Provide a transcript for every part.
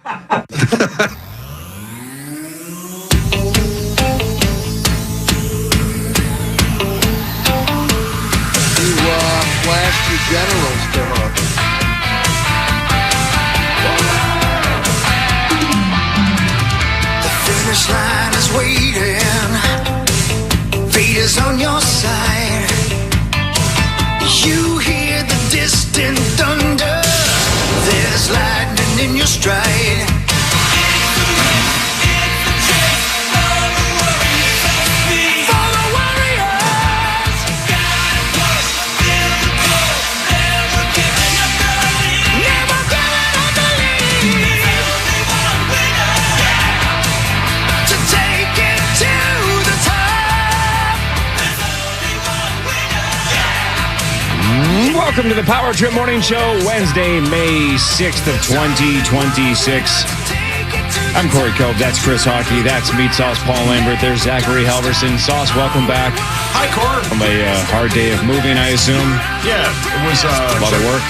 Flash your generals to her. The finish line is waiting. Fate is on your side. You hear the distant thunder. There's lightning in your stride. Welcome to the Power Trip Morning Show, Wednesday, May 6th of 2026. I'm Corey Cove, that's Chris Hockey, that's Meat Sauce Paul Lambert, there's Zachary Halverson. Sauce, welcome back. Hi, Corey. From a hard day of moving, I assume? Yeah, it was a lot of work?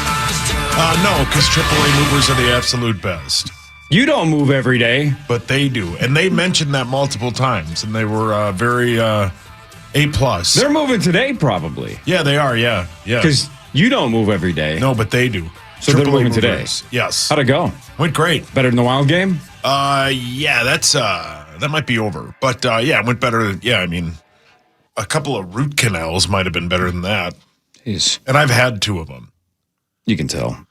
No, because AAA movers are the absolute best. You don't move every day. But they do, and they mentioned that multiple times, and they were very A+. They're moving today, probably. Yeah, they are, yeah. Because you don't move every day. No, but they do. So they're moving today. Yes. How'd it go? Went great. Better than the Wild game? Yeah, that might be over. But yeah, it went better. I mean, a couple of root canals might have been better than that. Jeez. And I've had 2 of them. You can tell.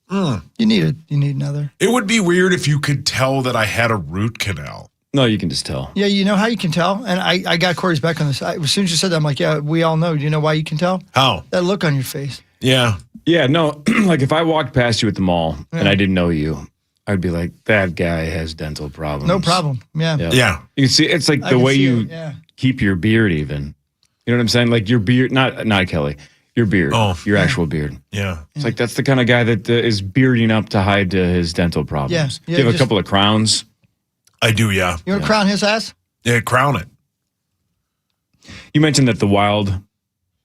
You need another. It would be weird if you could tell that I had a root canal. No, you can just tell. Yeah, you know how you can tell? And I got Corey's back on this. As soon as you said that, I'm like, yeah, we all know. Do you know why you can tell? How? That look on your face. Yeah. Yeah, no, like if I walked past you at the mall and I didn't know you, I'd be like, that guy has dental problems. No problem. Yeah. Yeah. You can see, it's like the way you keep your beard even. You know what I'm saying? Like your beard, not Kelly, your beard, your actual beard. Yeah. It's like that's the kind of guy that is bearding up to hide his dental problems. Yeah. Do you have a couple of crowns? I do, yeah. You want to crown his ass? Yeah, crown it. You mentioned that the Wild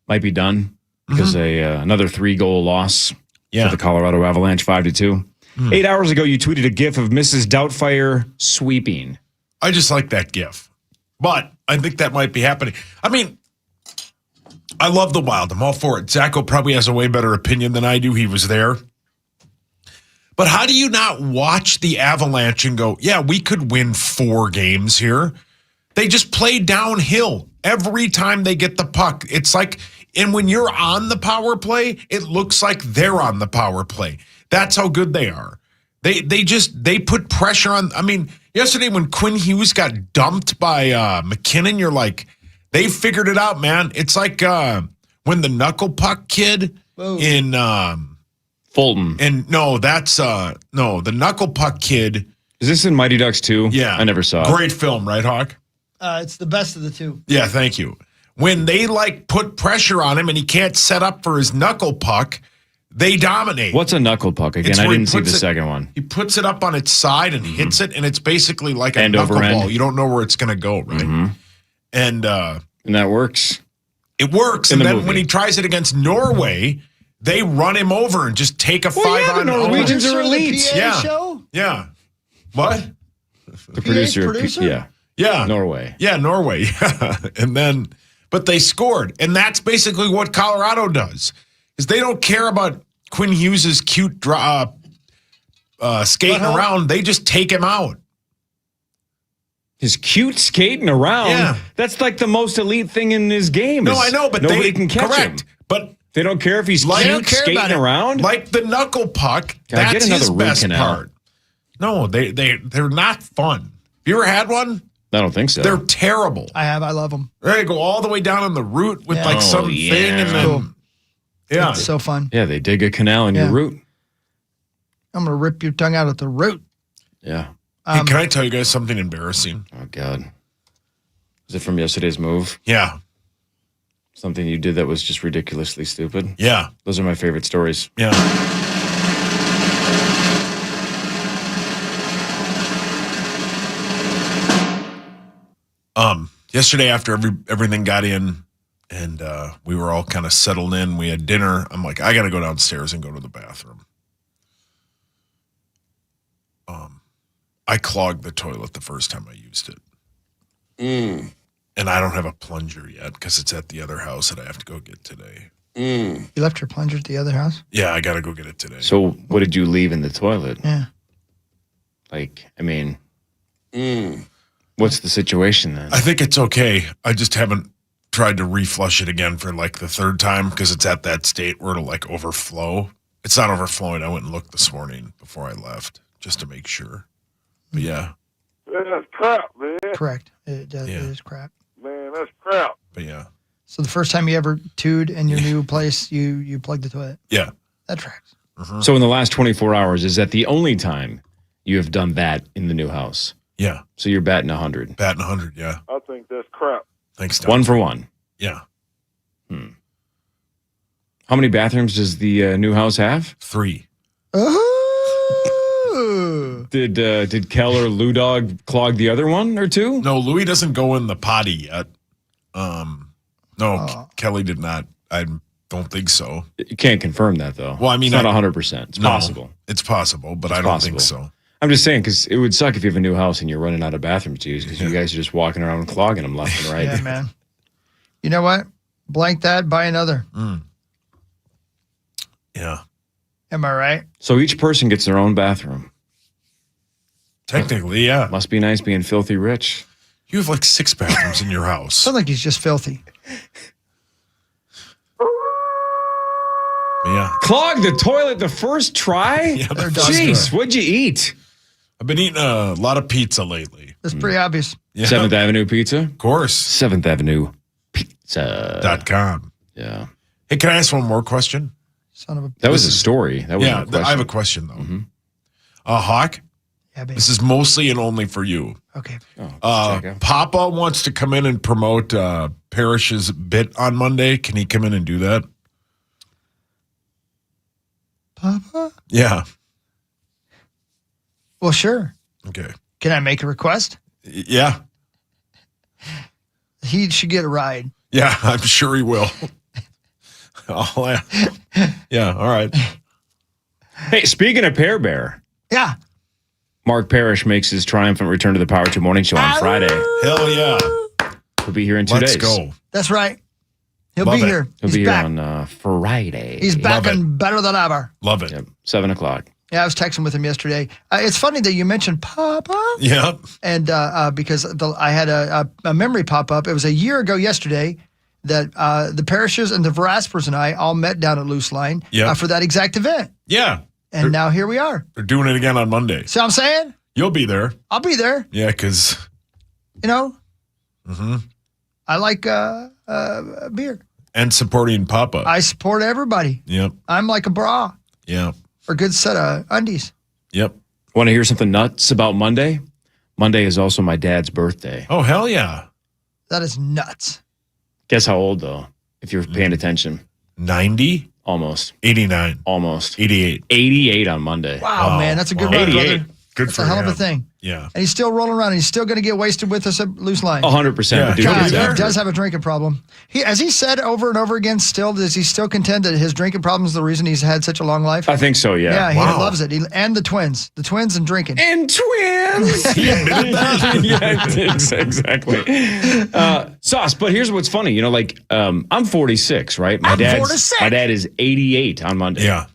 might be done because another 3-goal loss for the Colorado Avalanche, 5-2. 8 hours ago, you tweeted a GIF of Mrs. Doubtfire sweeping. I just like that GIF. But I think that might be happening. I mean, I love the Wild. I'm all for it. Zacho probably has a way better opinion than I do. He was there. But how do you not watch the Avalanche and go, yeah, we could win 4 games here? They just play downhill every time they get the puck. It's like, and when you're on the power play, it looks like they're on the power play. That's how good they are. They put pressure on. I mean, yesterday when Quinn Hughes got dumped by McKinnon, you're like, they figured it out, man. It's like when the knuckle puck kid in Fulton. And no, that's the knuckle puck kid. Is this in Mighty Ducks 2? Yeah. I never saw it. Great film, right, Hawk? It's the best of the 2. Yeah, thank you. When they put pressure on him and he can't set up for his knuckle puck, they dominate. What's a knuckle puck again? I didn't see the second one. He puts it up on its side and hits it, and it's basically like a End knuckle over end. ball. You don't know where it's going to go, right? And that works. It works. And then when he tries it against Norway, they run him over and just take a 5-on. The Norwegians are elite. Yeah. What? The producer? Yeah. Norway. Yeah, Norway. Yeah. And then, but they scored. And that's basically what Colorado does, is they don't care about Quinn Hughes' cute skating around. They just take him out. His cute skating around? Yeah. That's like the most elite thing in his game. No, I know, but nobody can catch him. But they don't care if he's cute skating around? Like the knuckle puck, God, that's his best canal. part. No, they're not fun. Have you ever had one? I don't think so. They're terrible. I have. I love them. They go all the way down on the root with something and then cool. It's so fun. Yeah, they dig a canal in your root. I'm gonna rip your tongue out at the root. Yeah. Hey, can I tell you guys something embarrassing? Oh God. Is it from yesterday's move? Yeah. Something you did that was just ridiculously stupid? Yeah. Those are my favorite stories. Yeah. Yesterday after everything got in and we were all kind of settled in, we had dinner. I'm like, I got to go downstairs and go to the bathroom. I clogged the toilet the first time I used it. And I don't have a plunger yet because it's at the other house that I have to go get today. You left your plunger at the other house? Yeah, I got to go get it today. So what did you leave in the toilet? Yeah. Like, I mean, what's the situation then? I think it's okay. I just haven't tried to reflush it again for like the third time because it's at that state where it'll like overflow. It's not overflowing. I went and looked this morning before I left just to make sure. But yeah. That's crap, man. Correct. It does. Yeah. It is crap. Man, that's crap. But yeah. So the first time you ever tooed in your new place, you plugged the toilet. Yeah. That tracks. So in the last 24 hours, is that the only time you have done that in the new house? Yeah. So you're batting 100. Batting 100. Yeah. I think that's crap. Thanks, Tom. 1 for 1. Yeah. How many bathrooms does the new house have? 3. Oh. Did Kel or Lou Dog clog the other one or two? No, Louis doesn't go in the potty yet. No, Kelly did not. I don't think so. You can't confirm that though. Well, I mean, it's not 100%. It's possible. It's possible, but I don't think so. I'm just saying because it would suck if you have a new house and you're running out of bathrooms to use because you guys are just walking around and clogging them left and right. Yeah, man. You know what? Blank that, buy another. Yeah. Am I right? So each person gets their own bathroom. Technically, yeah. Must be nice being filthy rich. You have like 6 bathrooms in your house. Sounds like he's just filthy. Yeah. Clog the toilet the first try? Yeah, They're the- done. Jeez, what'd you eat? I've been eating a lot of pizza lately. That's pretty obvious. Yeah. 7th Avenue Pizza? Of course. 7th Avenue Pizza. .com. Yeah. Hey, can I ask one more question? Son of a. That was a story. That was Yeah, a question. I have a question, though. Hawk, Yeah, baby. this is mostly and only for you. Okay. check out. Papa wants to come in and promote Parrish's bit on Monday. Can he come in and do that? Papa? Yeah. Well, sure. Okay. Can I make a request? Yeah. He should get a ride. Yeah, I'm sure he will. Yeah, all right. Hey, speaking of Pear Bear, Yeah. Mark Parrish makes his triumphant return to the Power 2 Morning Show on Friday. Hell yeah. He'll be here in 2 Let's days. go. That's right. He'll Love be it. here. He'll He's be back. here on Friday. He's back Love it. and better than ever. Love it. Yep, 7 o'clock. Yeah, I was texting with him yesterday. It's funny that you mentioned Papa. Yep. And because I had a memory pop up. It was a year ago yesterday that the Parishes and the Veraspers and I all met down at Loose Line for that exact event. Yeah. And now here we are. They're doing it again on Monday. See what I'm saying? You'll be there. I'll be there. Yeah, because You know? I like beer. and supporting Papa. I support everybody. Yep. I'm like a bra Yep. or a good set of undies. Yep. Want to hear something nuts about Monday? Monday is also my dad's birthday. Oh, hell yeah. That is nuts. Guess how old, though, if you're paying attention? 90, Almost. 89, Almost. 88. 88 on Monday. Wow, Oh, man. That's a good wow. run, 88. brother. Good That's for a hell of him. a thing. Yeah. And he's still rolling around. He's still going to get wasted with us at Loose Line. 100%. Yeah. But dude, He'll be God, there. he does have a drinking problem. As he said over and over again, does he still contend that his drinking problem is the reason he's had such a long life? I think so, Yeah, yeah. he Wow. loves it. And the twins and drinking. And twins. Yeah, exactly. Sauce, but here's what's funny. You know, like I'm 46, right? I'm 46. My dad is 88 on Monday. Yeah.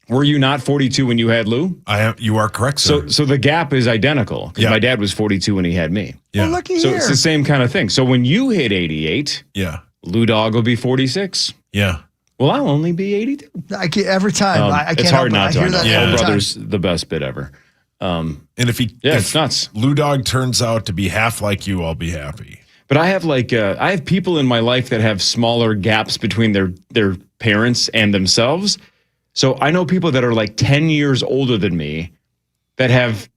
Were you not 42 when you had Lou? I am. You are correct, sir. So the gap is identical because Yeah. my dad was 42 when he had me. yeah. Well, looky So here. it's the same kind of thing. So when you hit 88, Yeah. Lou Dog will be 46. Yeah. Well, I'll only be 82. Every time. I can't it's help hard it. not I to. hear I know. that Yeah. every Old time. Brother's the best bit ever. And if Yeah, it's nuts. Lou Dog turns out to be half like you, I'll be happy. But I have I have people in my life that have smaller gaps between their parents and themselves. So I know people that are like 10 years older than me that have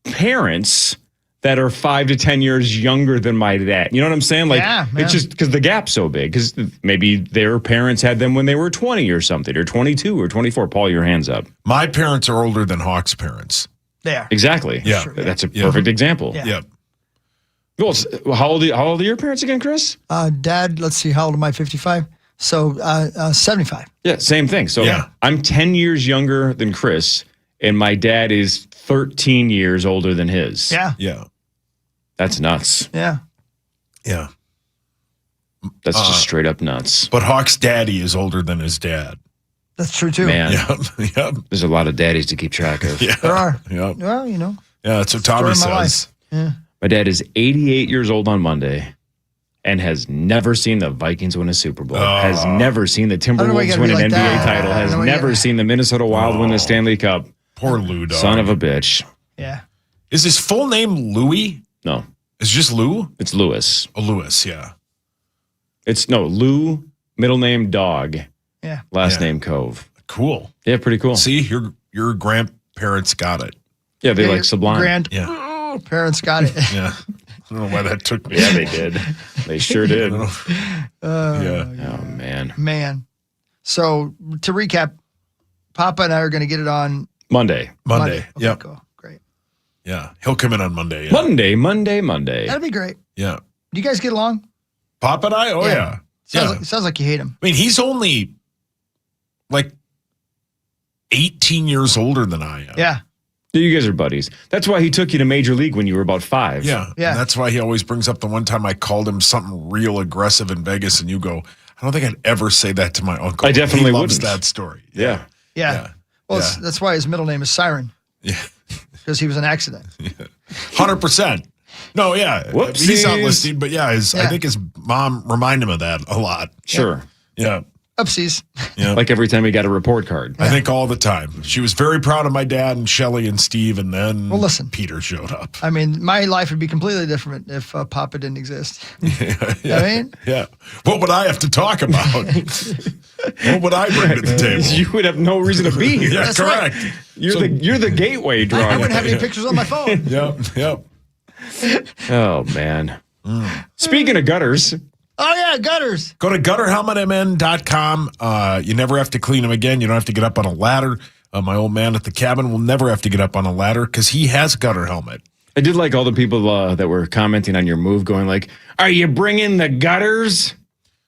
parents that are 5 to 10 years younger than my dad. You know what I'm saying? Like Yeah, it's just because the gap's so big. Because maybe their parents had them when they were 20 or something, or 22 or 24. Paul, your hands up. My parents are older than Hawk's parents. There. Exactly. Yeah. Sure, That's a perfect example. Yeah. Yep. Well, how old are your parents again, Chris? Dad, let's see, how old am I? 55? So 75. Yeah, same thing. So Yeah. I'm 10 years younger than Chris, and my dad is 13 years older than his. Yeah. Yeah. That's nuts. Yeah. Yeah. That's just straight up nuts. But Hawk's daddy is older than his dad. That's true, too. Man, Yep. there's a lot of daddies to keep track of. Yeah. There are. Yep. Well, you know. Yeah, that's what Tommy Story of my says. life. Yeah. My dad is 88 years old on Monday and has never seen the Vikings win a Super Bowl, has never seen the don't know why you Timberwolves gotta win be an like NBA that. title, I has don't know why you never gotta- seen the Minnesota Wild win the Stanley Cup. Poor Lou dog. Son of a bitch. Yeah. Is his full name Louis? No, It's just Lou? it's Lewis. Oh, Lewis, yeah. It's Lou, middle name Dog, Yeah. last Yeah. name Cove. Cool. Yeah, pretty cool. See, your grandparents got it. Yeah, they Yeah, like Sublime. Yeah. Parents got it. Yeah. I don't know why that took me. Yeah, they did. They sure did. Yeah. Oh, man. Man. So to recap, Papa and I are going to get it on Monday. Monday. Okay, Yep. cool. Great. Yeah. He'll come in on Monday. Yeah. Monday. That'd be great. Yeah. Do you guys get along? Pop and I? Oh, yeah. Sounds like you hate him. I mean, he's only like 18 years older than I am. Yeah. You guys are buddies. That's why he took you to Major League when you were about 5. Yeah. Yeah. And that's why he always brings up the one time I called him something real aggressive in Vegas, and you go, I don't think I'd ever say that to my uncle. I definitely he loves wouldn't. that story. Yeah. Yeah. Well, that's why his middle name is Siren, Yeah. because he was an accident. 100%. No, yeah. Whoopsies. He's not listening, but yeah, I Yeah. think his mom reminded him of that a lot. Sure. Yeah. Oopsies. Yeah. Like every time he got a report card. I think all the time. She was very proud of my dad and Shelly and Steve, and then Well, listen. Peter showed up. I mean, my life would be completely different if Papa didn't exist. Yeah. I mean, Yeah. What would I have to talk about? What would I bring to the table? You would have no reason to be here. Yeah, That's correct. You're the gateway I drug. wouldn't have any pictures on my phone. Yep. Oh man. Speaking of gutters, Oh, yeah, gutters. Go to gutterhelmetmn.com. You never have to clean them again. You don't have to get up on a ladder. My old man at the cabin will never have to get up on a ladder because he has a gutter helmet. I did like all the people that were commenting on your move, going like, "Are you bringing the gutters?"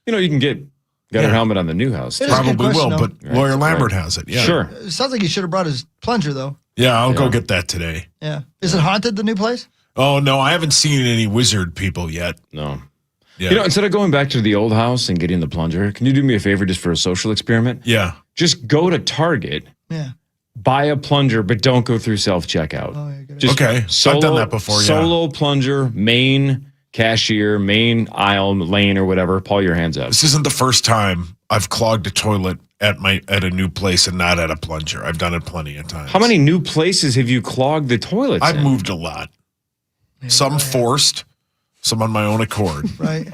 You know, you can get gutter helmet on the new house. It is a good Probably will, question, but Lawyer Lambert has it. Yeah. Sure. It sounds like he should have brought his plunger, though. Yeah, I'll go get that today. Yeah. Is it haunted, the new place? Oh, no, I haven't seen any wizard people yet. No. Yeah. You know, instead of going back to the old house and getting the plunger, can you do me a favor just for a social experiment? Yeah. Just go to Target, Yeah. buy a plunger, but don't go through self-checkout. Oh, yeah, good Just Okay. I've done that before, yeah. Solo plunger, main cashier, main aisle, lane, or whatever. Pull your hands up. This isn't the first time I've clogged a toilet at a new place and not at a plunger. I've done it plenty of times. How many new places have you clogged the toilets I've in? moved a lot. Some forced, some on my own accord. Right.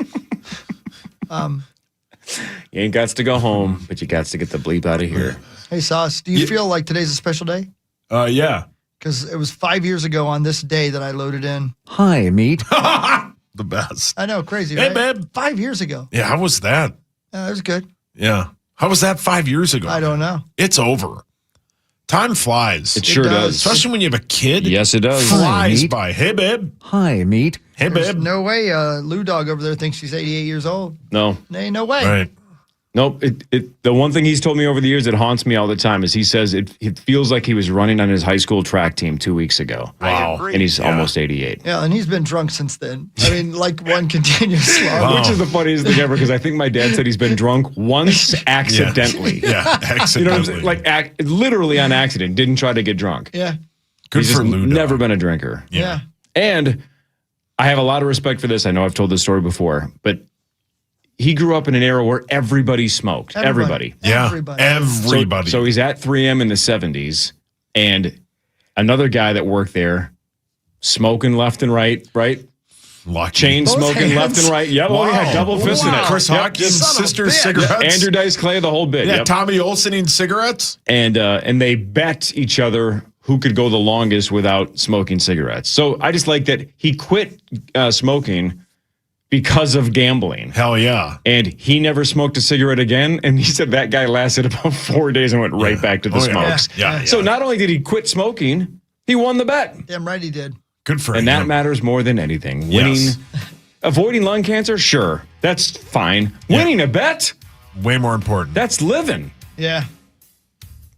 You ain't got to go home, but you got to get the bleep out of here. Hey, Sauce, do you feel like today's a special day? Yeah. Because it was 5 years ago on this day that I loaded in. Hi, meat. The best. I know, crazy, Hey, right? babe. 5 years ago. Yeah, how was that? It was good. Yeah. How was that 5 years ago? I don't know. It's over. Time flies. It sure does. does. Especially when you have a kid. Yes, it does. Flies Neat. by. Hey, babe. Hi, meat. Hey, There's babe. no way Lou Dog over there thinks he's 88 years old. No. There ain't no way. Right. Nope. The one thing he's told me over the years that haunts me all the time is he says it feels like he was running on his high school track team 2 weeks ago. Wow. And he's almost 88. Yeah, and he's been drunk since then. I mean, like one continuous slog. Wow. Which is the funniest thing ever because I think my dad said he's been drunk once accidentally. Yeah, You know what I'm accidentally. saying? Like literally on accident. Didn't try to get drunk. Yeah. Good He's for just Lou. never Dog. been a drinker. Yeah. And I have a lot of respect for this. I know I've told this story before, but he grew up in an era where everybody smoked. Everybody. Yeah. Everybody. Everybody. So he's at 3M in the 70s, and another guy that worked there smoking left and right? Lucky. Chain Both smoking left hands? and right. Yep. Oh, yeah. Wow. Double fisting Wow. it. Chris Yep. Hawkins' Son of a sister's bitch. cigarettes. Andrew Dice Clay, the whole bit. Yeah, Yep. Tommy Olsen eating cigarettes. And they bet each other who could go the longest without smoking cigarettes. So I just like that he quit smoking because of gambling. Hell yeah. And he never smoked a cigarette again. And he said that guy lasted about 4 days and went right back to the Oh, yeah. smokes. Yeah. So not only did he quit smoking, he won the bet. Damn right he did. Good for And him. that matters more than anything. Winning, Yes. avoiding lung cancer, sure, that's fine. Yeah. Winning a bet, Way more important. that's living. Yeah.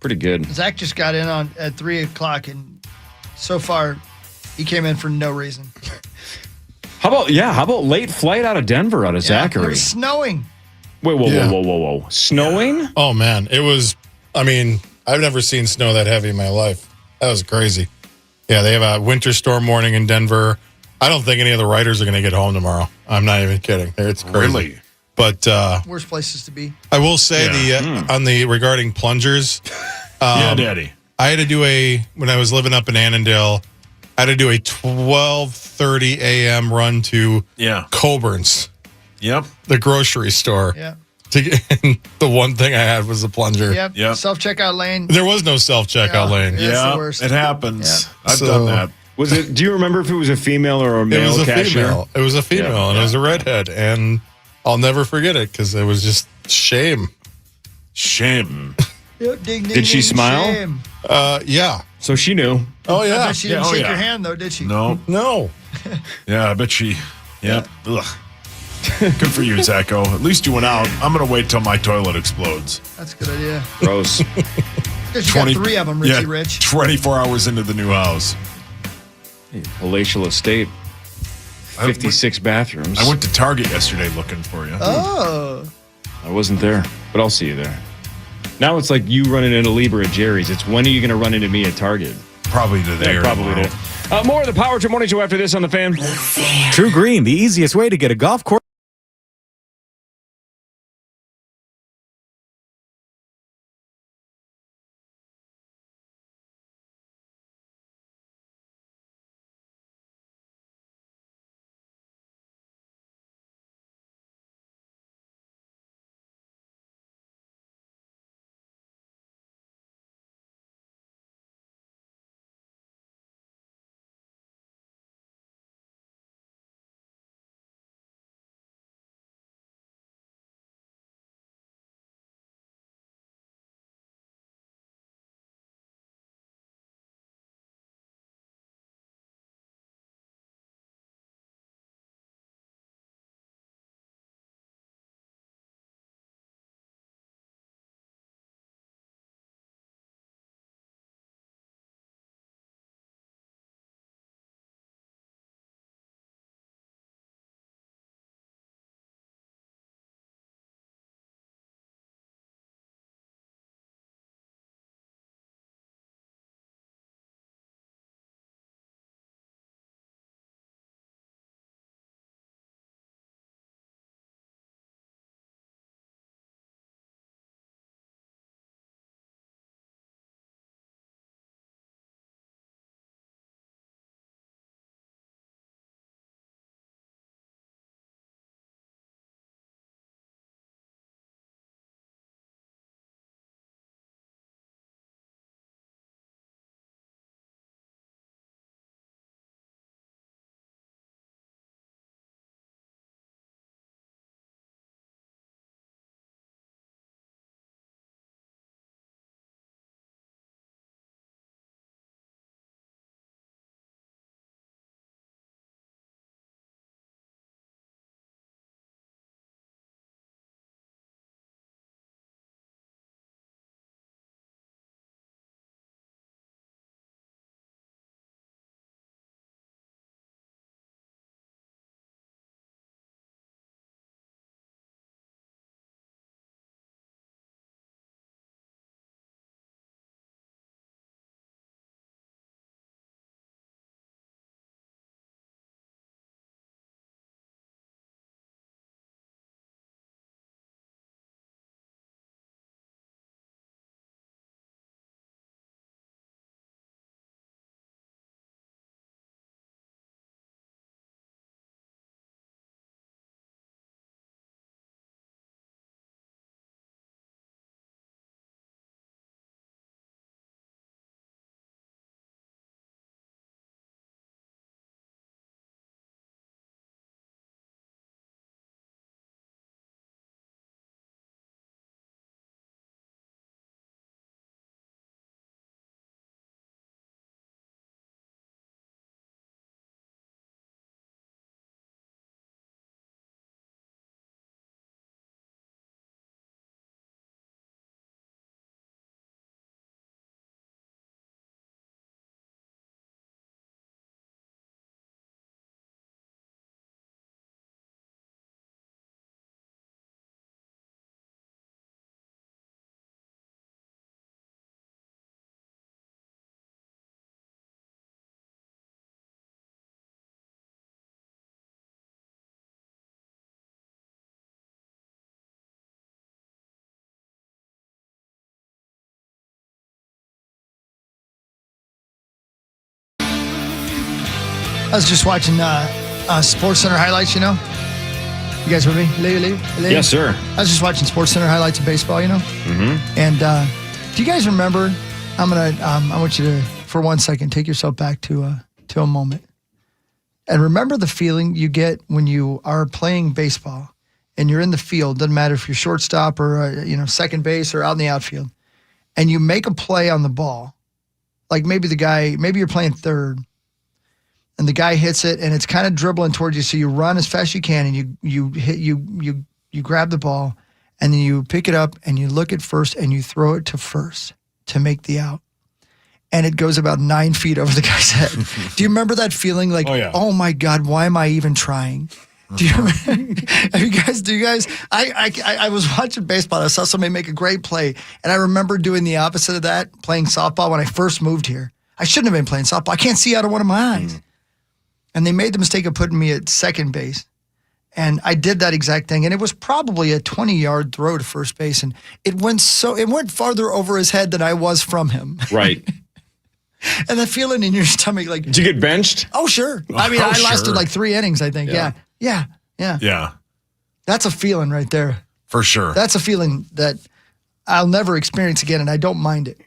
Pretty good. Zach just got in on at 3 o'clock, and so far, he came in for no reason. How about late flight out of Denver out of Zachary? It was snowing. Wait, whoa. Snowing? Oh, man. It was, I mean, I've never seen snow that heavy in my life. That was crazy. Yeah, they have a winter storm warning in Denver. I don't think any of the writers are going to get home tomorrow. I'm not even kidding. It's crazy. Really? But worst places to be. I will say regarding plungers. Daddy. I had to do when I was living up in Annandale, I had to do a 12:30 a.m. run to Coburn's. Yep. The grocery store. Yeah. The one thing I had was a plunger. Yep. Self-checkout lane. There was no self-checkout lane. Yeah, the worst. it happens. Yeah. I've done that. Do you remember if it was a female or a male It was a cashier? female. It was a female, and it was a redhead. And I'll never forget it because it was just shame. Shame. Yep, ding, Did she smile? Shame. Yeah. So she knew. Oh, I yeah. bet she didn't shake your hand, though, did she? No. No. Yeah, I bet she. Yep. Ugh. Good for you, Zacho. At least you went out. I'm going to wait till my toilet explodes. That's a good idea. Gross. Because you got 3 of them, Richie Rich. 24 hours into the new house. Palatial estate. 56 bathrooms. I went to Target yesterday looking for you. Oh. I wasn't there, but I'll see you there. Now it's like you running into Lieber at Jerry's. It's when are you going to run into me at Target? Probably today. Probably today. More of the Power Trip Morning Show after this on the Fan. True Green, the easiest way to get a golf course. I was just watching Sports Center highlights, you know? You guys with me? Lee? Yes, sir. I was just watching Sports Center highlights of baseball, you know? Mm-hmm. And do you guys remember? I want you to, for 1 second, take yourself back to a moment. And remember the feeling you get when you are playing baseball and you're in the field. Doesn't matter if you're shortstop or, second base or out in the outfield. And you make a play on the ball. Like maybe you're playing third. And the guy hits it, and it's kind of dribbling towards you. So you run as fast as you can, and you grab the ball, and then you pick it up, and you look at first, and you throw it to first to make the out. And it goes about 9 feet over the guy's head. Do you remember that feeling? Like, oh my God, why am I even trying? Do you remember? Do you guys? I was watching baseball. I saw somebody make a great play, and I remember doing the opposite of that, playing softball when I first moved here. I shouldn't have been playing softball. I can't see out of one of my eyes. And they made the mistake of putting me at second base. And I did that exact thing. And it was probably a 20-yard throw to first base. And it went farther over his head than I was from him. Right. And that feeling in your stomach, like... Did you get benched? Oh, sure. I mean, I lasted like 3 innings, I think. Yeah. That's a feeling right there. For sure. That's a feeling that I'll never experience again, and I don't mind it.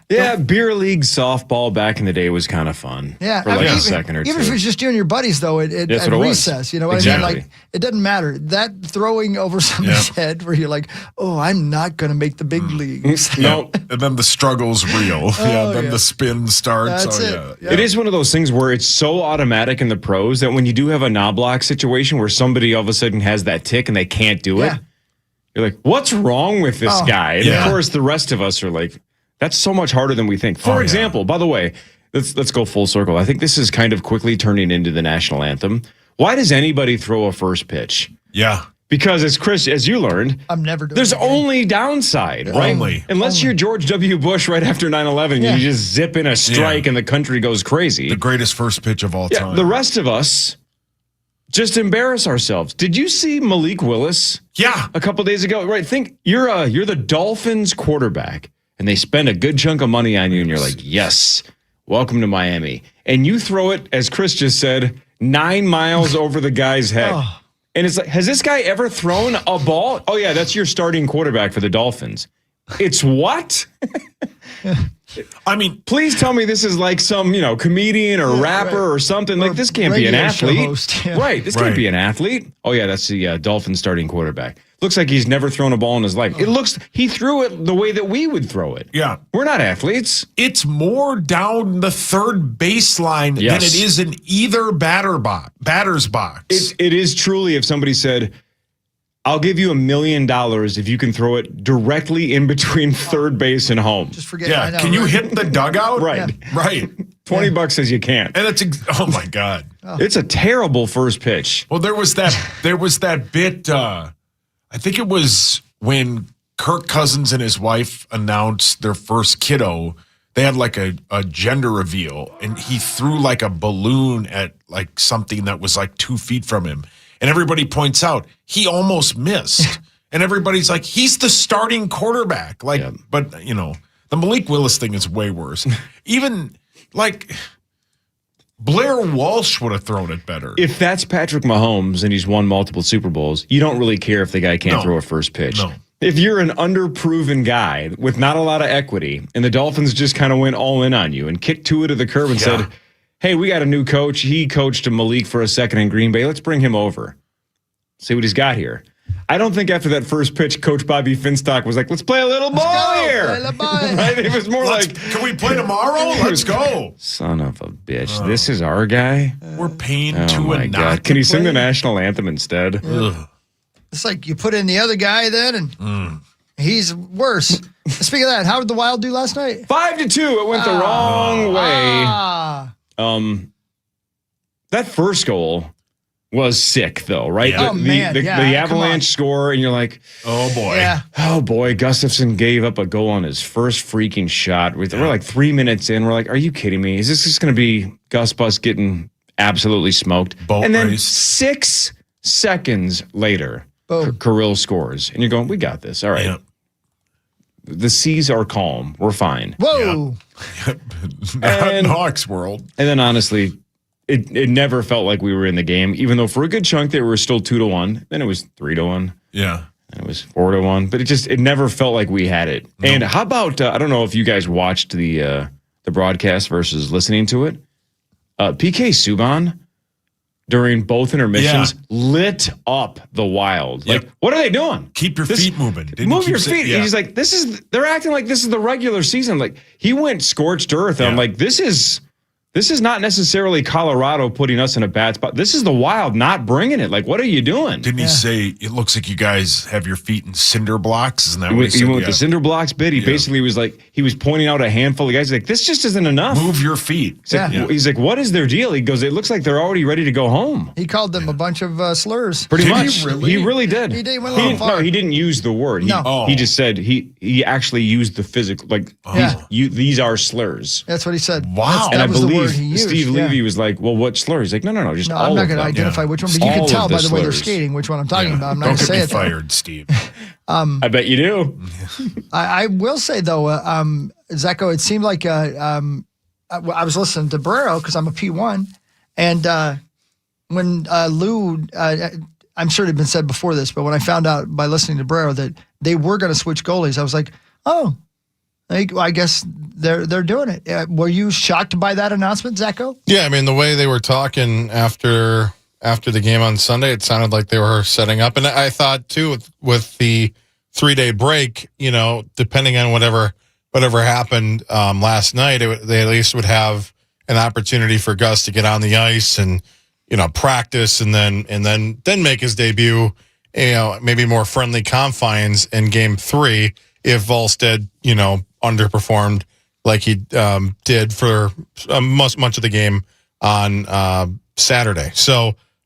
Yeah, beer league softball back in the day was kind of fun. Yeah, for a second or two. Even if it's just you and your buddies, though, at recess, you know what I mean? Like, it doesn't matter. That throwing over somebody's head where you're like, oh, I'm not going to make the big leagues. No, and then the struggle's real. The spin starts. That's it. Yeah. It is one of those things where it's so automatic in the pros that when you do have a knob block situation where somebody all of a sudden has that tick and they can't do it, you're like, what's wrong with this guy? And of course, the rest of us are like, that's so much harder than we think. For example, by the way, let's go full circle. I think this is kind of quickly turning into the national anthem. Why does anybody throw a first pitch? Yeah. Because as you learned, I'm never doing there's only downside, right? Unless you're George W. Bush right after 9/11, you just zip in a strike and the country goes crazy. The greatest first pitch of all time. The rest of us just embarrass ourselves. Did you see Malik Willis? Yeah. A couple days ago, right? Think you're the Dolphins quarterback. And they spend a good chunk of money on you, and you're like, yes, welcome to Miami. And you throw it, as Chris just said, 9 miles over the guy's head. And it's like, has this guy ever thrown a ball? Oh, yeah, that's your starting quarterback for the Dolphins. It's what? I mean, please tell me this is like some, comedian or rapper or something. Like, this can't be an athlete. Right, this can't be an athlete. Oh, yeah, that's the Dolphins starting quarterback. Looks like he's never thrown a ball in his life. He threw it the way that we would throw it. Yeah. We're not athletes. It's more down the third baseline than it is in either batter's box. It is truly, if somebody said, I'll give you $1 million if you can throw it directly in between third base and home. Just forget it. I know, can you hit the dugout? Right. Yeah. Right. $20 says you can't. And oh my God. It's a terrible first pitch. Well, there was that bit, I think it was when Kirk Cousins and his wife announced their first kiddo. They had like a gender reveal, and he threw like a balloon at like something that was like 2 feet from him. And everybody points out he almost missed. And everybody's like, he's the starting quarterback. But the Malik Willis thing is way worse. Even like Blair Walsh would have thrown it better. If that's Patrick Mahomes and he's won multiple Super Bowls, you don't really care if the guy can't throw a first pitch. No. If you're an underproven guy with not a lot of equity and the Dolphins just kind of went all in on you and kicked to it to the curb and said, hey, we got a new coach. He coached Malik for a second in Green Bay. Let's bring him over. See what he's got here. I don't think after that first pitch, Coach Bobby Finstock was like, let's play a little ball here. Right? It was more can we play tomorrow? Let's go. Son of a bitch. This is our guy? We're paying oh my God. Can he sing the national anthem instead? It's like you put in the other guy then, and he's worse. Speaking of that, how did the Wild do last night? 5-2. It went the wrong way. That first goal was sick, though, right? Yeah. The Avalanche score, and you're like, oh, boy. Yeah. Oh, boy. Gustafsson gave up a goal on his first freaking shot. We're like 3 minutes in. We're like, are you kidding me? Is this just going to be Gus Bus getting absolutely smoked? And then 6 seconds later, Kirill scores. And you're going, we got this. All right. Yeah. the seas are calm. We're fine. Whoa. Not in Hawks world. And then honestly, it never felt like we were in the game, even though for a good chunk they were still 2-1. Then it was 3-1. Yeah. And it was 4-1. But it never felt like we had it. Nope. And how about I don't know if you guys watched the broadcast versus listening to it. PK Subban during both intermissions lit up the Wild. Yep. Like, what are they doing? Keep your feet moving. Move your feet. He's like, they're acting like this is the regular season. Like, he went scorched earth. And I'm like, this is not necessarily Colorado putting us in a bad spot. This is the Wild not bringing it. Like, what are you doing? Didn't he say, it looks like you guys have your feet in cinder blocks? Isn't that what he said? He went with the cinder blocks bit. He basically was like, he was pointing out a handful of guys. He's like, this just isn't enough. Move your feet. He's like, what is their deal? He goes, it looks like they're already ready to go home. He called them a bunch of slurs. Pretty much. He really did. He did. Went a little far. No, he didn't use the word. He just said he actually used the physical. Like, these are slurs. That's what he said. Wow. That and was I the word believe he used. Steve Levy was like, well, what slur? He's like, no, just all I'm not of going to them. identify which one, but you can All tell of by the the way they're slurs. skating which one I'm talking about. I'm not going to say Don't it. get me fired, Steve. I bet you do. I will say, though, Zecho, it seemed like I was listening to Barrero because I'm a P1. And when Lou, I'm sure it had been said before this, but when I found out by listening to Barrero that they were going to switch goalies, I was like, oh, I guess they're doing it. Were you shocked by that announcement, Zecho? Yeah, I mean, the way they were talking after the game on Sunday, it sounded like they were setting up. And I thought, too, with the 3-day break, depending on whatever happened last night, they at least would have an opportunity for Gus to get on the ice and, practice and then make his debut, maybe more friendly confines in Game 3 if Volstead, underperformed like he did for much of the game on Saturday.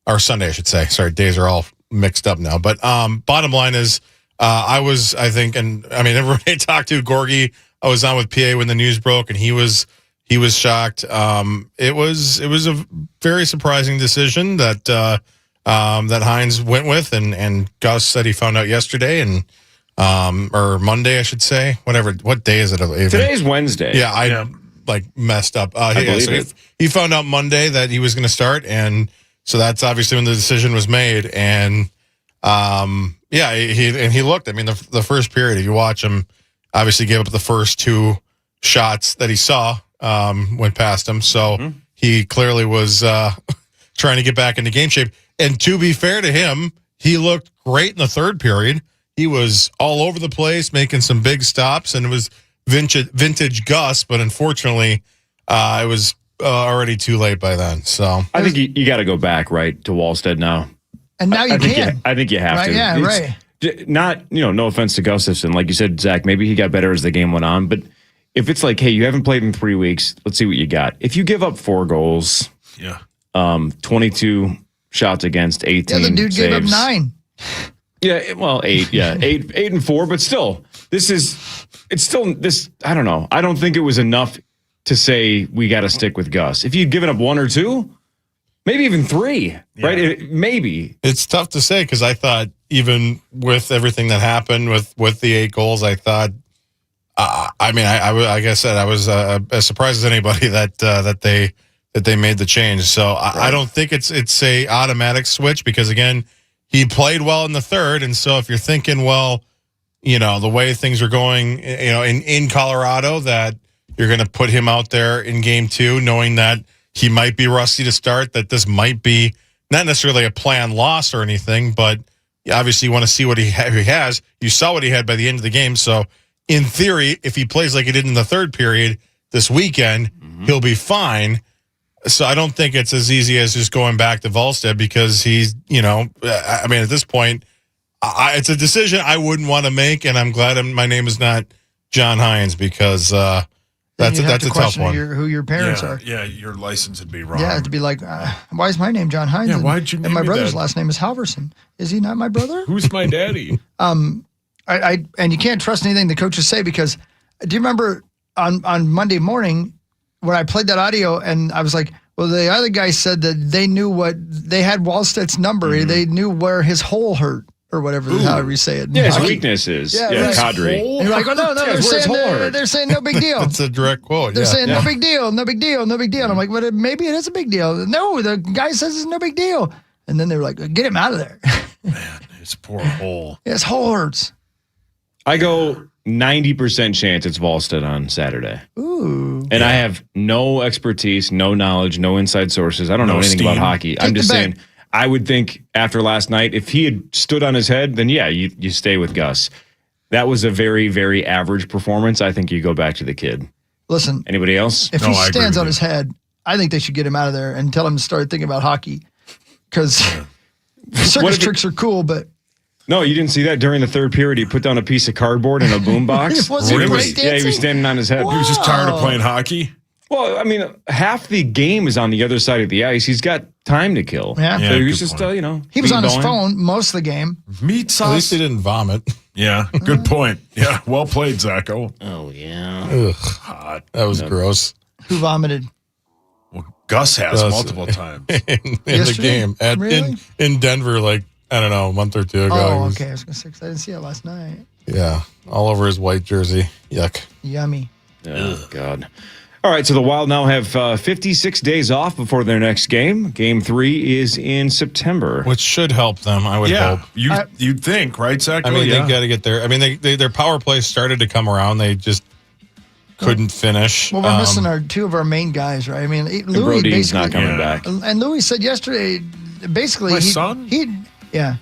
Or Sunday, I should say. Sorry, days are all mixed up now. But bottom line is, I think, and I mean, everybody I talked to, Gorgie, I was on with PA when the news broke, and he was shocked. It was a very surprising decision that Hines went with, and Gus said he found out yesterday, and or Monday, I should say. What day is it? Even? Today's Wednesday. Yeah, I messed up. He found out Monday that he was going to start, and so that's obviously when the decision was made. And he looked. I mean, the first period, if you watch him, obviously gave up the first 2 shots that he saw, went past him. So he clearly was trying to get back into game shape. And to be fair to him, he looked great in the third period. He was all over the place, making some big stops, and it was vintage Gus, but unfortunately, it was already too late by then. So I think you got to go back, right, to Wallstead now. And now you can. I think you have to. Yeah, right. Not, no offense to Gustafson. Like you said, Zach, maybe he got better as the game went on. But if it's like, hey, you haven't played in 3 weeks, let's see what you got. If you give up 4 goals, 22 shots against 18 the other dude saves. gave up 9. Yeah, well, 8. Yeah, 8 and 4. But still, I don't know. I don't think it was enough to say we got to stick with Gus. If you'd given up 1 or 2, maybe even 3, right? Maybe. It's tough to say because I thought even with everything that happened with the 8 goals, I thought, like I said, I was as surprised as anybody that they made the change. So I don't think it's a automatic switch because again, he played well in the third, and so if you're thinking, well, the way things are going, in Colorado, that you're going to put him out there in Game 2, knowing that he might be rusty to start, that this might be not necessarily a planned loss or anything, but obviously you want to see what he has. You saw what he had by the end of the game, so in theory, if he plays like he did in the third period this weekend, he'll be fine. So I don't think it's as easy as just going back to Volstead because he's, at this point, it's a decision I wouldn't want to make, and I'm glad my name is not John Hines because that's a tough one. Who your parents are. Yeah, your license would be wrong. Yeah, to be like, why is my name John Hines? Yeah, why'd you name and my me brother's that? last name is Halverson. Is he not my brother? Who's my daddy? And you can't trust anything the coaches say because do you remember on Monday morning when I played that audio and I was like, well, the other guy said that they knew they had Wallstedt's number. They knew where his hole hurt. or whatever, however you say it. Yeah, his Hockey. weakness is right. Kadri. And you're like, oh, no, they're saying no big deal. It's a direct quote. They're yeah. saying no big deal, no big deal, no big deal. And I'm like, well, maybe it is a big deal. No, the guy says it's no big deal. And then they were like, get him out of there. Man, his poor hole. His hole hurts. I go 90% chance it's Volstead on Saturday. Ooh. And I have no expertise, no knowledge, no inside sources. I don't know anything steam. about hockey. I'm just saying, I would think after last night, if he had stood on his head, then yeah, you stay with Gus. That was a very, very average performance. I think you go back to the kid. Listen. Anybody else? If he stands on his head, I think they should get him out of there and tell him to start thinking about hockey. Because circus tricks are cool, but... No, you didn't see that during the third period. He put down a piece of cardboard and a boombox. Was he breakdancing? Yeah, he was standing on his head. He was just tired of playing hockey. Well, I mean, half the game is on the other side of the ice. He's got time to kill. Yeah. So he was just, he was on his phone most of the game. Meat sauce. At least he didn't vomit. Yeah, good point. Yeah, well played, Zacho. Oh, yeah. Ugh, Hot. that was gross. Who vomited? Well, Gus has multiple times. in the game. Really? In Denver, like, I don't know, a month or two ago. Oh, okay. I was going to say, 'cause I didn't see it last night. Yeah, all over his white jersey. Yuck. Yummy. Oh, God. All right, so the Wild now have 56 days off before their next game. Game 3 is in September. Which should help them, I would hope. You'd think, right, Zach? I mean, they got to get there. I mean, their power play started to come around. They just couldn't finish. Well, we're missing two of our main guys, right? I mean, Louis Brodeen's basically not coming back. And Louis said yesterday, basically, My son? Yeah.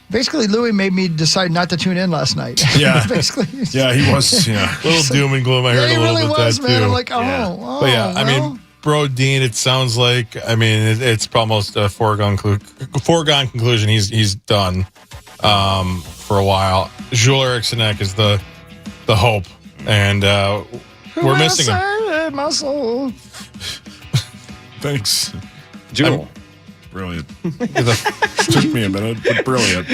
Basically, Louis made me decide not to tune in last night. Yeah. Basically. Yeah, he was. Yeah. A little doom and gloom. I heard he a little really bit was, that man. too. I'm like, oh, But yeah, I mean, Brodeen, it sounds like, I mean, it's almost a foregone conclusion. He's done for a while. Jules Eriksson is the hope, and we're missing him. My soul. Thanks. Jewel. Brilliant. Took me a minute, but brilliant.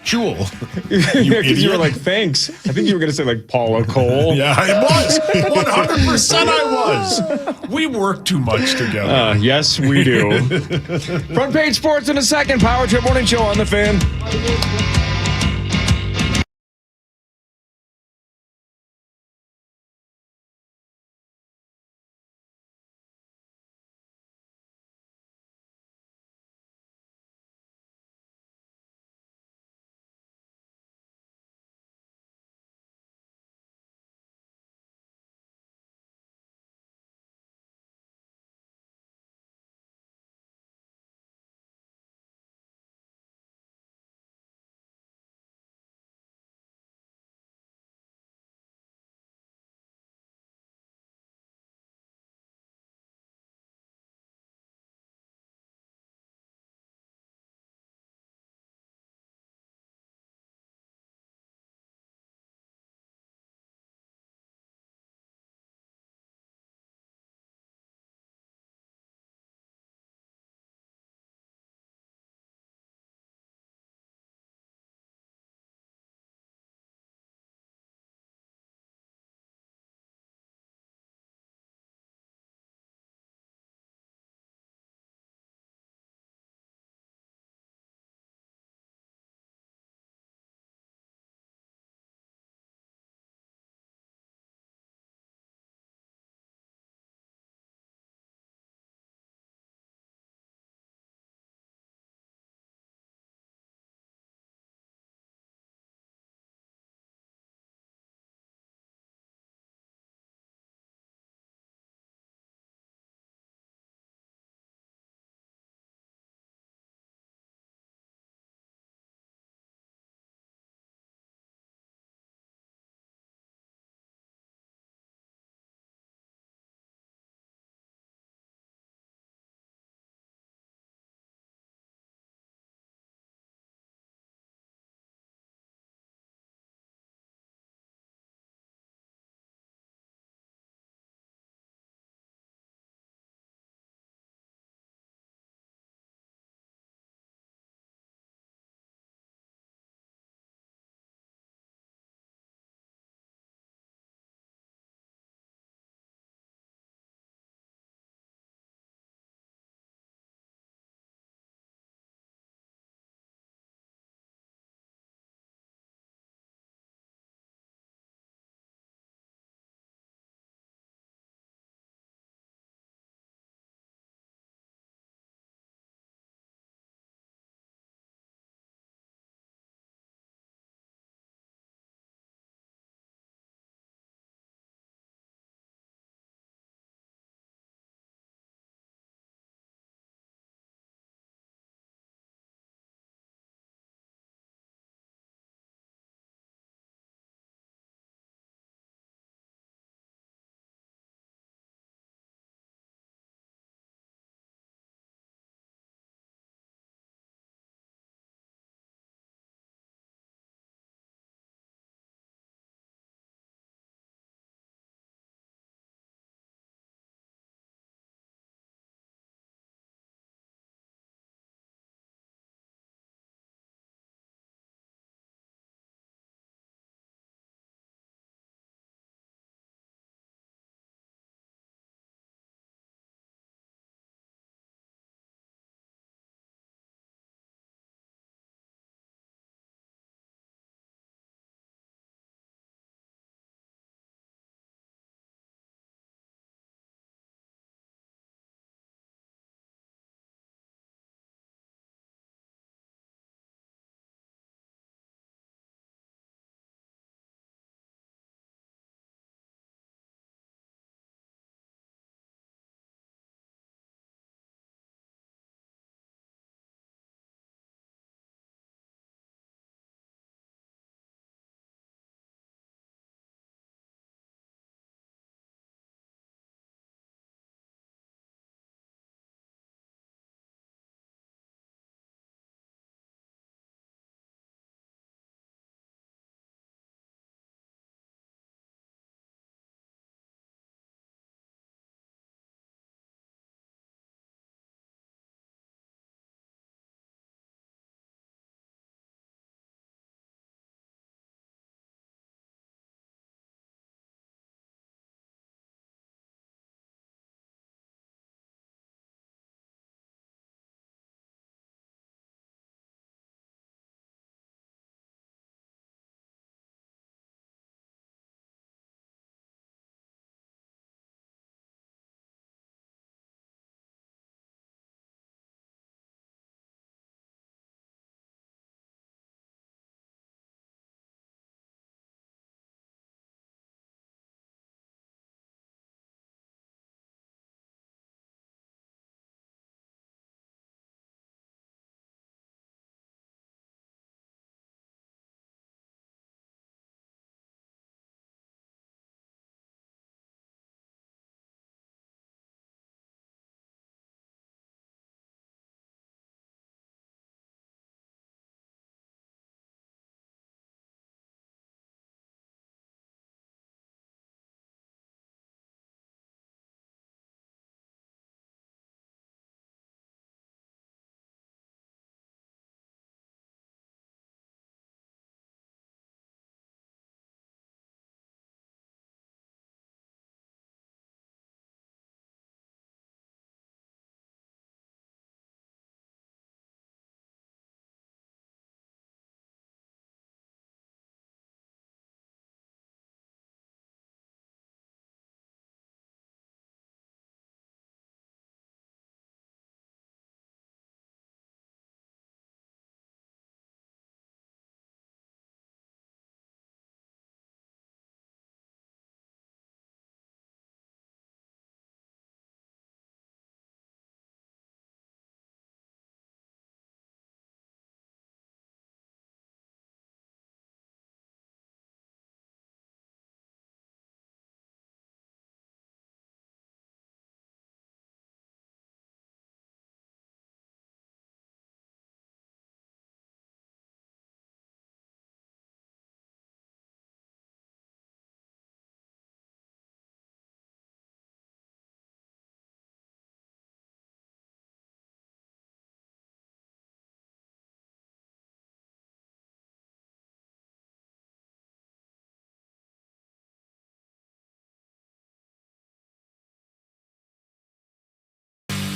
Jewel. You idiot. You were like, thanks. I think you were going to say like Paula Cole. Yeah, I was. 100% I was. We work too much together. Yes, we do. Front Page Sports in a second. Power Trip Morning Show on the Fan.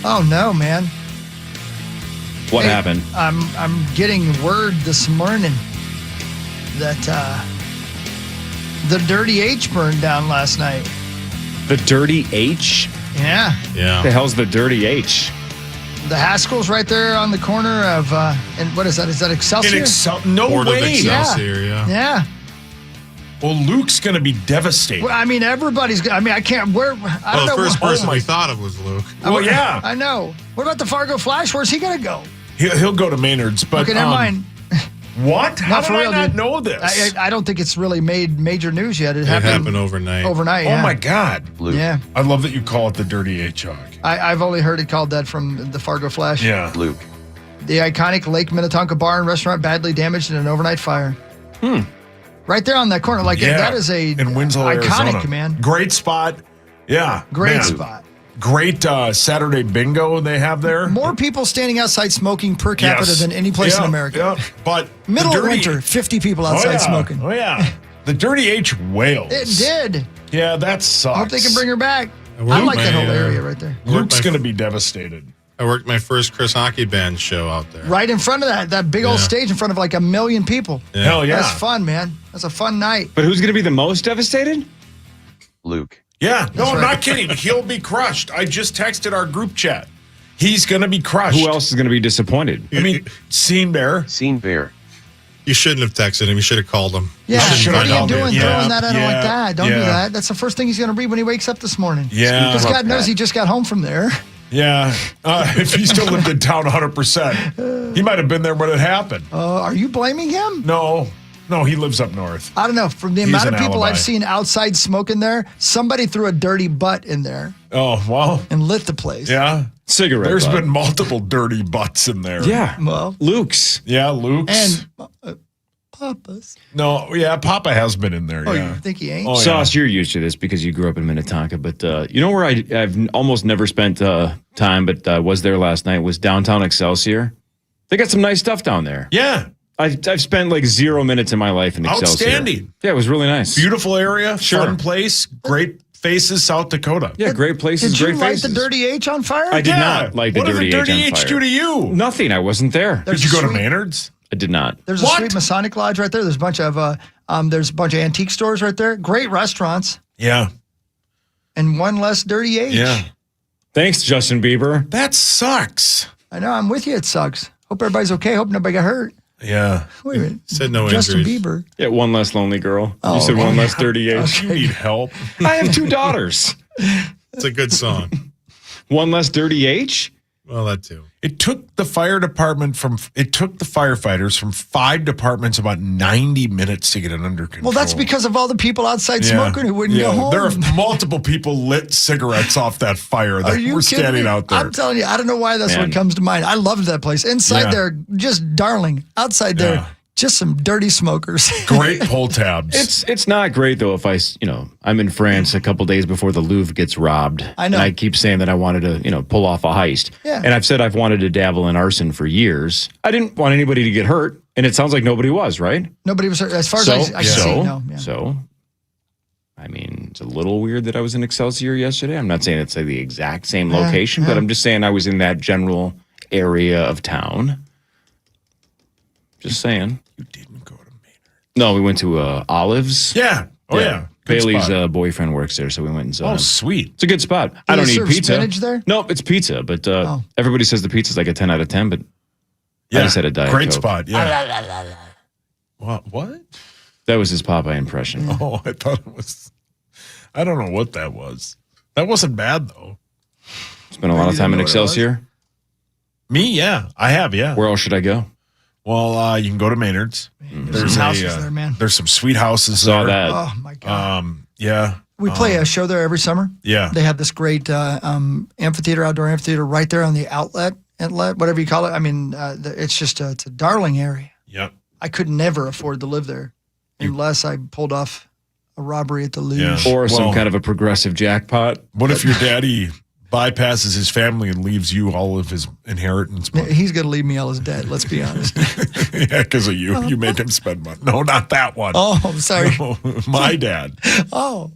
Oh no, man. What Hey, happened? I'm getting word this morning that the Dirty H burned down last night. The Dirty H? Yeah. Yeah. The hell's the Dirty H? The Haskell's right there on the corner of, and what is that? Is that Excelsior? No Board of way. Excelsior, yeah. Yeah. Well, Luke's going to be devastated. Well, I mean, everybody's, I mean, I can't, I don't Well, know. the first person my- we thought of was Luke. Well, yeah. I know. What about the Fargo Flash? Where's he going to go? He'll go to Maynard's. But, Okay, never mind. What? How for did real, I not dude. know this? I don't think it's really made major news yet. It happened overnight. overnight. Oh, Yeah. my God. Yeah. I love that you call it the Dirty H-Hog. I've only heard it called that from the Fargo Flash. Yeah. Luke. The iconic Lake Minnetonka bar and restaurant badly damaged in an overnight fire. Right there on that corner. Like, Yeah. that is a in Winslow, iconic, Arizona. man. Great spot. Yeah. Great man. spot. Great Saturday bingo they have there. More people standing outside smoking per capita Yes. than any place in Yeah, America. Yeah. But Middle the of Dirty- winter, 50 people Oh, outside yeah. smoking. Oh, yeah. The Dirty H wails. It did. Yeah, that sucks. I hope they can bring her back. I I worked like that my, whole area right there. Luke's my- going to be devastated. I worked my first Chris Hockey Band show out there. Right in front of that big old Yeah. stage in front of like 1 million people. Yeah. Hell yeah. That's fun, man. That's a fun night. But who's going to be the most devastated? Luke. Yeah. No, I'm right. not kidding. He'll be crushed. I just texted our group chat. He's going to be crushed. Who else is going to be disappointed? I mean, Scene Bear. Scene Bear. You shouldn't have texted him. You should have called him. Yeah, You shouldn't what are have you called him. doing Yeah, throwing that in yeah, like that? Don't do yeah. that. That's the first thing he's going to read when he wakes up this morning. Yeah. Because God knows Pat. he just got home from there. Yeah. If he still lived in town 100%, he might have been there when it happened. Are you blaming him? No, he lives up north. I don't know. From the He's amount of an people alibi. I've seen outside smoking there, somebody threw a dirty butt in there Oh, well, and lit the place. yeah. Cigarette There's butt. been multiple dirty butts in there. Yeah. Well, Luke's. Yeah, Luke's. and Papa's. No, yeah, Papa has been in there, Oh, yeah. you think he ain't? Oh, yeah. Sauce, you're used to this because you grew up in Minnetonka. But you know where I've almost never spent time, but was there last night, was downtown Excelsior. They got some nice stuff down there. Yeah. I've spent like 0 minutes in my life in Excelsior. Outstanding. Yeah, it was really nice. Beautiful area, Sure. fun place, great faces, South Dakota. Yeah, great places, Did you great light faces. the dirty H on fire? I did Yeah. not light the What dirty did the H Dirty on H fire. do to you? Nothing. I wasn't there. Did you go to Sweet- Maynard's? I did not. There's What? a sweet Masonic Lodge right there. There's a bunch of antique stores right there. Great restaurants. Yeah. And one less dirty H. Yeah. Thanks, Justin Bieber. That sucks. I know. I'm with you. It sucks. Hope everybody's okay. Hope nobody got hurt. Yeah. Wait a minute. Said no Justin injuries. Bieber. Yeah, one less lonely girl. Oh, you said one okay. less dirty H. You need help. I have 2 daughters. It's a good song. One less dirty H? Well, that too. It took the firefighters from 5 departments about 90 minutes to get it under control. Well, that's because of all the people outside Yeah. smoking who wouldn't go home. There are multiple people lit cigarettes off that fire that Are you were kidding standing me? out there. I'm telling you, I don't know why that's Man. what comes to mind. I loved that place. Inside Yeah. there, just darling. Outside there, Yeah. just some dirty smokers. Great pull tabs. It's not great though if I'm in France a couple days before the Louvre gets robbed. I know. And I keep saying that I wanted to, pull off a heist. Yeah. And I've said I've wanted to dabble in arson for years. I didn't want anybody to get hurt, and it sounds like nobody was, right? Nobody was hurt. As far as I can see, no. Yeah. So, I mean, it's a little weird that I was in Excelsior yesterday. I'm not saying it's like the exact same Yeah, location, yeah. but I'm just saying I was in that general area of town. Just saying. You didn't go to Maynard. No, we went to Olives. Yeah. Oh, yeah. Good Bailey's spot. Boyfriend works there, so we went and saw Oh, him. sweet. It's a good spot. I they don't eat serve pizza. spinach there? Nope, it's pizza. But Oh. everybody says the pizza's like a 10 out of 10, but Yeah. I just had a Diet Great Coke. spot. Yeah. What? That was his Popeye impression. Oh, I thought it was. I don't know what that was. That wasn't bad, though. Spent a lot of You time in didn't know what it was? Excelsior. Me, yeah. I have, yeah. Where else should I go? Well, you can go to Maynard's. There's some houses there, man. There's some sweet houses Saw there. that. Oh, my God. Yeah. We play a show there every summer. Yeah. They have this great amphitheater, outdoor amphitheater right there on the outlet, whatever you call it. I mean, it's just it's a darling area. Yep. I could never afford to live there unless I pulled off a robbery at the luge. Yeah. Or some Well- kind of a progressive jackpot. What if your daddy bypasses his family and leaves you all of his inheritance money? He's going to leave me all his debt, let's be honest. Yeah, because of you. You make him spend money. No, not that one. Oh, I'm sorry. No, my dad. Oh.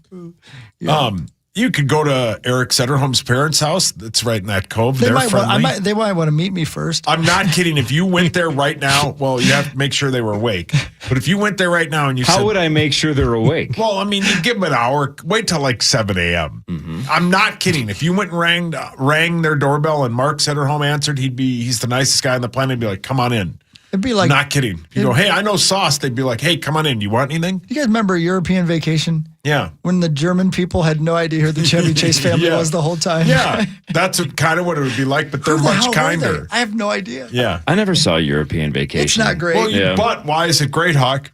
You could go to Eric Sederholm's parents' house. That's right in that cove. They're friendly. They might want to meet me first. I'm not kidding. If you went there right now, well, you have to make sure they were awake. But if you went there right now and you said, how would I make sure they're awake? Well, I mean, you give them an hour. Wait till like 7 a.m. Mm-hmm. I'm not kidding. If you went and rang their doorbell and Mark Sederholm answered, he's the nicest guy on the planet. He'd be like, "Come on in." It'd be like, not kidding. You go, "Hey, I know sauce." They'd be like, "Hey, come on in. Do you want anything?" You guys remember European Vacation? Yeah. When the German people had no idea who the Chevy Chase family was the whole time. Yeah. That's kind of what it would be like, but they're much kinder. I have no idea. Yeah. I never saw European Vacation. It's not great. Well, but why is it great, Hawk?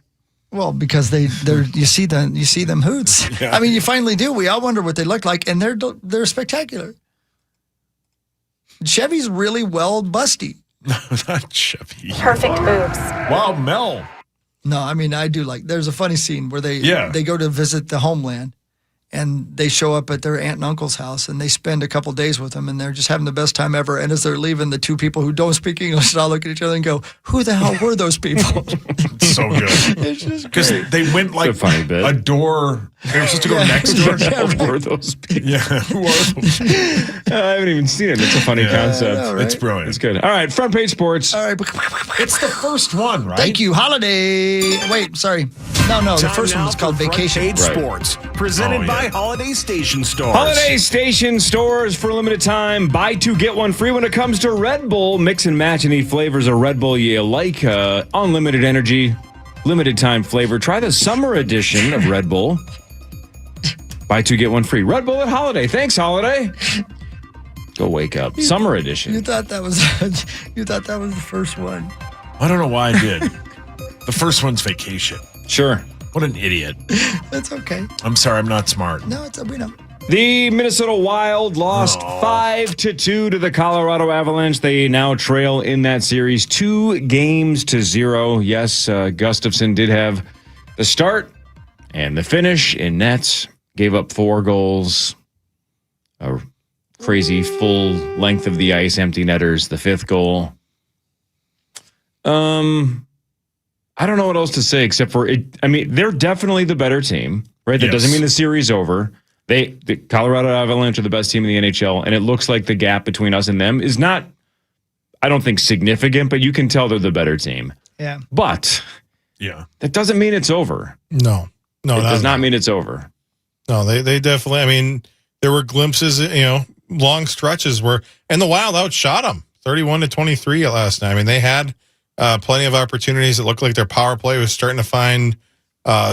Well, because you see them hoots. Yeah. I mean, you finally do. We all wonder what they look like, and they're spectacular. Chevy's really well busty. Not Chevy. Perfect boobs. Wow, Mel. No, I mean, I do like, there's a funny scene where they go to visit the homeland and they show up at their aunt and uncle's house and they spend a couple days with them and they're just having the best time ever. And as they're leaving, the two people who don't speak English all look at each other and go, who the hell were those people? It's so good. It's just because they went like a door. They were supposed to go next door. Who were those people? Yeah, who are those? I haven't even seen it. It's a funny concept. know, right? It's brilliant. It's good. All right, front page sports. All right. It's the first one, right? Thank you. Holiday. Wait, sorry. No. The first one was called Vacation. Page Sports, presented by Holiday Station Stores. Holiday Station Stores for a limited time. Buy two, get one free when it comes to Red Bull. Mix and match any flavors of Red Bull you like. Unlimited energy, limited time flavor. Try the summer edition of Red Bull. Buy two, get one free. Red Bull at Holiday. Thanks, Holiday. Go wake up. Summer edition. You thought that was the first one. I don't know why I did. The first one's Vacation. Sure. What an idiot. That's okay. I'm sorry, I'm not smart. No, we know. The Minnesota Wild lost 5-2 to the Colorado Avalanche. They now trail in that series 2-0. Yes, Gustafsson did have the start and the finish in nets. Gave up 4 goals. A crazy full length of the ice, empty netters. The 5th goal. I don't know what else to say except for it. I mean, they're definitely the better team, right? That doesn't mean the series over. The Colorado Avalanche are the best team in the NHL, and it looks like the gap between us and them is not, I don't think, significant, but you can tell they're the better team. Yeah. But that doesn't mean it's over. No, it does not mean it's over. No, they definitely, I mean, there were glimpses, long stretches where, and the Wild outshot them 31-23 last night. I mean, they had plenty of opportunities. It looked like their power play was starting to find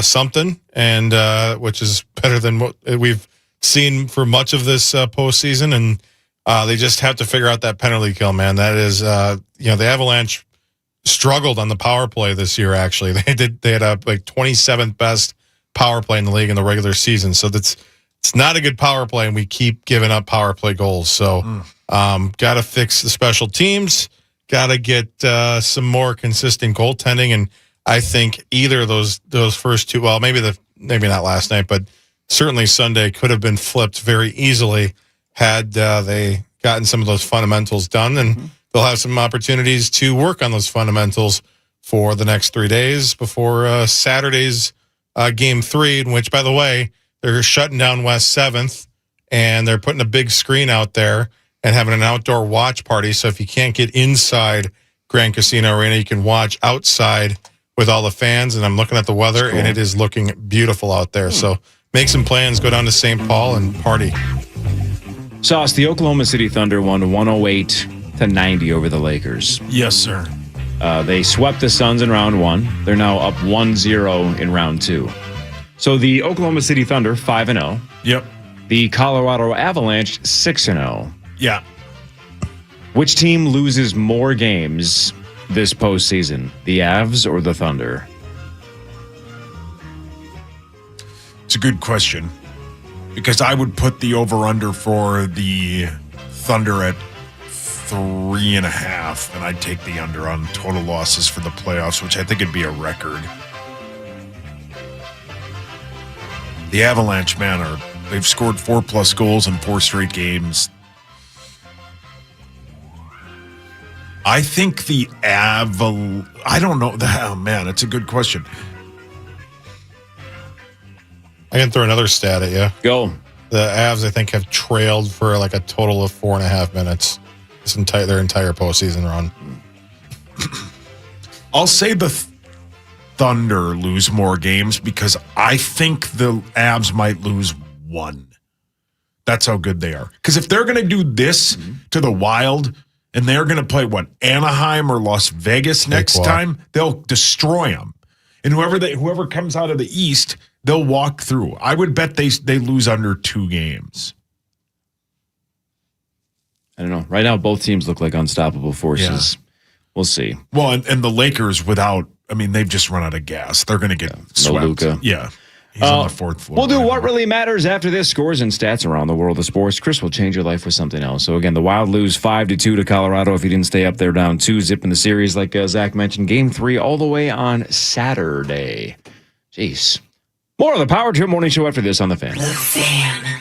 something, and which is better than what we've seen for much of this postseason. And they just have to figure out that penalty kill, man. That is, the Avalanche struggled on the power play this year. Actually, they had a 27th best power play in the league in the regular season. So it's not a good power play, and we keep giving up power play goals. So got to fix the special teams. Got to get some more consistent goaltending, and I think either of those first two, well, maybe not last night, but certainly Sunday could have been flipped very easily had they gotten some of those fundamentals done, and they'll have some opportunities to work on those fundamentals for the next 3 days before Saturday's Game 3, in which, by the way, they're shutting down West 7th, and they're putting a big screen out there and having an outdoor watch party. So if you can't get inside Grand Casino Arena, you can watch outside with all the fans. And I'm looking at the weather, and it is looking beautiful out there. So make some plans, go down to St. Paul and party. Sauce, the Oklahoma City Thunder won 108-90 over the Lakers. Yes, sir. They swept the Suns in round 1. They're now up 1-0 in round 2. So the Oklahoma City Thunder, 5-0. Yep. The Colorado Avalanche, 6-0. Yeah. Which team loses more games this postseason, the Avs or the Thunder? It's a good question, because I would put the over-under for the Thunder at 3.5, and I'd take the under on total losses for the playoffs, which I think would be a record. The Avalanche, man, they've scored 4+ goals in 4 straight games. I think the I don't know. Oh, man, it's a good question. I can throw another stat at you. Go. The Avs, I think, have trailed for like a total of 4.5 minutes their entire postseason run. I'll say the Thunder lose more games because I think the Avs might lose one. That's how good they are. Because if they're going to do this to the Wild and they're going to play, Anaheim or Las Vegas next time, they'll destroy them. And whoever comes out of the East, they'll walk through. I would bet they lose under 2 games. I don't know. Right now, both teams look like unstoppable forces. Yeah. We'll see. Well, and the Lakers they've just run out of gas. They're going to get swept. No Luka. Yeah. He's on the 4th floor. We'll do what really matters after this. Scores and stats around the world of sports. Chris will change your life with something else. So, again, the Wild lose 5-2 to Colorado. If you didn't stay up there, down 2, zipping the series like Zach mentioned. Game 3 all the way on Saturday. Jeez. More of the Power Trip Morning Show after this on The Fan. The Fan.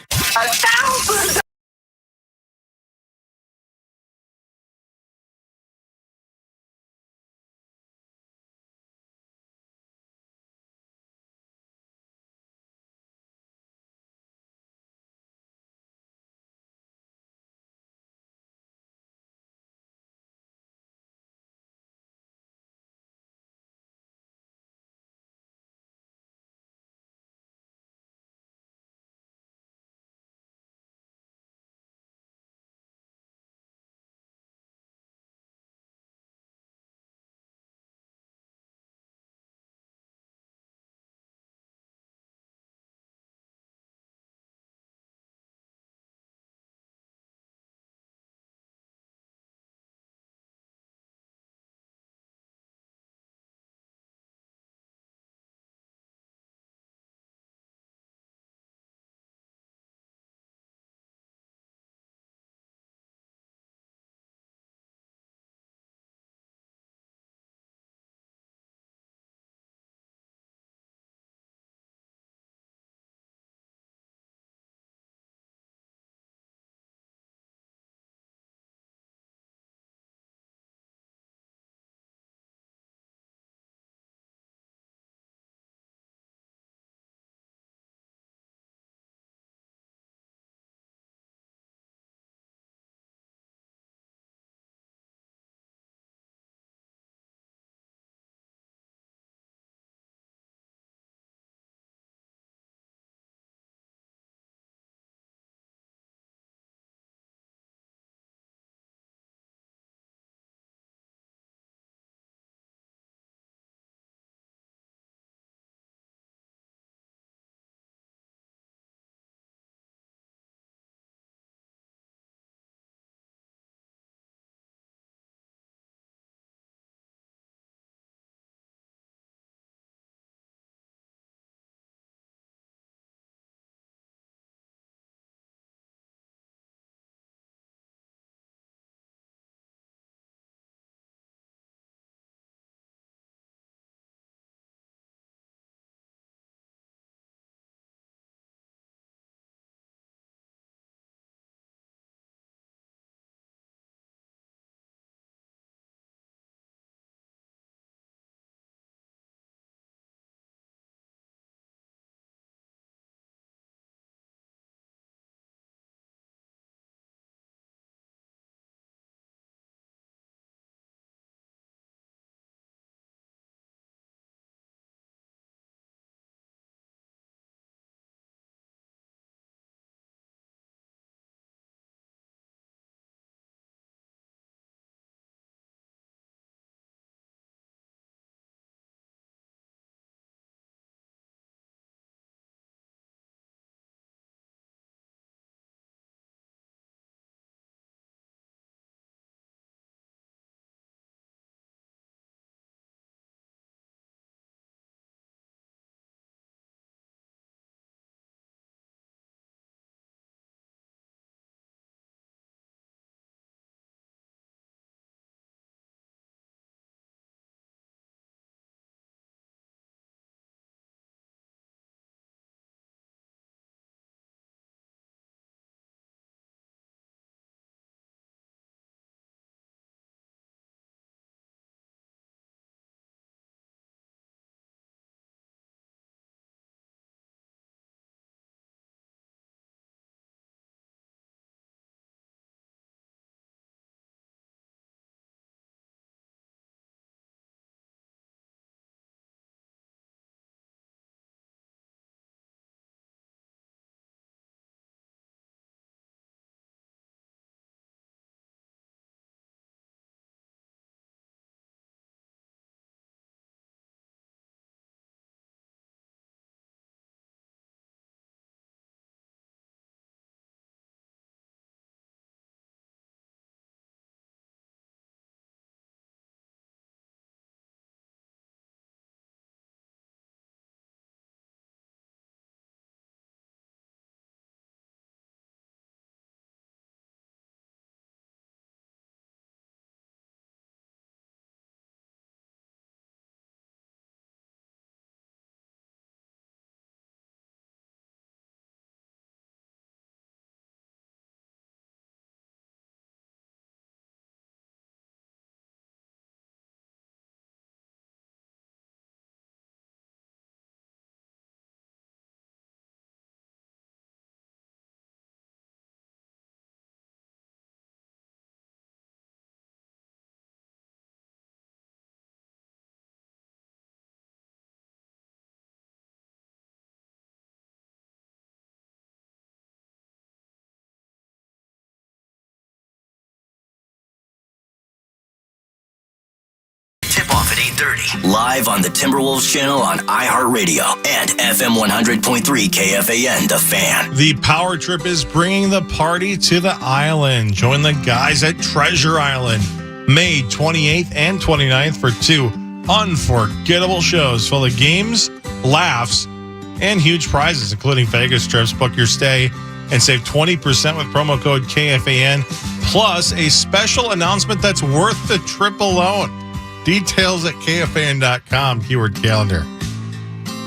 8:30. Live on the Timberwolves channel on iHeartRadio and FM 100.3 KFAN, The Fan. The Power Trip is bringing the party to the island. Join the guys at Treasure Island May 28th and 29th for 2 unforgettable shows full of games, laughs, and huge prizes, including Vegas trips. Book your stay and save 20% with promo code KFAN, plus a special announcement that's worth the trip alone. Details at KFAN.com, keyword calendar.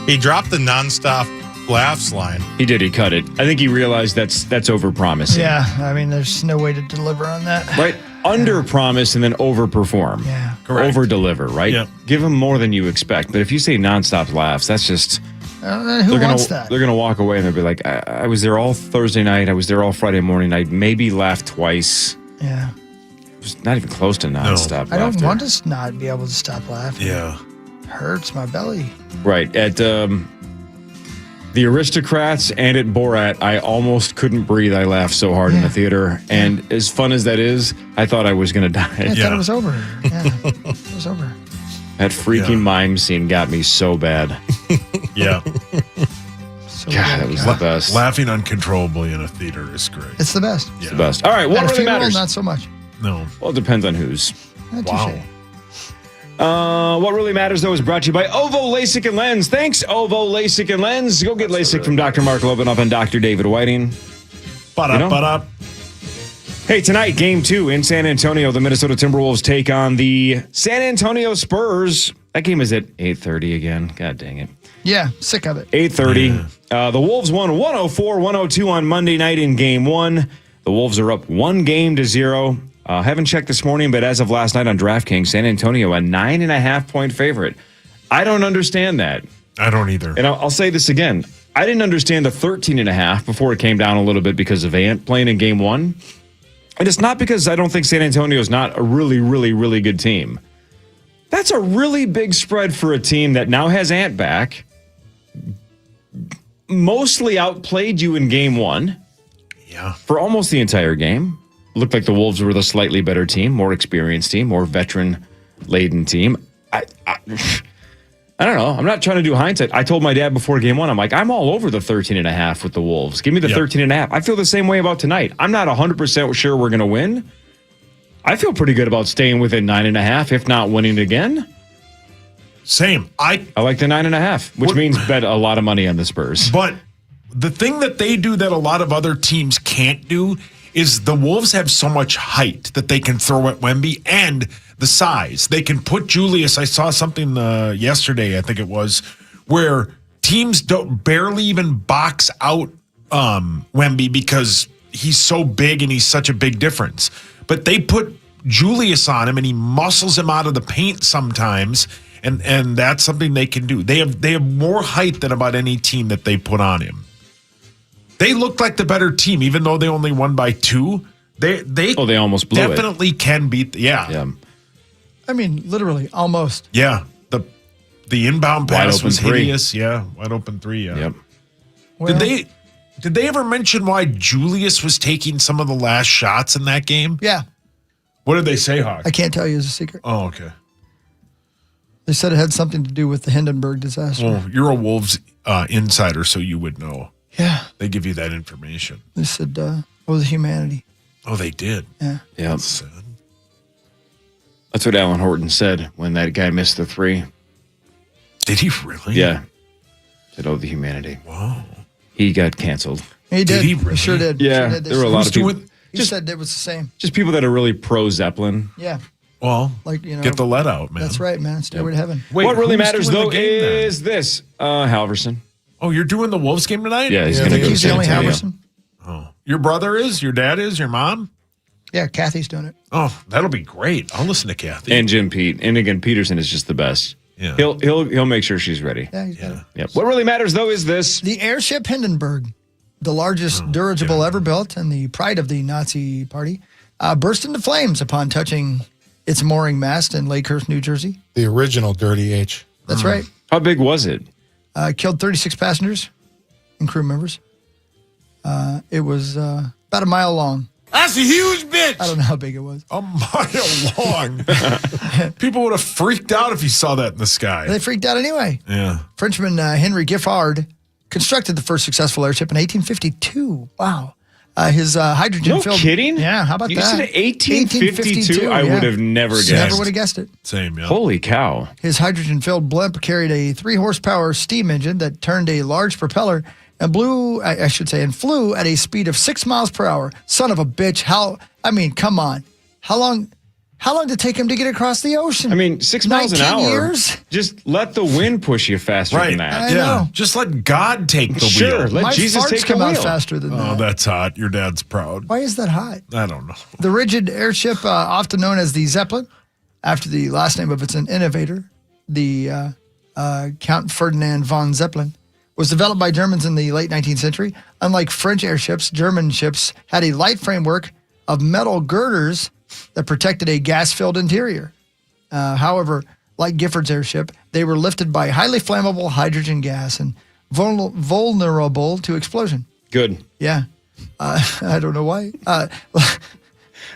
He dropped the nonstop laughs line. He did. He cut it. I think he realized that's overpromising. Yeah, I mean, there's no way to deliver on that. Right? Under-promise and then overperform. Yeah. Correct. Over-deliver, right? Yep. Give them more than you expect. But if you say nonstop laughs, that's just... Who wants that? They're going to walk away and they'll be like, I was there all Thursday night. I was there all Friday morning. I maybe laughed twice. Yeah. Just not even close to nonstop I don't laughter. want to not be able to stop laughing. Yeah. It hurts my belly. Right. At the Aristocrats and at Borat, I almost couldn't breathe. I laughed so hard in the theater. And as fun as that is, I thought I was going to die. I thought it was over. Yeah, it was over. That freaking mime scene got me so bad. Yeah. So God, good. that was the best. Laughing uncontrollably in a theater is great. It's the best. It's the best. All right, what At a really funeral, matters? not so much. No. Well, it depends on whose. Not Wow. touche. What really matters, though, is brought to you by OVO LASIK and Lens. Thanks, OVO LASIK and Lens. Go get LASIK from Dr. Mark Lobin up and Dr. David Whiting. Ba-da-ba-da. Hey, tonight, Game 2 in San Antonio. The Minnesota Timberwolves take on the San Antonio Spurs. That game is at 8:30 again. God dang it. Yeah, sick of it. 8:30. The Wolves won 104-102 on Monday night in Game 1. The Wolves are up 1-0. Haven't checked this morning, but as of last night on DraftKings, San Antonio a 9.5-point favorite. I don't understand that. I don't either. And I'll say this again. I didn't understand the 13.5 before it came down a little bit because of Ant playing in Game 1. And it's not because I don't think San Antonio is not a really, really, really good team. That's a really big spread for a team that now has Ant back. Mostly outplayed you in Game 1. Yeah. For almost the entire game. Looked like the Wolves were the slightly better team, more experienced team, more veteran-laden team. I don't know. I'm not trying to do hindsight. I told my dad before Game 1, I'm like, I'm all over the 13.5 with the Wolves. Give me the 13.5. I feel the same way about tonight. I'm not 100% sure we're going to win. I feel pretty good about staying within 9.5, if not winning again. Same. I like the 9.5, which means bet a lot of money on the Spurs. But the thing that they do that a lot of other teams can't do is the Wolves have so much height that they can throw at Wemby and the size. They can put Julius. I saw something yesterday, I think it was, where teams don't barely even box out Wemby because he's so big and he's such a big difference. But they put Julius on him and he muscles him out of the paint sometimes. And that's something they can do. They have more height than about any team that they put on him. They looked like the better team, even though they only won by 2. They almost blew definitely can beat. Yeah. I mean, literally, almost. Yeah. The inbound pass was three. hideous. Yeah. Wide open 3. Yeah. Yep. Well, Did they ever mention why Julius was taking some of the last shots in that game? Yeah. What did they say, Hawk? I can't tell you as a secret. Oh, okay. They said it had something to do with the Hindenburg disaster. Well, you're a Wolves insider, so you would know. Yeah. They give you that information. They said, the humanity. Oh, they did. Yeah. Yep. That's sad. That's what Alan Horton said when that guy missed the 3. Did he really? Yeah. Said, the humanity. Wow. He got canceled. He did. he really? Sure did. Yeah. Sure did. There were a lot of people. He said it was the same. Just people that are really pro Zeppelin. Yeah. Well, get the let out, man. That's right, man. Stairway to heaven. Wait, what really who's matters, doing though, the game, then? is this. Halverson. Oh, you're doing the Wolves game tonight? Yeah, he's going to go to He's the San only Antonio. Halverson. Oh. Your brother is? Your dad is? Your mom? Yeah, Kathy's doing it. Oh, that'll be great. I'll listen to Kathy. And Jim Pete. And again, Peterson is just the best. Yeah. He'll make sure she's ready. Yeah, he's got it. Yep. What really matters, though, is this. The airship Hindenburg, the largest dirigible ever built and the pride of the Nazi party, burst into flames upon touching its mooring mast in Lakehurst, New Jersey. The original Dirty H. That's right. How big was it? Killed 36 passengers and crew members. It was about a mile long. That's a huge bitch. I don't know how big it was. A mile long. People would have freaked out if you saw that in the sky. They freaked out anyway. Yeah. Frenchman Henry Giffard constructed the first successful airship in 1852. Wow. His hydrogen-filled... No kidding? Yeah, how about you that? You said 1852? I would have never guessed. Never would have guessed it. Same, yeah. Holy cow. His hydrogen-filled blimp carried a 3-horsepower steam engine that turned a large propeller and flew at a speed of 6 miles per hour. Son of a bitch. Come on. How long did it take him to get across the ocean? 6 miles an 19 hour. years? Just let the wind push you faster than that. I know. Just let God take the Sure, wheel. let My Jesus farts take the come out wheel. faster than that. Oh, that's hot. Your dad's proud. Why is that hot? I don't know. The rigid airship, often known as the Zeppelin, after the last name of its innovator, the Count Ferdinand von Zeppelin, was developed by Germans in the late 19th century. Unlike French airships, German ships had a light framework of metal girders that protected a gas-filled interior. However, like Giffard's airship, they were lifted by highly flammable hydrogen gas and vulnerable to explosion. Good. Yeah. I don't know why. I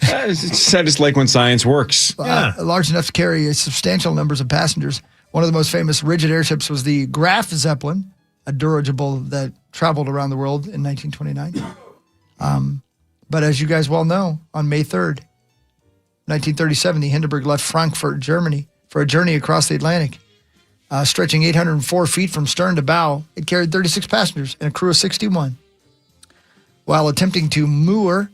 just like when science works. Large enough to carry substantial numbers of passengers. One of the most famous rigid airships was the Graf Zeppelin, a dirigible that traveled around the world in 1929. But as you guys well know, on May 3rd, 1937, the Hindenburg left Frankfurt, Germany, for a journey across the Atlantic. Stretching 804 feet from stern to bow, it carried 36 passengers and a crew of 61. While attempting to moor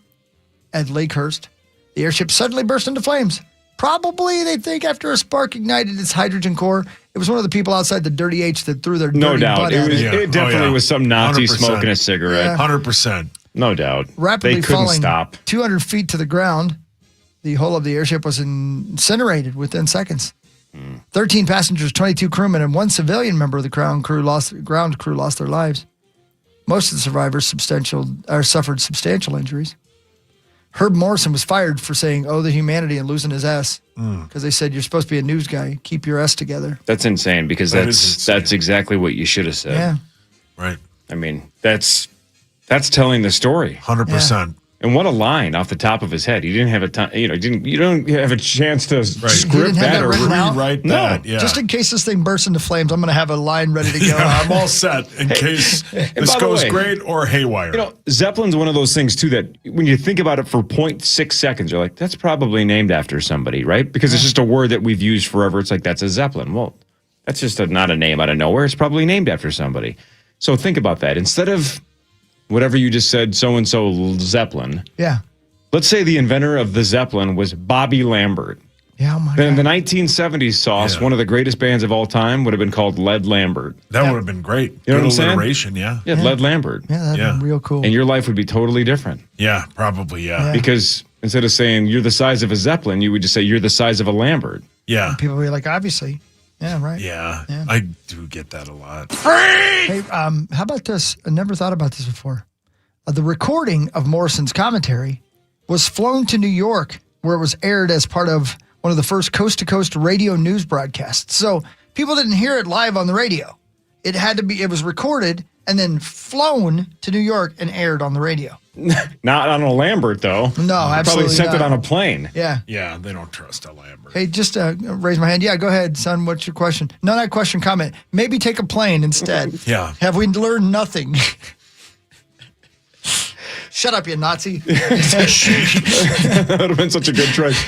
at Lakehurst, the airship suddenly burst into flames. Probably, they think, after a spark ignited its hydrogen core. It was one of the people outside the Dirty H that threw their No dirty doubt. butt at it. It definitely was some Nazi 100%. smoking a cigarette. 100%. No doubt. Rapidly they couldn't falling stop. 200 feet to the ground, the hull of the airship was incinerated within seconds. 13 passengers, 22 crewmen, and 1 civilian member of the ground crew lost their lives. Most of the survivors suffered substantial injuries. Herb Morrison was fired for saying, "Oh, the humanity," and losing his S. Because they said, "You're supposed to be a news guy. Keep your S together." That's insane because that's exactly what you should have said. Yeah. Right. That's telling the story. 100%. And what a line off the top of his head. He didn't have a time, you don't have a chance to You script didn't have that that or written out? Rewrite No. that. Yeah. Just in case this thing bursts into flames, I'm going to have a line ready to go. Yeah, I'm all set in case this by the goes way, great or haywire. Zeppelin's one of those things too that when you think about it for 0.6 seconds, you're like, that's probably named after somebody, right? Because it's just a word that we've used forever. It's like, that's a Zeppelin. Well, that's just not a name out of nowhere. It's probably named after somebody. So think about that. Instead of whatever you just said, so-and-so Zeppelin. Yeah. Let's say the inventor of the Zeppelin was Bobby Lambert. Yeah, oh my Then in God. the 1970s, Sauce, one of the greatest bands of all time, would have been called Led Lambert. That would have been great. You know what I'm saying? alliteration, yeah. Yeah, Led Lambert. Yeah, that'd Yeah. be real cool. And your life would be totally different. Yeah, probably, yeah. Because instead of saying you're the size of a Zeppelin, you would just say you're the size of a Lambert. Yeah. People be like, obviously. Yeah, right. Yeah. I do get that a lot. Hey, how about this? I never thought about this before. The recording of Morrison's commentary was flown to New York, where it was aired as part of one of the first coast-to-coast radio news broadcasts. So people didn't hear it live on the radio. It was recorded and then flown to New York and aired on the radio. Not on a Lambert, though. No, absolutely Probably sent not. it on a plane. Yeah. Yeah, they don't trust a Lambert. Hey, just raise my hand. Yeah, go ahead, son. What's your question? No, not question, comment. Maybe take a plane instead. Yeah. Have we learned nothing? Shut up, you Nazi. That would have been such a good choice.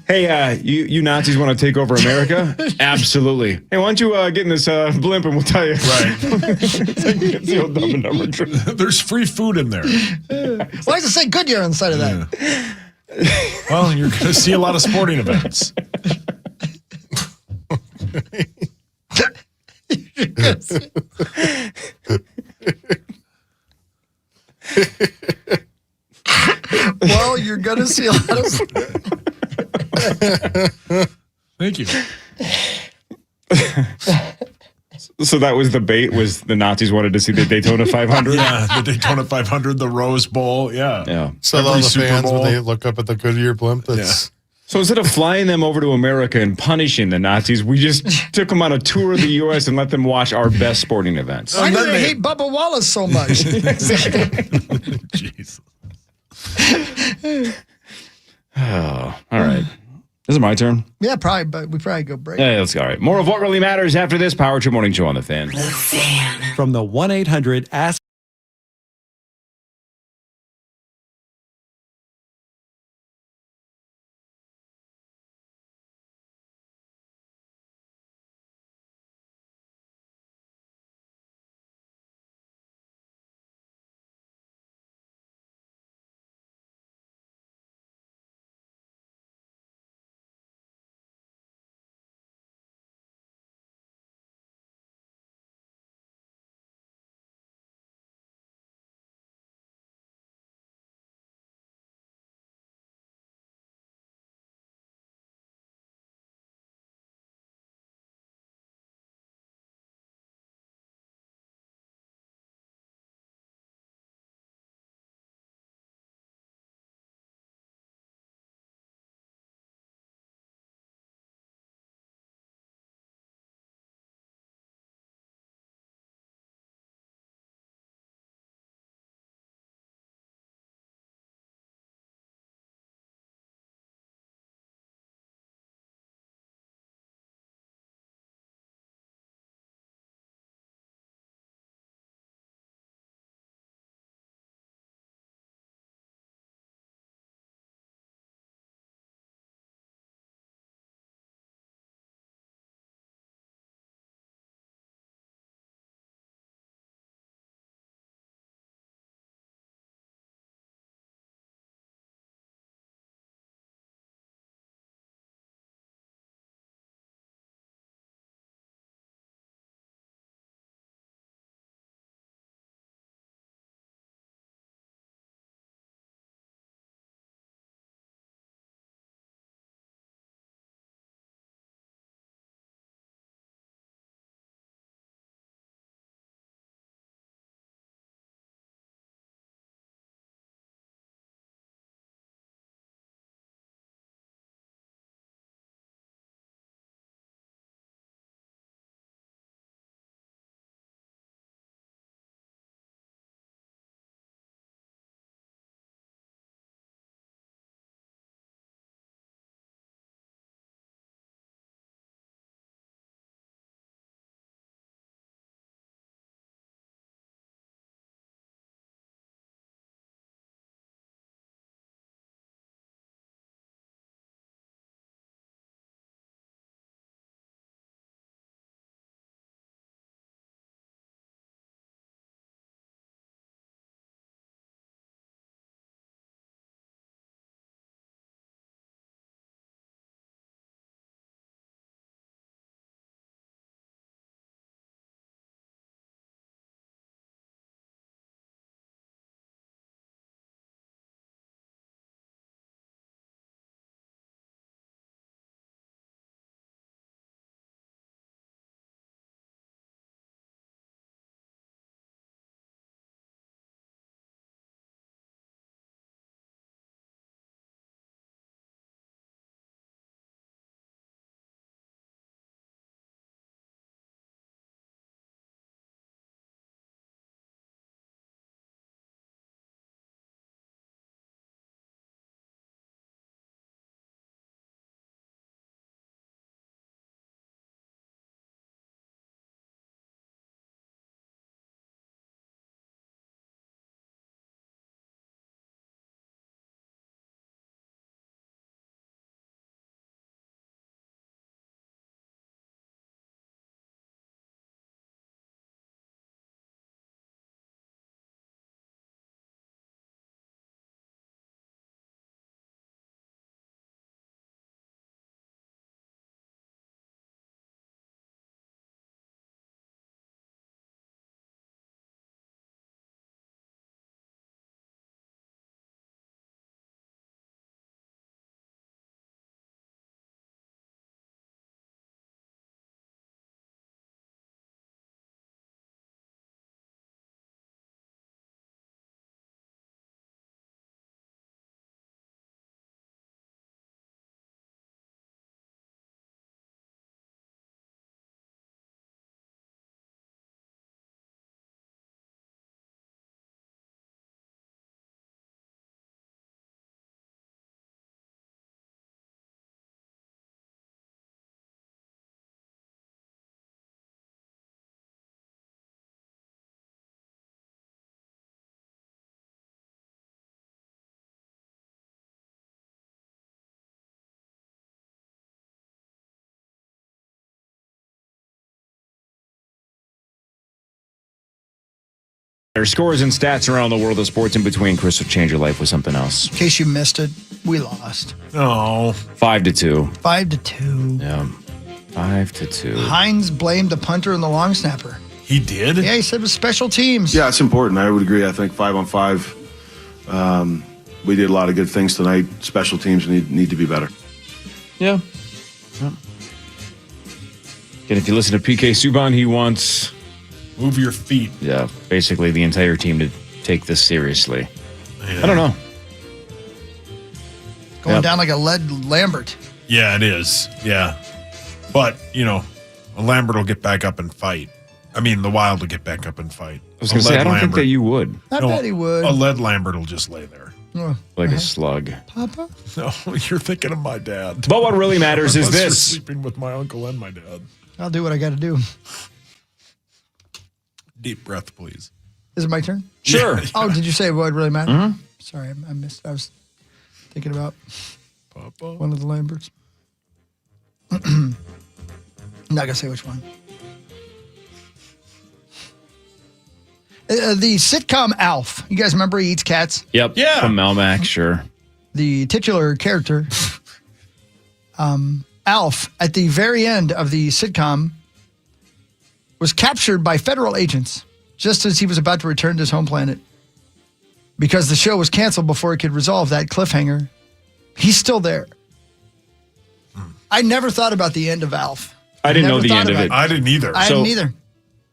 Hey, you Nazis want to take over America? Absolutely. Hey, why don't you get in this blimp and we'll tell you. Right. It's the old Dumb and Dumber trick. There's free food in there. Why does it say Goodyear on the side of that? Well, you're going to see a lot of sporting events. Well, you're going to see a lot of... Thank you. So that was the bait, was the Nazis wanted to see the Daytona 500? Yeah, the Daytona 500, the Rose Bowl. Yeah. Yeah. So Every all the Super fans, Bowl. when they look up at the Goodyear blimp, that's So instead of flying them over to America and punishing the Nazis, we just took them on a tour of the U.S. and let them watch our best sporting events. Why do then they they- hate Bubba Wallace so much? Jeez. Oh, all right. Is it my turn? Yeah, probably, but we probably go break. Yeah, let's go. All right. More of what really matters after this Power Trip Morning Show on the Fan. From the 1-800-ASK There's scores and stats around the world of sports in between. Chris will change your life with something else. In case you missed it, we lost. Oh. 5-2. 5-2. Yeah. 5-2. Hines blamed the punter and the long snapper. He did? Yeah, he said it was special teams. Yeah, it's important. I would agree. I think 5-on-5, we did a lot of good things tonight. Special teams need to be better. Yeah. And if you listen to PK Subban, he wants... Move your feet. Yeah, basically the entire team to take this seriously. Yeah. I don't know. Going down like a lead Lambert. Yeah, it is. Yeah. But, Lambert will get back up and fight. I mean, the Wild will get back up and fight. I was going to say, I don't think that you would. I bet he would. A lead Lambert will just lay there. Like a slug. Papa? No, you're thinking of my dad. But what really matters is Unless you're this. sleeping with my uncle and my dad. I'll do what I got to do. Deep breath, please. Is it my turn? Sure. Oh, did you say what really mattered? Mm-hmm. Sorry, I missed. I was thinking about Papa. one of the Lamberts. I'm not going to say which one. The sitcom Alf. You guys remember he eats cats? Yep. Yeah. From Melmac, sure. The titular character, Alf, at the very end of the sitcom, was captured by federal agents just as he was about to return to his home planet. Because the show was canceled before he could resolve that cliffhanger, he's still there. I never thought about the end of Alf. I didn't know Never the thought end of about it. I didn't either. I didn't either.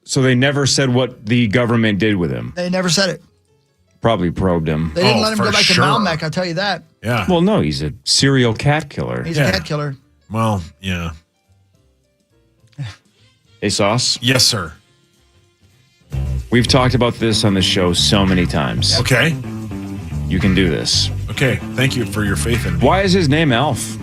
So they never said what the government did with him. They never said it. Probably probed him. They didn't Oh, let him for go back sure. to Malmac, I'll tell you that. Yeah. Well, no, he's a serial cat killer. He's Yeah. a cat killer. Well, yeah. Hey, Sauce, Yes, sir. we've talked about this on the show so many times. Okay. You can do this. Okay. Thank you for your faith in me. Why is his name Alf?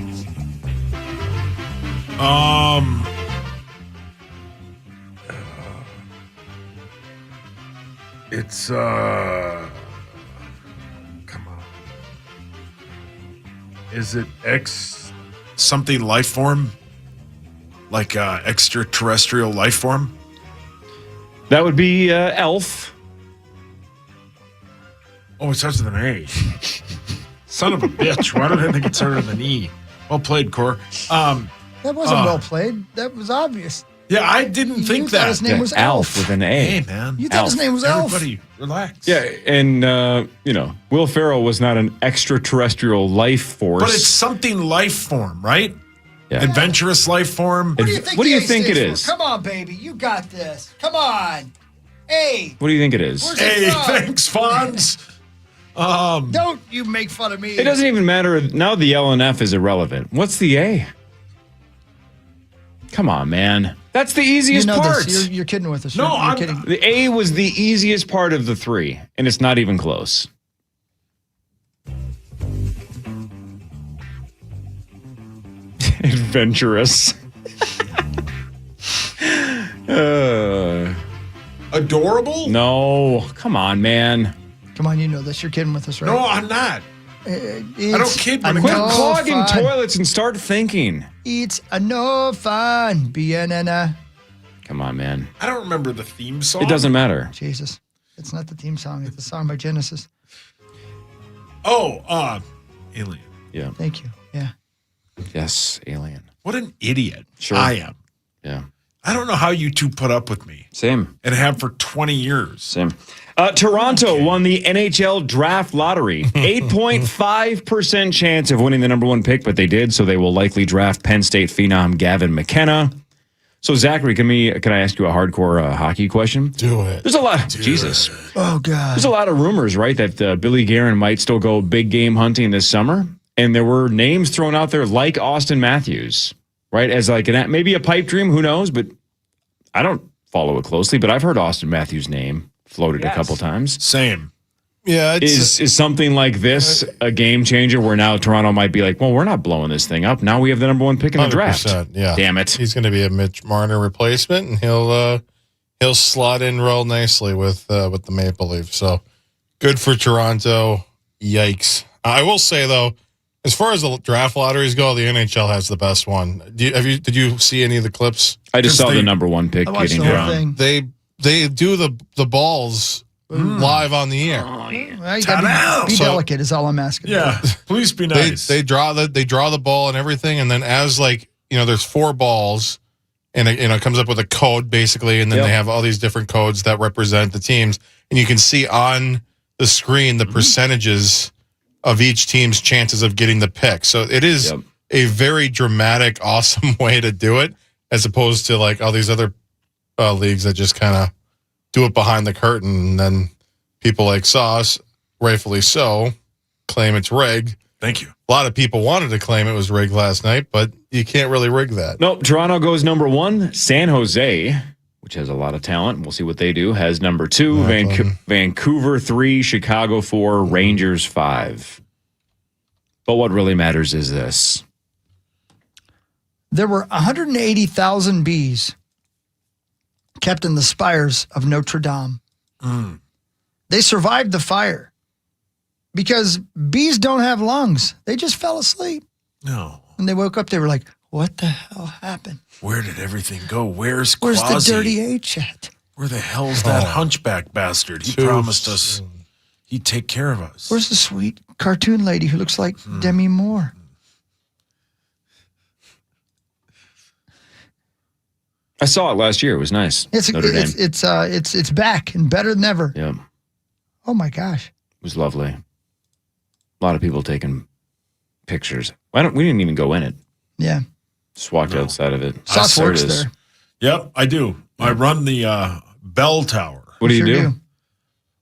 It's come on. Is it something life form? Like extraterrestrial life form? That would be Elf. Oh, it starts with an A. Son of a bitch. Why did I think it started with an E? Well played, Cor. That wasn't well played. That was obvious. Yeah, I didn't You think thought that. his name was Alf Elf. with an A. Hey, man. You thought his name was Elf. Everybody, relax. Yeah, and, Will Ferrell was not an extraterrestrial life force. But it's something life form, right? Yeah. Adventurous life form. What do you think it is? Come on, baby. You got this. Come on. Hey. What do you think it is? Where's Hey, it from? thanks, Fonz. Don't you make fun of me. It doesn't even matter. Now the L and F is irrelevant. What's the A? Come on, man. That's the easiest part. This. You're kidding with us. No, you're I'm kidding. The A was the easiest part of the three, and it's not even close. Adventurous. Adorable? No, come on, man. Come on, you know this. You're kidding with us, right? No, I'm not. I don't kid when it Quit comes. clogging toilets and start thinking. It's a no fun. Bienana. Come on, man. I don't remember the theme song. It doesn't matter. Jesus. It's not the theme song. It's a song by Genesis. Oh, Alien. Yeah. Thank you. Yeah. Yes, Alien. What an idiot Sure. I am. Yeah. I don't know how you two put up with me Same. and have for 20 years. Same. Toronto won the NHL draft lottery. 8.5% chance of winning the number one pick, but they did, so they will likely draft Penn State phenom Gavin McKenna. So, Zachary, can I ask you a hardcore hockey question? Do it. There's a lot. Jesus. Oh, God. There's a lot of rumors, right, that Billy Guerin might still go big game hunting this summer. And there were names thrown out there like Austin Matthews, right? As like maybe a pipe dream, who knows? But I don't follow it closely, but I've heard Austin Matthews' name floated a couple times. Same. Yeah, Is something like this a game changer where now Toronto might be like, well, we're not blowing this thing up. Now we have the number one pick in the draft. 100%, yeah. Damn it. He's going to be a Mitch Marner replacement, and he'll slot in real nicely with the Maple Leafs. So good for Toronto. Yikes! I will say though, as far as the draft lotteries go, the NHL has the best one. Did you see any of the clips? I just saw Because the number one pick I watched getting the whole drawn. thing. They do the balls live on the air. Well, you gotta be delicate is all I'm asking. Yeah, please be nice. They draw the ball and everything, and then as there's 4 balls, and it comes up with a code basically, and then they have all these different codes that represent the teams, and you can see on the screen the percentages of each team's chances of getting the pick. So it is a very dramatic, awesome way to do it, as opposed to like all these other leagues that just kind of do it behind the curtain, and then people like Sauce, rightfully so, claim it's rigged. Thank you. A lot of people wanted to claim it was rigged last night, but you can't really rig that. Nope. Toronto goes number 1. San Jose, which has a lot of talent, we'll see what they do, has number 2. Vancouver 3, Chicago 4, Rangers 5. But what really matters is this. There were 180,000 bees kept in the spires of Notre Dame. They survived the fire because bees don't have lungs. They just fell asleep. No. When they woke up, they were like, what the hell happened? Where did everything go? Where's the dirty H at? Where the hell's that hunchback bastard? He promised us he'd take care of us. Where's the sweet cartoon lady who looks like Demi Moore? I saw it last year. It was nice. It's back and better than ever. Yeah. Oh my gosh. It was lovely. A lot of people taking pictures. We didn't even go in it. Yeah. Just walked outside of it. Sauce works there. Yep, I do. I run the bell tower. What do you do?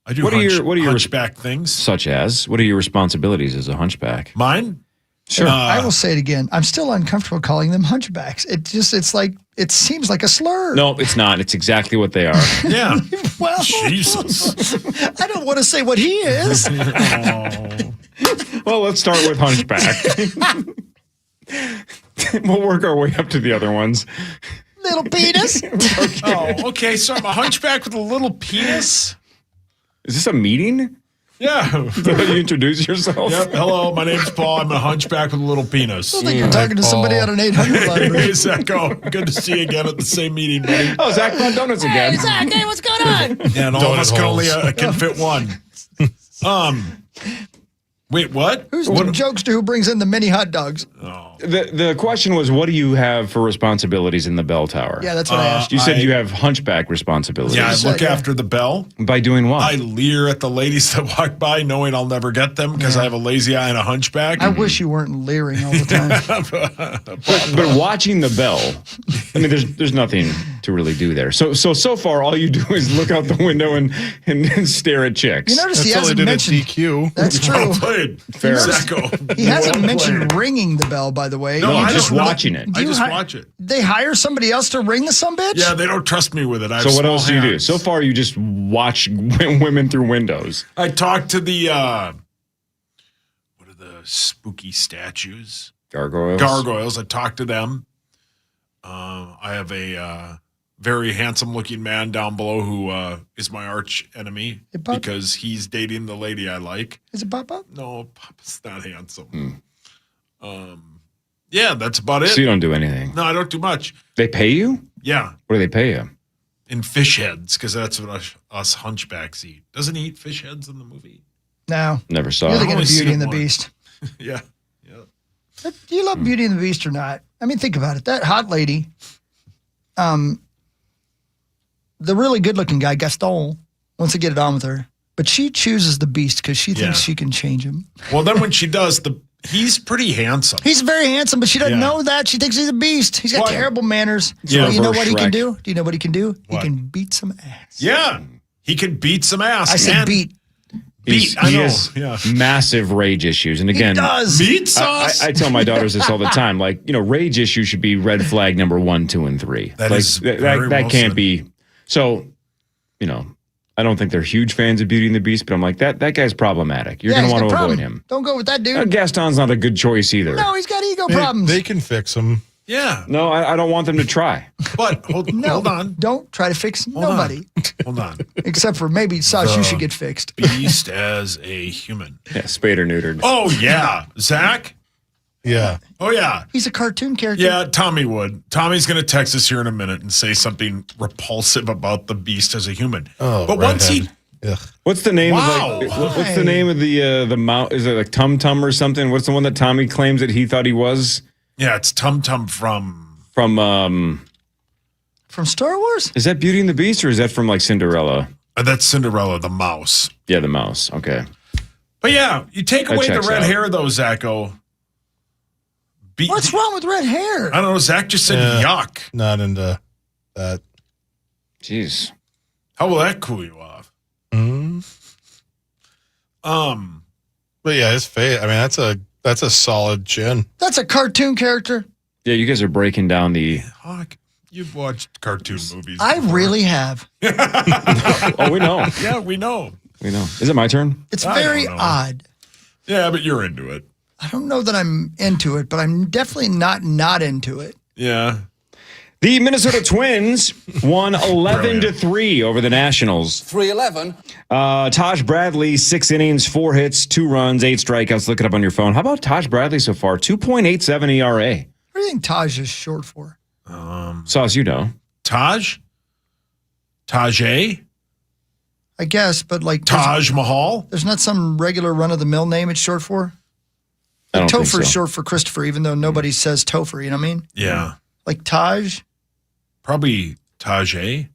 I do what are your hunchback things. Such as? What are your responsibilities as a hunchback? Mine? Sure. I will say it again. I'm still uncomfortable calling them hunchbacks. It seems like a slur. No, it's not. It's exactly what they are. Yeah. Well, Jesus. I don't want to say what he is. Well, let's start with hunchback. We'll work our way up to the other ones. Little penis. Okay. So I'm a hunchback with a little penis? Is this a meeting? Yeah. Is that how you introduce yourself? Yep. Hello, my name's Paul. I'm a hunchback with a little penis. I think you're talking to somebody on an 800 line. Hey, Zach. Good to see you again at the same meeting, buddy. Oh, Zach Blunt Donuts again. Hey, Zach, what's going on? Yeah, and all of us can fit one. Wait, what? Who's the jokester who brings in the mini hot dogs? The question was, what do you have for responsibilities in the bell tower? Yeah, that's what I asked. You said you have hunchback responsibilities. Yeah, I look after the bell. By doing what? I leer at the ladies that walk by knowing I'll never get them because I have a lazy eye and a hunchback. I wish you weren't leering all the time. but watching the bell, I mean, there's nothing to really do there. So far, all you do is look out the window and stare at chicks. You notice he That's all hasn't they did mentioned at DQ. That's true. Well played. Fair. Zacko. He hasn't mentioned ringing the bell, by the way. No, I just don't know. watching it. I just watch it. They hire somebody else to ring the sumbitch? Yeah, they don't trust me with it. I have So what small else do you do? hands. So far, you just watch women through windows. I talked to the what are the spooky statues? Gargoyles. I talked to them. I have a very handsome-looking man down below who is my arch enemy because he's dating the lady I like. Is it Papa? No, Papa's not handsome. Yeah, that's about it. So you don't do anything. No, I don't do much. They pay you? Yeah, What do they pay you? in fish heads because that's what us hunchbacks eat. Doesn't he eat fish heads in the movie? No. Never saw You're it. thinking of only Beauty seen and the one. Beast. Yeah. Do you love Beauty and the Beast or not? I mean, think about it. That hot lady, the really good-looking guy, Gaston, wants to get it on with her. But she chooses the Beast because she thinks she can change him. Well, then when she does, he's pretty handsome. He's very handsome, but she doesn't know that. She thinks he's a beast. He's got terrible manners. Yeah. So you know what he Reverse can Shrek. do? Do you know what he can do? What? He can beat some ass. Yeah, he can beat some ass. I said And beat. Beat. I He know. has Yeah. massive rage issues. And again, He does. Beat sauce. I tell my daughters this all the time. Like, rage issues should be red flag number 1, 2, and 3. That like, is that very well can't said. be. So, I don't think they're huge fans of Beauty and the Beast, but I'm like, that guy's problematic. You're Yeah, going he's to got want to avoid problem. him. Don't go with that dude. Gaston's not a good choice either. No, he's got ego problems. They can fix them. Yeah, No, I don't want them to try. but hold on. Don't try to fix nobody. Hold on. Except for maybe Sauce, you should get fixed. Beast as a human. Yeah, spayed or neutered. Oh yeah, Zach. Yeah. Oh yeah, He's a cartoon character. yeah. Tommy would. Tommy's going to text us here in a minute and say something repulsive about the Beast as a human. Oh, but once he redhead. Ugh. What's the name Wow. of what's the name of the mouse? Is it like Tum Tum or something? What's the one that Tommy claims that he thought he was? Yeah, it's Tum Tum from Star Wars? Is that Beauty and the Beast or is that from like Cinderella? That's Cinderella, the mouse. Yeah, the mouse. Okay. But yeah, you take away the red hair though, Zacho. What's wrong with red hair? I don't know. Zach just said yuck. Not into that. Jeez. How will that cool you off? But yeah, his face. I mean, that's a solid chin. That's a cartoon character. Yeah, you guys are breaking down the. Hawk, you've watched cartoon movies. I really have. Oh, we know. Yeah, we know. We know. Is it my turn? It's very odd. Yeah, but you're into it. I don't know that I'm into it, but I'm definitely not into it. Yeah. The Minnesota Twins won 11-3 over the Nationals. 3-11. Taj Bradley, 6 innings, 4 hits, 2 runs, 8 strikeouts. Look it up on your phone. How about Taj Bradley so far? 2.87 ERA. What do you think Taj is short for? Sauce, you know. Tajay? I guess, but like Taj Mahal? There's not some regular run-of-the-mill name it's short for? I don't think Topher so. is short for Christopher, even though nobody says Topher, you know what I mean? Yeah. Like Taj. Probably Tajay.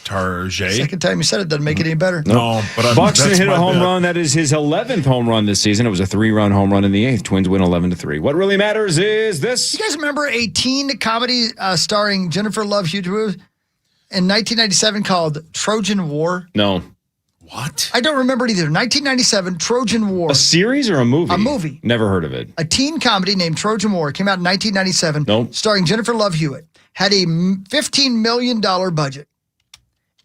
Second time you said it doesn't make it any better. No, but Buxton that's hit a my home bet. run. That is his 11th home run this season. It was a 3-run home run in the 8th. Twins win 11-3. What really matters is this. You guys remember a teen comedy starring Jennifer Love Hewitt in 1997 called Trojan War? No. What? I don't remember it either. 1997, Trojan War. A series or a movie? A movie. Never heard of it. A teen comedy named Trojan War. It came out in 1997. Nope. Starring Jennifer Love Hewitt. Had a $15 million budget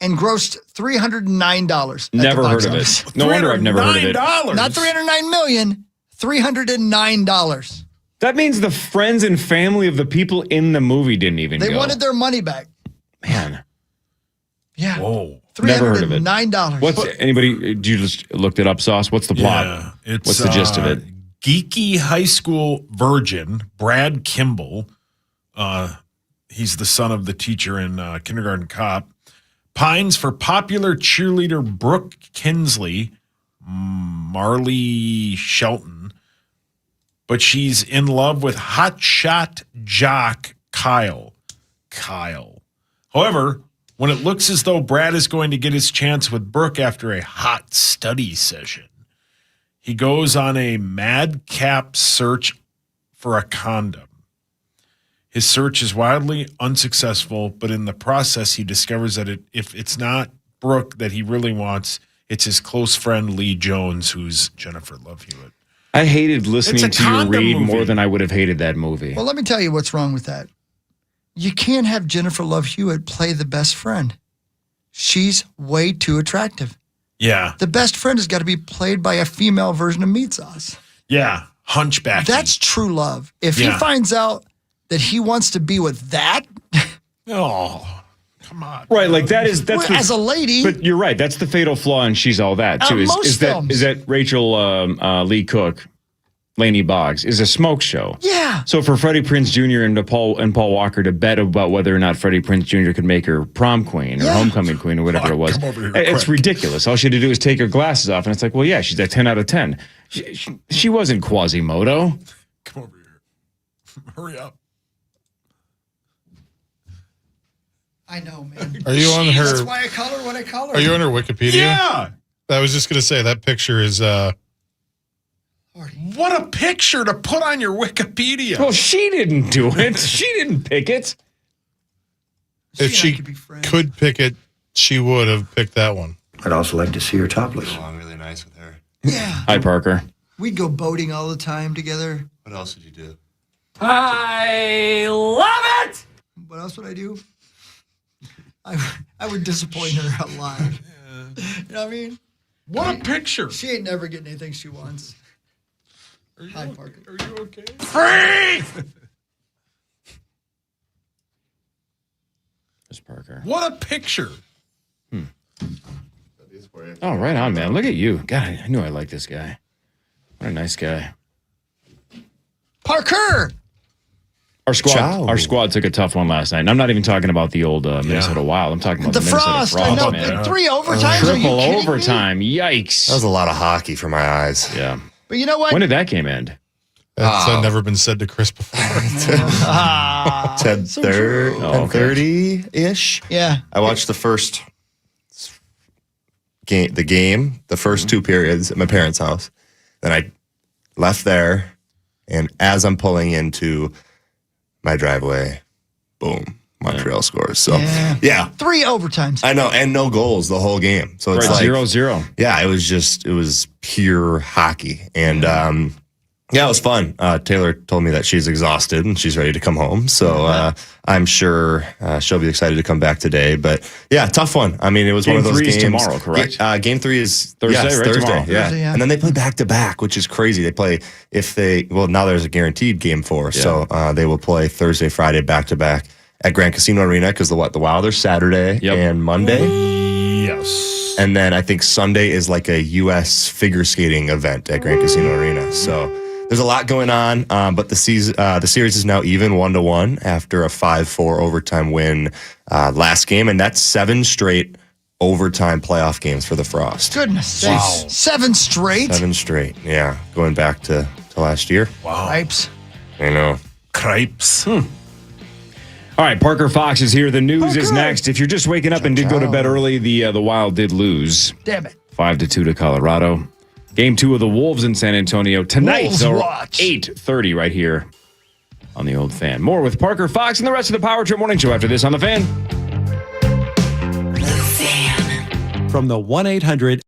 and grossed $309. Never heard of it. No wonder I've never heard of it. Not $309 million, $309. That means the friends and family of the people in the movie didn't even They go. wanted their money back. Man. Yeah. Whoa. Never heard of it. $309. What's anybody? Did you just looked it up, Sauce? What's the plot? Yeah, What's the gist of it? Geeky high school virgin Brad Kimball. He's the son of the teacher in Kindergarten Cop. Pines for popular cheerleader Brooke Kinsley, Marley Shelton, but she's in love with hotshot jock Kyle. However, when it looks as though Brad is going to get his chance with Brooke after a hot study session, he goes on a madcap search for a condom. His search is wildly unsuccessful, but in the process, he discovers that if it's not Brooke that he really wants, it's his close friend Lee Jones, who's Jennifer Love Hewitt. I hated listening It's a to you condom read movie. more than I would have hated that movie. Well, let me tell you what's wrong with that. You can't have Jennifer Love Hewitt play the best friend. She's way too attractive. Yeah. The best friend has got to be played by a female version of Meat Sauce. Yeah. Hunchback. That's true love. If he Yeah. finds out that he wants to be with that, Oh, come on. Right, like that's as a lady, But you're right. That's the fatal flaw, and she's all that too. most Is films. that Rachel Lee Cook, Laney Boggs is a smoke show? yeah. So for Freddie Prinze Jr. and Paul Walker to bet about whether or not Freddie Prinze Jr. could make her prom queen or Yeah. homecoming queen or whatever it was, come over here it's quick. ridiculous. All she had to do is take her glasses off, and it's like, well, yeah, she's a 10 out of 10. She wasn't Quasimodo. Come over here. Hurry up. I know, man. Are you on That's her? why I call her what I call her. Are you on her Wikipedia? Yeah. I was just gonna say that picture is. What a picture to put on your Wikipedia. Well, she didn't do it. She didn't pick it. If and I she could be friends. could pick it, she would have picked that one. I'd also like to see her topless. along really nice with her. Yeah. Hi, Parker. We'd go boating all the time together. What else did you do? I love it! What else would I do? I would disappoint her a lot. You know what I mean? What a picture. She ain't never getting anything she wants. Hi, Parker. Are you okay? Free! There's Parker. What a picture. Oh, right on, man. Look at you. God, I knew I liked this guy. What a nice guy. Parker! Our squad took a tough one last night. And I'm not even talking about the old Minnesota Wild. I'm talking about the Frost. Minnesota Frost, I know, man. 3 overtimes. Triple overtime. Yikes. That was a lot of hockey for my eyes. Yeah. But you know what? When did that game end? That's never been said to Chris before. 10:30-ish. Yeah. I watched the first game, the first 2 periods at my parents' house. Then I left there, and as I'm pulling into my driveway, boom, Montreal scores. So, yeah. 3 overtimes. I know, and no goals the whole game. So it's right, like 0-0. Yeah, it was pure hockey. And it was fun. Taylor told me that she's exhausted and she's ready to come home. So I'm sure she'll be excited to come back today. But yeah, tough one. I mean, it was Game one of those 3 is games. tomorrow, correct? Game 3 is Thursday, yes, right? Thursday. Tomorrow. Yeah. Thursday, yeah. And then they play back to back, which is crazy. They play now there's a guaranteed game 4. Yeah. So they will play Thursday, Friday back to back at Grand Casino Arena because the Wild are Saturday and Monday. Yes. And then I think Sunday is like a U.S. figure skating event at Grand Casino Arena. So there's a lot going on, but the series is now even 1-1 after a 5-4 overtime win last game, and that's 7 straight overtime playoff games for the Frost. Goodness. Wow. 7 straight. 7 straight, yeah, going back to last year. Wow. Cripes. I know. Cripes. All right, Parker Fox is here. The news is next. If you're just waking up and did go to bed early, the Wild did lose. Damn it. 5-2 to Colorado. Game 2 of the Wolves in San Antonio tonight. Wolves So watch. 8:30 right here on the Old Fan. More with Parker Fox and the rest of the Power Trip Morning Show after this on the Fan. From the 1-800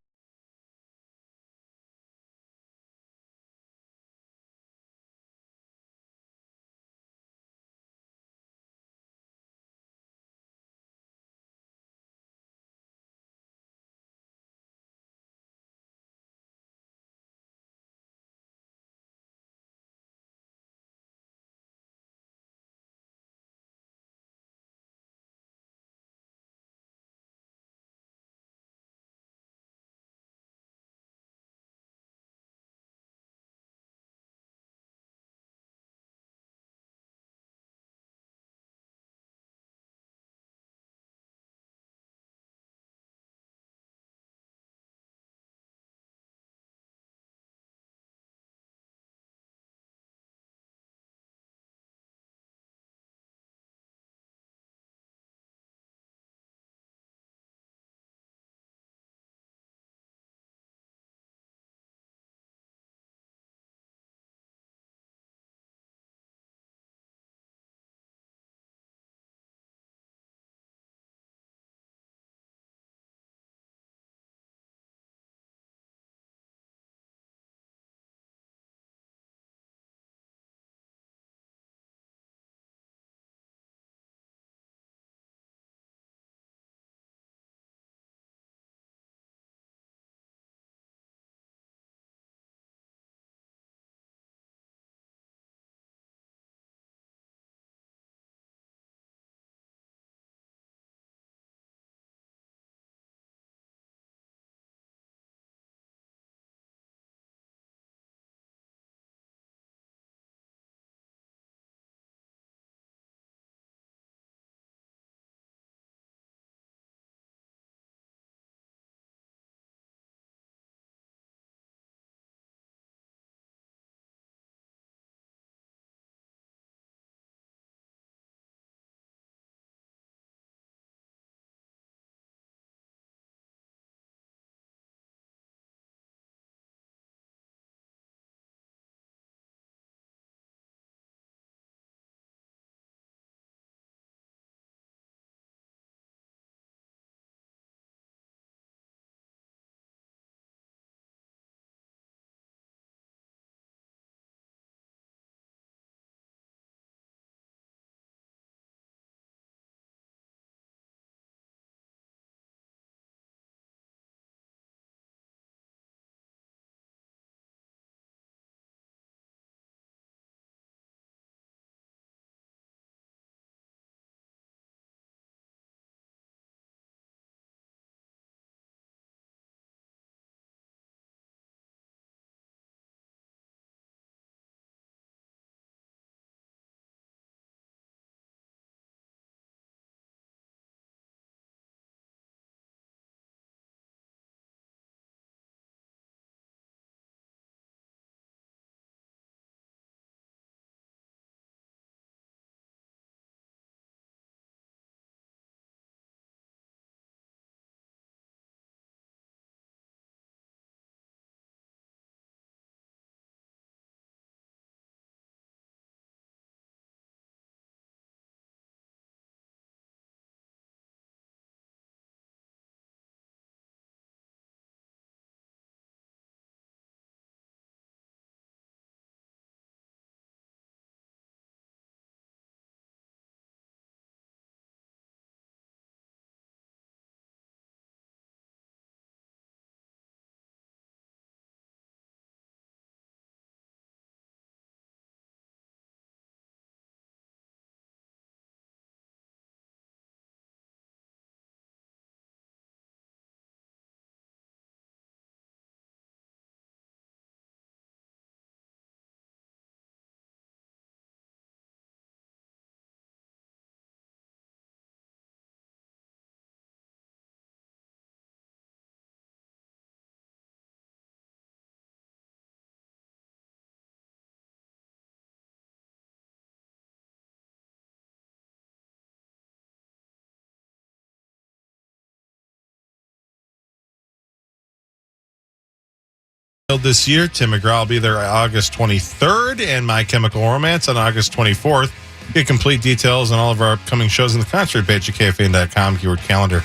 This year, Tim McGraw will be there August 23rd, and My Chemical Romance on August 24th. Get complete details on all of our upcoming shows in the concert page at KFAN.com, keyword calendar.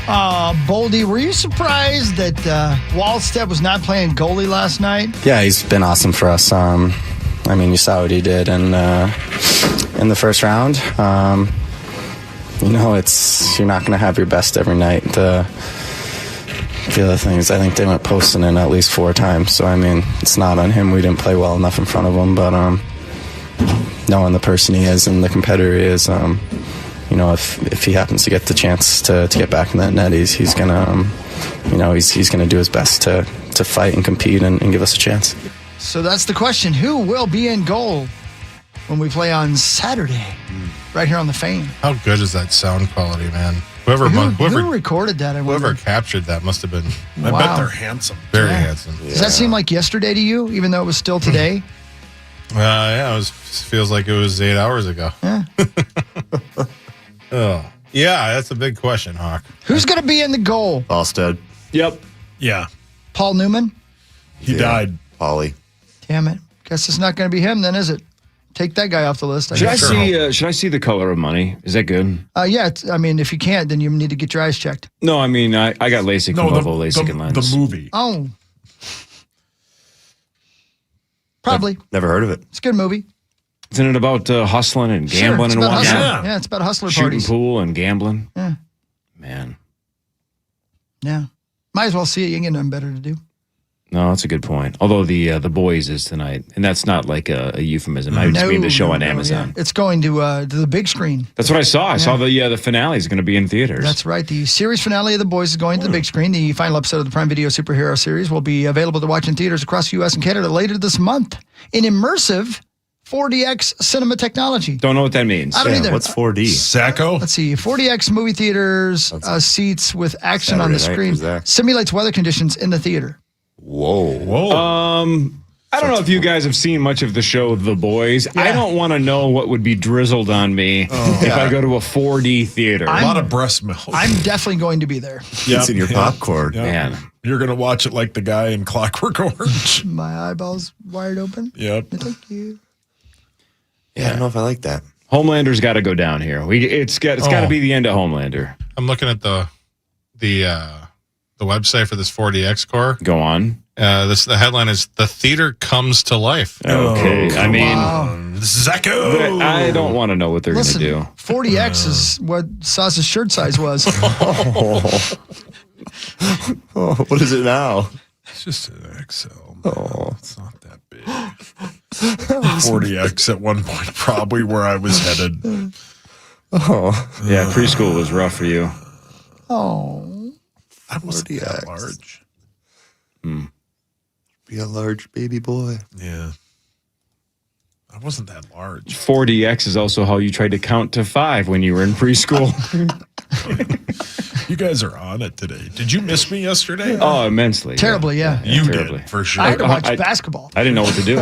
Boldy, were you surprised that Wallstead was not playing goalie last night? Yeah, he's been awesome for us. I mean, you saw what he did in the first round. You're not going to have your best every night. The other thing is, I think they went posting in at least 4 times. So, I mean, it's not on him. We didn't play well enough in front of him. But knowing the person he is and the competitor he is, if he happens to get the chance to get back in that net, he's gonna, he's gonna do his best to fight and compete and give us a chance. So that's the question: who will be in goal when we play on Saturday, right here on the Fame? How good is that sound quality, man? Whoever Who recorded that? Whoever captured that must have been. I bet they're handsome. Very handsome. Does that seem like yesterday to you, even though it was still today? It feels like it was 8 hours ago. Yeah. Oh, yeah, that's a big question, Hawk. Who's going to be in the goal? Allstead. Yep. Yeah. Paul Newman? He died. Paulie. Damn it. Guess it's not going to be him then, is it? Take that guy off the list. Should I see The Color of Money? Is that good? Yeah. If you can't, then you need to get your eyes checked. No, I mean, I got LASIK and Volvo, LASIK and lens. The movie. Oh. Probably. Never heard of it. It's a good movie. Isn't it about hustling and gambling and whatnot? Yeah, it's about hustler Shooting parties. pool and gambling. Yeah. Man. Yeah. Might as well see it. You ain't got nothing better to do. No, that's a good point. Although the Boys is tonight, and that's not like a euphemism. I just mean the show on Amazon. Yeah. It's going to the big screen. That's what I saw. I saw the finale is going to be in theaters. That's right. The series finale of The Boys is going to the big screen. The final episode of the Prime Video superhero series will be available to watch in theaters across the U.S. and Canada later this month in immersive 4DX cinema technology. Don't know what that means. I don't either. What's 4D? Sacco? Let's see. 4DX movie theaters, seats with action Saturday on the night screen. was that. Simulates weather conditions in the theater. Whoa. I don't know if you guys have seen much of the show The Boys. Yeah. I don't want to know what would be drizzled on me if I go to a 4D theater. A lot of breast milk. I'm definitely going to be there. It's in your popcorn. Yep. Man. You're going to watch it like the guy in Clockwork Orange. My eyeballs wired open. Yep. Thank you. Yeah, I don't know if I like that. Homelander's got to go down here. It's got to be the end of Homelander. I'm looking at the website for this 4DX core. Go on. The headline is "The Theater Comes to Life." Okay. I mean, Zacco. I don't want to know what they're going to do. 40X is what Sauce's shirt size was. What is it now? It's just an XL. Oh, it's not that big. 40X at one point, probably where I was headed. Oh, yeah. Preschool was rough for you. Oh, I wasn't that large. Be a large baby boy. Yeah. I wasn't that large. 40X is also how you tried to count to 5 when you were in preschool. You guys are on it today. Did you miss me yesterday? Oh, immensely. terribly, yeah. You terribly. did, for sure. I had to watch I- basketball. I didn't know what to do.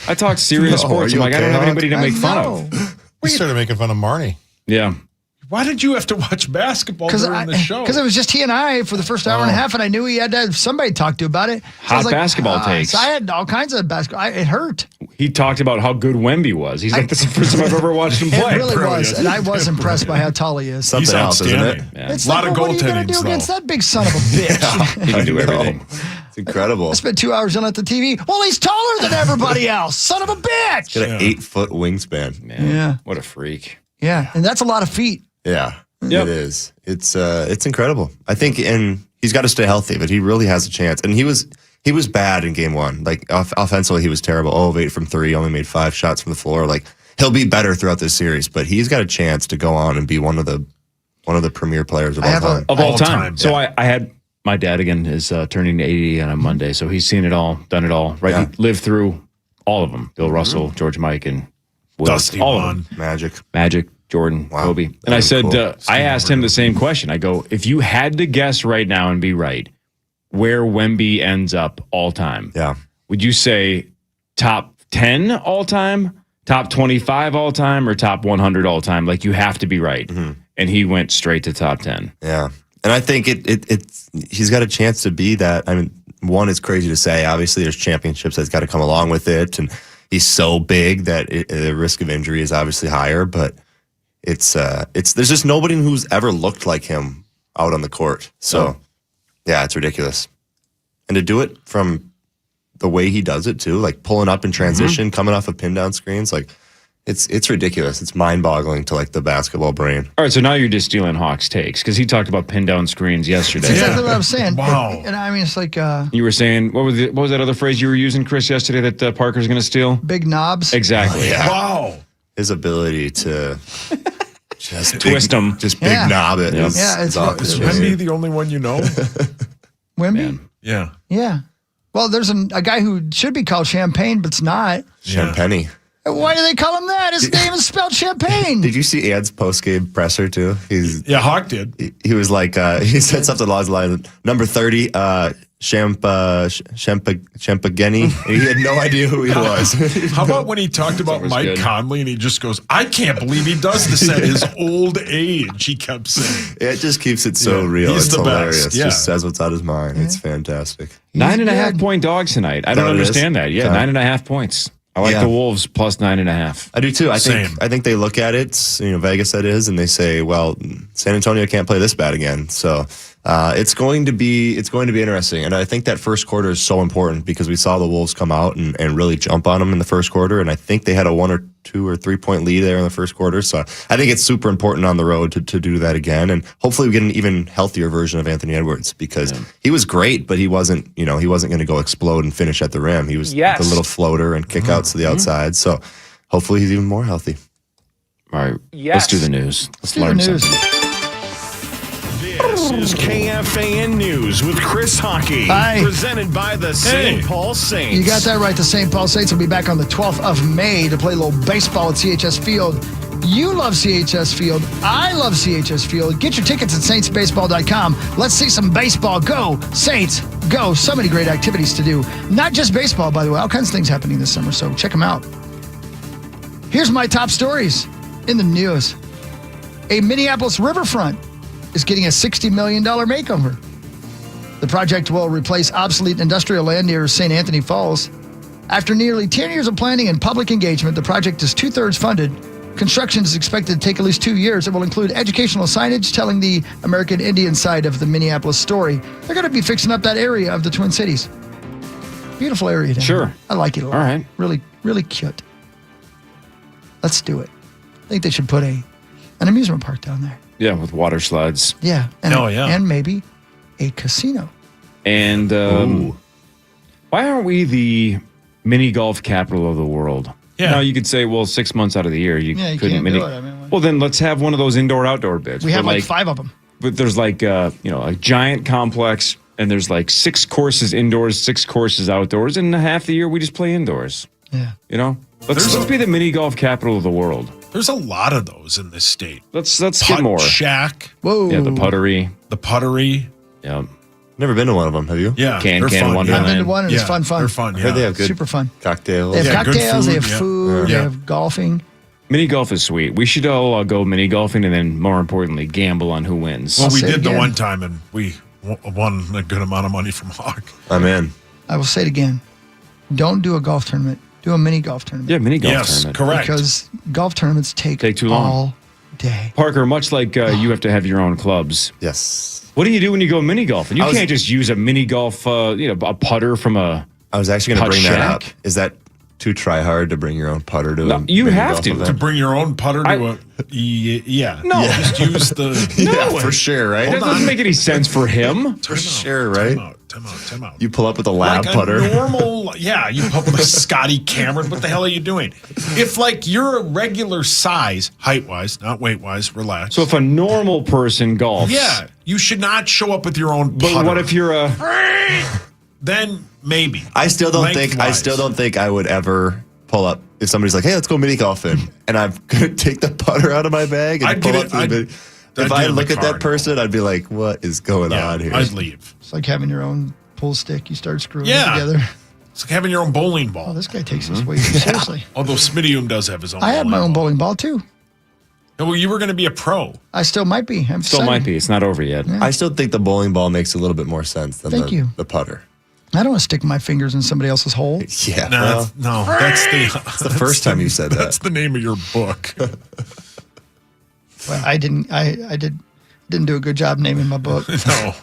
I talked serious No, sports. are you I'm like, I don't okay, have anybody to I make fun know. of. We started making fun of Marnie. Yeah. Why did you have to watch basketball during the show? Because it was just he and I for the first hour and a half, and I knew he had to have somebody to talk to about it. So I was Hot basketball takes. So I had all kinds of basketball. It hurt. He talked about how good Wemby was. He's like, this is the first time I've ever watched him play. It really was, and I was impressed by how tall he is. Something He's else, isn't outstanding. it? Yeah. It's A lot of what are you gonna goaltending, do against though. that big son of a bitch? He can do I know. everything. It's incredible. I spent 2 hours on at the TV. Well, he's taller than everybody else. Son of a bitch. Got an 8-foot wingspan. Man, Yeah. what a freak. Yeah, and that's a lot of feet. Yeah, Yep. it is. It's incredible. I think, and he's got to stay healthy, but he really has a chance. And he was bad in game one. Like offensively, he was terrible. 0 of 8 from 3, only made 5 shots from the floor. Like he'll be better throughout this series, but he's got a chance to go on and be one of the premier players of all time. Of all time. time, So yeah. I had my dad again is turning 80 on a Monday, so he's seen it all, done it all. Right, Yeah. He lived through all of them: Bill Russell, George Mike, and Will. Dusty all of Vaughn. them. Magic. Jordan, Wow. Kobe. That And I was said, cool. I asked him the same question. I go, if you had to guess right now and be right, where Wemby ends up all time, Yeah. would you say top 10 all time, top 25 all time, or top 100 all time? Like you have to be right. And he went straight to top 10. Yeah. And I think he's got a chance to be that. I mean, one, it's crazy to say. Obviously, there's championships that's got to come along with it, and he's so big that the risk of injury is obviously higher. But it's there's just nobody who's ever looked like him out on the court. So, yeah, it's ridiculous. And to do it from the way he does it too, like pulling up in transition, coming off of pin down screens, like it's ridiculous. It's mind boggling to like the basketball brain. All right, so now you're just stealing Hawk's takes because he talked about pin down screens yesterday. That's exactly what I'm saying. Wow. And I mean, it's like you were saying what was that other phrase you were using, Chris, yesterday that Parker's going to steal? Big knobs. Exactly. Yeah. Wow. His ability to just twist them, just big knob it. Yep. Is Wemby the only one you know? Wemby? Yeah. Yeah. Well, there's a guy who should be called Champagne, but it's not. Champagne. Why do they call him that? His name is spelled Champagne. Did you see Ed's post-game presser too? Hawk did. He was like, he said something along the line, number 30, Champageni. He had no idea who he was. How about when he talked about Mike good. Conley and he just goes, I can't believe he does this at his old age, he kept saying. It just keeps it so real. He's It's the hilarious. best. Yeah. Just says what's on his mind. It's fantastic. 9.5 point dogs tonight. I don't what it is? understand that. Yeah, 9.5 points. I like the Wolves plus 9.5. I do too. I Same. think they look at it, Vegas that is, and they say, well, San Antonio can't play this bad again. So it's going to be interesting. And I think that first quarter is so important because we saw the Wolves come out and really jump on them in the first quarter. And I think they had a 1 or 2 or 3 point lead there in the first quarter. So I think it's super important on the road to do that again. And hopefully we get an even healthier version of Anthony Edwards because he was great, but he wasn't going to go explode and finish at the rim. He was the little floater and kick outs to the outside. So hopefully he's even more healthy. All right. Let's do the news. Let's learn something. This is KFAN News with Chris Hockey. Hi. Presented by the St. Paul Saints. You got that right. The St. Paul Saints will be back on the 12th of May to play a little baseball at CHS Field. You love CHS Field. I love CHS Field. Get your tickets at saintsbaseball.com. Let's see some baseball. Go, Saints, go. So many great activities to do. Not just baseball, by the way. All kinds of things happening this summer, so check them out. Here's my top stories in the news. A Minneapolis riverfront is getting a $60 million makeover. The project will replace obsolete industrial land near St. Anthony Falls. After nearly 10 years of planning and public engagement, the project is 2/3 funded. Construction is expected to take at least 2 years. It will include educational signage telling the American Indian side of the Minneapolis story. They're going to be fixing up that area of the Twin Cities. Beautiful area down there. I like it a lot. All right. Really, really cute. Let's do it. I think they should put an amusement park down there. Yeah, with water slides. Yeah. And maybe a casino. And why aren't we the mini golf capital of the world? Yeah. Now you could say, well, 6 months out of the year you Yeah, you couldn't can't mini. do it. I mean, well, then let's have one of those indoor-outdoor bids. we have where, like 5 of them. But there's like a giant complex, and there's like 6 courses indoors, 6 courses outdoors, and half the year we just play indoors. Yeah. Let's be the mini golf capital of the world. There's a lot of those in this state. Let's Putt get more. Shack. Whoa. Yeah, the puttery. Yeah. Never been to one of them, have you? Yeah. Can they're fun. Wonderland. I've been to one, and it's fun. They're fun. I heard they have good Super fun. cocktails. They have good cocktails, they have food, food, yeah. they have golfing. Mini golf is sweet. We should all go mini golfing and then, more importantly, gamble on who wins. Well, we say it did the again. one time, and we won a good amount of money from Hawk. I'm in. I will say it again. Don't do a golf tournament. Do a mini golf tournament. Yeah, mini golf Yes, tournament. correct. Because golf tournaments take too long. all day. Parker, much like you have to have your own clubs. Yes. What do you do when you go mini golfing? You can't just use a mini golf, a putter from a. I was actually going to Putt bring that shack? up. Is that too try hard to bring your own putter to a you mini have golf to. event? To bring your own putter to a... Yeah. No. Just use the... Yeah, for sure, right? That doesn't make any sense for him. For sure, right? Time out. You pull up with a lab like putter. A normal, you pull up with a Scotty Cameron. What the hell are you doing? If you're a regular size, height-wise, not weight-wise, relax. So if a normal person golfs. Yeah, you should not show up with your own putter. But what if you're a. Then maybe. I still don't think I would ever pull up if somebody's like, "Hey, let's go mini golfing," and I'm gonna take the putter out of my bag and pull up to the mini. If I look at that person, I'd be like, "What is going on here?" I'd leave. It's like having your own pull stick. You start screwing it Yeah. together. It's like having your own bowling ball. Oh, this guy takes this way too seriously. Although Smidium does have his own. I have my own bowling ball too. Well, you were going to be a pro. I still might be. I'm Still excited. might be. It's not over yet. I still think the bowling ball makes a little bit more sense than the putter. I don't want to stick my fingers in somebody else's hole. Yeah. That's the first time you said that. That's the name of your book. Well, I didn't do a good job naming my book. No.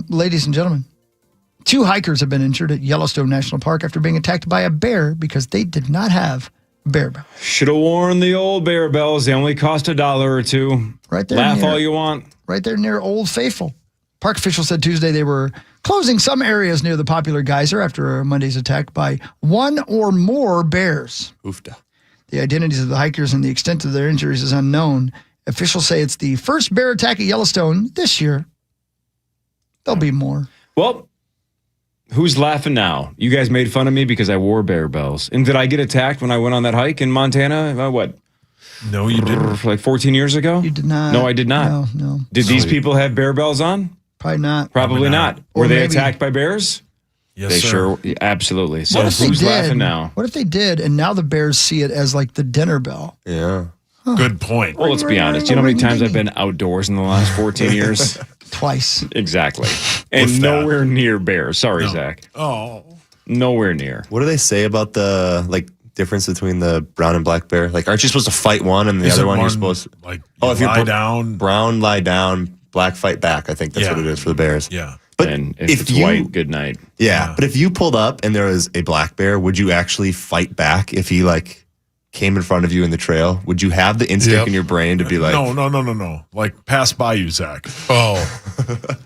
Ladies and gentlemen, 2 hikers have been injured at Yellowstone National Park after being attacked by a bear because they did not have bear bells. Should have worn the old bear bells. They only cost $1 or $2. Right there. Laugh all you want. Right there near Old Faithful. Park officials said Tuesday they were closing some areas near the popular geyser after Monday's attack by one or more bears. Oofda. The identities of the hikers and the extent of their injuries is unknown. Officials say it's the first bear attack at Yellowstone this year. There'll be more. Well, who's laughing now? You guys made fun of me because I wore bear bells. And did I get attacked when I went on that hike in Montana? What? No, you didn't. Like 14 years ago? You did not. No, I did not. No. Did these people have bear bells on? Probably not. Probably not. Were they attacked by bears? Yes, they sir. sure, absolutely. So What if they who's did? laughing now? What if they did, and now the bears see it as like the dinner bell? Yeah. Good point. Well, let's be honest. You know how many times I've been outdoors in the last 14 years? Twice. Exactly. And nowhere near bears. Sorry, Zach. Oh. Nowhere near. What do they say about the difference between the brown and black bear? Like, aren't you supposed to fight one and the other one you're supposed to if you lie down, brown lie down, black fight back? I think that's what it is for the bears. Yeah. But and if it's white, good night. Yeah, but if you pulled up and there was a black bear, would you actually fight back if he came in front of you in the trail? Would you have the instinct in your brain to be like, no, like pass by you, Zach? Oh,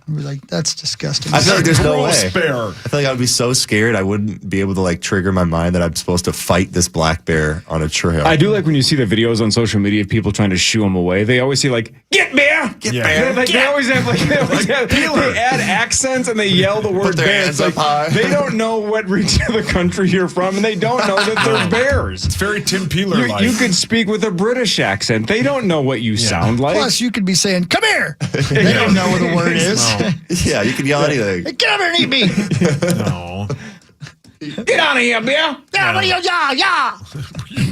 We're like, that's disgusting. I feel like there's no Gross way. bear. I feel like I would be so scared I wouldn't be able to trigger my mind that I'm supposed to fight this black bear on a trail. I do like when you see the videos on social media of people trying to shoo them away. They always say get bear, get bear. They always have they add accents and they yell the word bear. It's like they don't know what region of the country you're from, and they don't know that they're bears. It's very Tim Peeler-like. You could speak with a British accent. They don't know what you sound like. Plus, you could be saying, "Come here." They don't know what the word is. Yeah, you could yell anything. Hey, get over here and eat me. No. Get out of here, bear. Yeah, what are you? Yeah.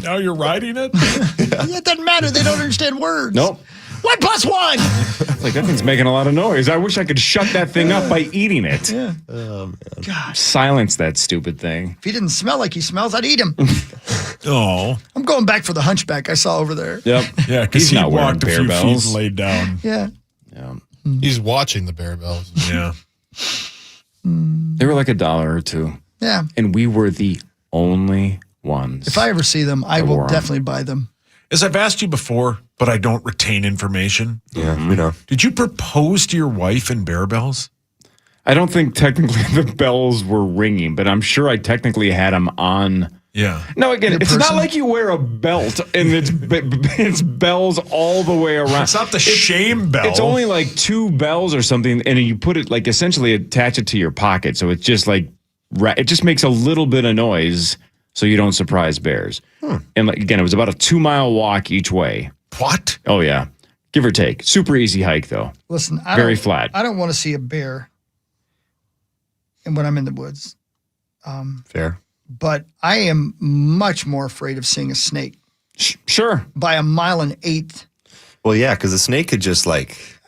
Now you're riding it? It doesn't matter. They don't understand words. Nope. 1 + 1. It's like that thing's making a lot of noise. I wish I could shut that thing up by eating it. Yeah. Gosh. Silence that stupid thing. If he didn't smell like he smells, I'd eat him. Oh. I'm going back for the hunchback I saw over there. Yep. Yeah, because He's he not wearing walked a bear few bells. feet laid down. Yeah. He's watching the bear bells. Yeah. They were like $1 or $2. Yeah. And we were the only ones. If I ever see them, I will definitely buy them. As I've asked you before, but I don't retain information. Yeah, we know. Did you propose to your wife in bear bells? I don't think technically the bells were ringing, but I'm sure I technically had them on. Yeah. No, again, it's not like you wear a belt and it's bells all the way around. It's not the shame bell. It's only like 2 bells or something, and you put it essentially attach it to your pocket, so it's just it just makes a little bit of noise so you don't surprise bears. And again, it was about a 2-mile walk each way. What? Oh yeah, give or take. Super easy hike though. Listen, Very flat. I don't want to see a bear when I'm in the woods. Fair. But I am much more afraid of seeing a snake. Sure. By 1.8 miles. Well, yeah, because the snake could just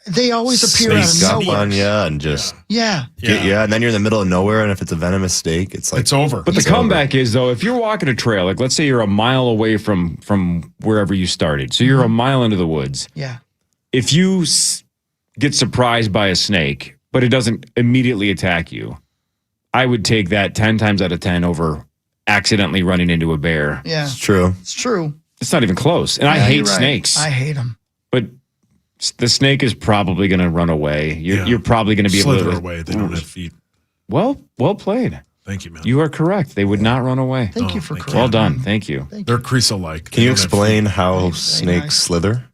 They always appear out of sneak up nowhere. on you and just Yeah. get you, and then you're in the middle of nowhere, and if it's a venomous snake, it's over. But the comeback is though, if you're walking a trail, let's say you're a mile away from wherever you started, so you're a mile into the woods. Yeah. If you get surprised by a snake, but it doesn't immediately attack you, I would take that 10 times out of 10 over accidentally running into a bear. Yeah. It's true. It's true. It's not even close. And I Yeah, hate you're right. snakes. I hate them. But the snake is probably going to run away. You're probably going to be Slither able to away. They don't have feet. Well played. Thank you, man. You are correct. They would not run away. Thank you for correcting. Well done. Thank you. They're crease-alike. Can you explain how snakes slither?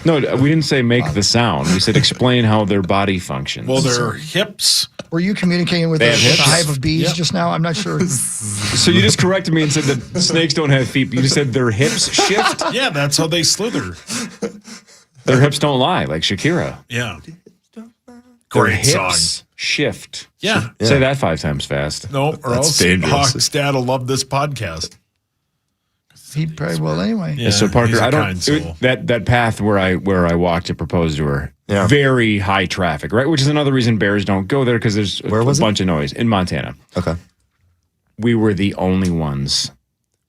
No, we didn't say make the sound. We said explain how their body functions. Well, their hips. Were you communicating with They a have hips? hive of bees Yep. just now? I'm not sure. So you just corrected me and said that snakes don't have feet, but you just said their hips shift? Yeah, that's how they slither. Their hips don't lie, like Shakira. Yeah. Their Great hips song. shift. Yeah. Say that 5 times fast. No, or else dangerous. Hawk's dad will love this podcast. He probably will anyway. Yeah, so Parker, he's a I don't kind soul. that path where I walked to propose to her. Yeah. Very high traffic, right? Which is another reason bears don't go there because there's a bunch of noise in Montana. Okay. We were the only ones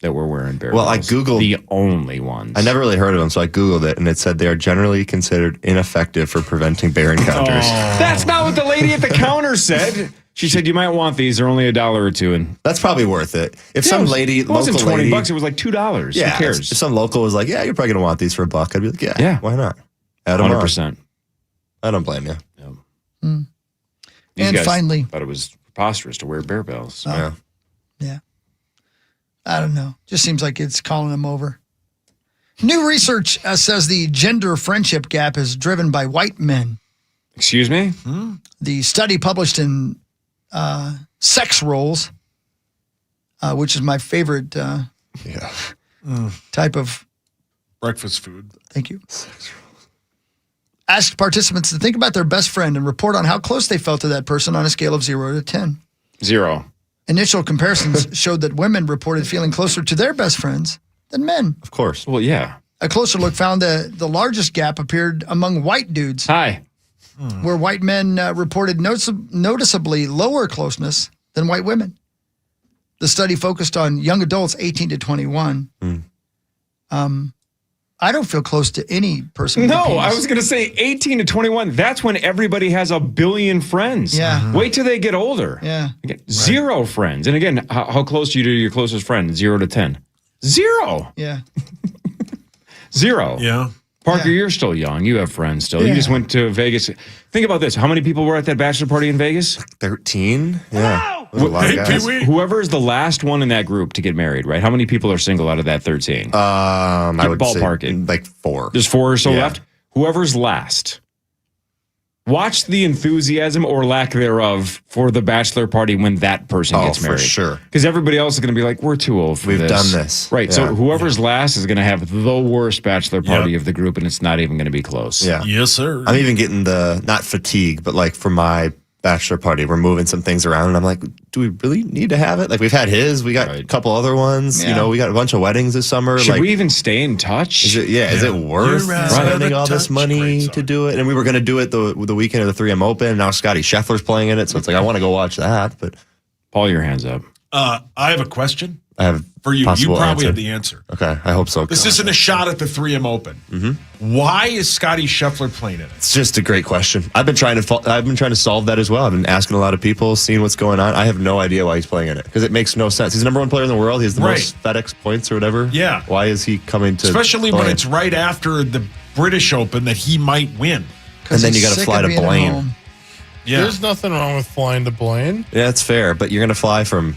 that were wearing bear Well, I bells. Googled the only ones. I never really heard of them, so I Googled it, and it said they are generally considered ineffective for preventing bear encounters. That's not what the lady at the counter said. She said you might want these. They're only $1 or $2, and That's probably worth it. If some lady, it wasn't local lady, $20. It was like $2. yeah, Who cares? if some local was like, yeah, you're probably gonna want these for $1, I'd be like, yeah, why not? Add 'em on. 100%. I don't blame you. These And guys finally- thought it was preposterous to wear bear bells. Yeah. Yeah. I don't know. Just seems like it's calling them over. New research says the gender friendship gap is driven by white men. Excuse me? The study published in Sex Roles, which is my favorite type of breakfast food. Thank you. Asked participants to think about their best friend and report on how close they felt to that person on a scale of 0 to 10. 0. Initial comparisons showed that women reported feeling closer to their best friends than men. Of course. Well, yeah. A closer look found that the largest gap appeared among white dudes. Hi. Where white men reported noticeably lower closeness than white women. The study focused on young adults 18 to 21. I don't feel close to any person. No, with a penis. I was going to say 18 to 21. That's when everybody has a billion friends. Yeah. Wait till they get older. Yeah. Again, 0 friends. And again, how close are you to your closest friend? 0 to 10. 0. Yeah. 0. Yeah. Parker, you're still young. You have friends still. Yeah. You just went to Vegas. Think about this. How many people were at that bachelor party in Vegas? 13. Yeah. There's a lot of guys. Whoever is the last one in that group to get married, right? How many people are single out of that 13? I would ballpark say it. like 4. There's 4 or so Yeah. left. Whoever's last. Watch the enthusiasm or lack thereof for the bachelor party when that person gets for married. sure. Because everybody else is going to be like, we're too old for We've this. done this. Right. So Yeah. whoever's last is going to have the worst bachelor party of the group, and it's not even going to be close. Yeah. Yes, sir. I'm even getting not fatigue, but like for my bachelor party, we're moving some things around, and I'm like, do we really need to have it? Like we've had his, we got a couple other ones. Yeah. You know, we got a bunch of weddings this summer. Should like, we even stay in touch? Is it worth You're spending all touch. this money to do it? And we were going to do it the weekend of the 3M Open. Now Scotty Scheffler's playing in it, so it's like I want to go watch that. But Paul, your hands up. I have a question I have for you. You possible probably answer. have the answer. Okay, I hope so. This isn't a shot at the 3M Open. Mm-hmm. Why is Scotty Scheffler playing in it? It's just a great question. I've been trying to solve that as well. I've been asking a lot of people, seeing what's going on. I have no idea why he's playing in it because it makes no sense. He's the number 1 player in the world. He has the most FedEx points or whatever. Yeah. Why is he coming to? Especially when Blaine? it's right after the British Open that he might win. And then you he's got to sick fly of to being at Blaine. home. Yeah. There's nothing wrong with flying to Blaine. Yeah, it's fair, but you're going to fly from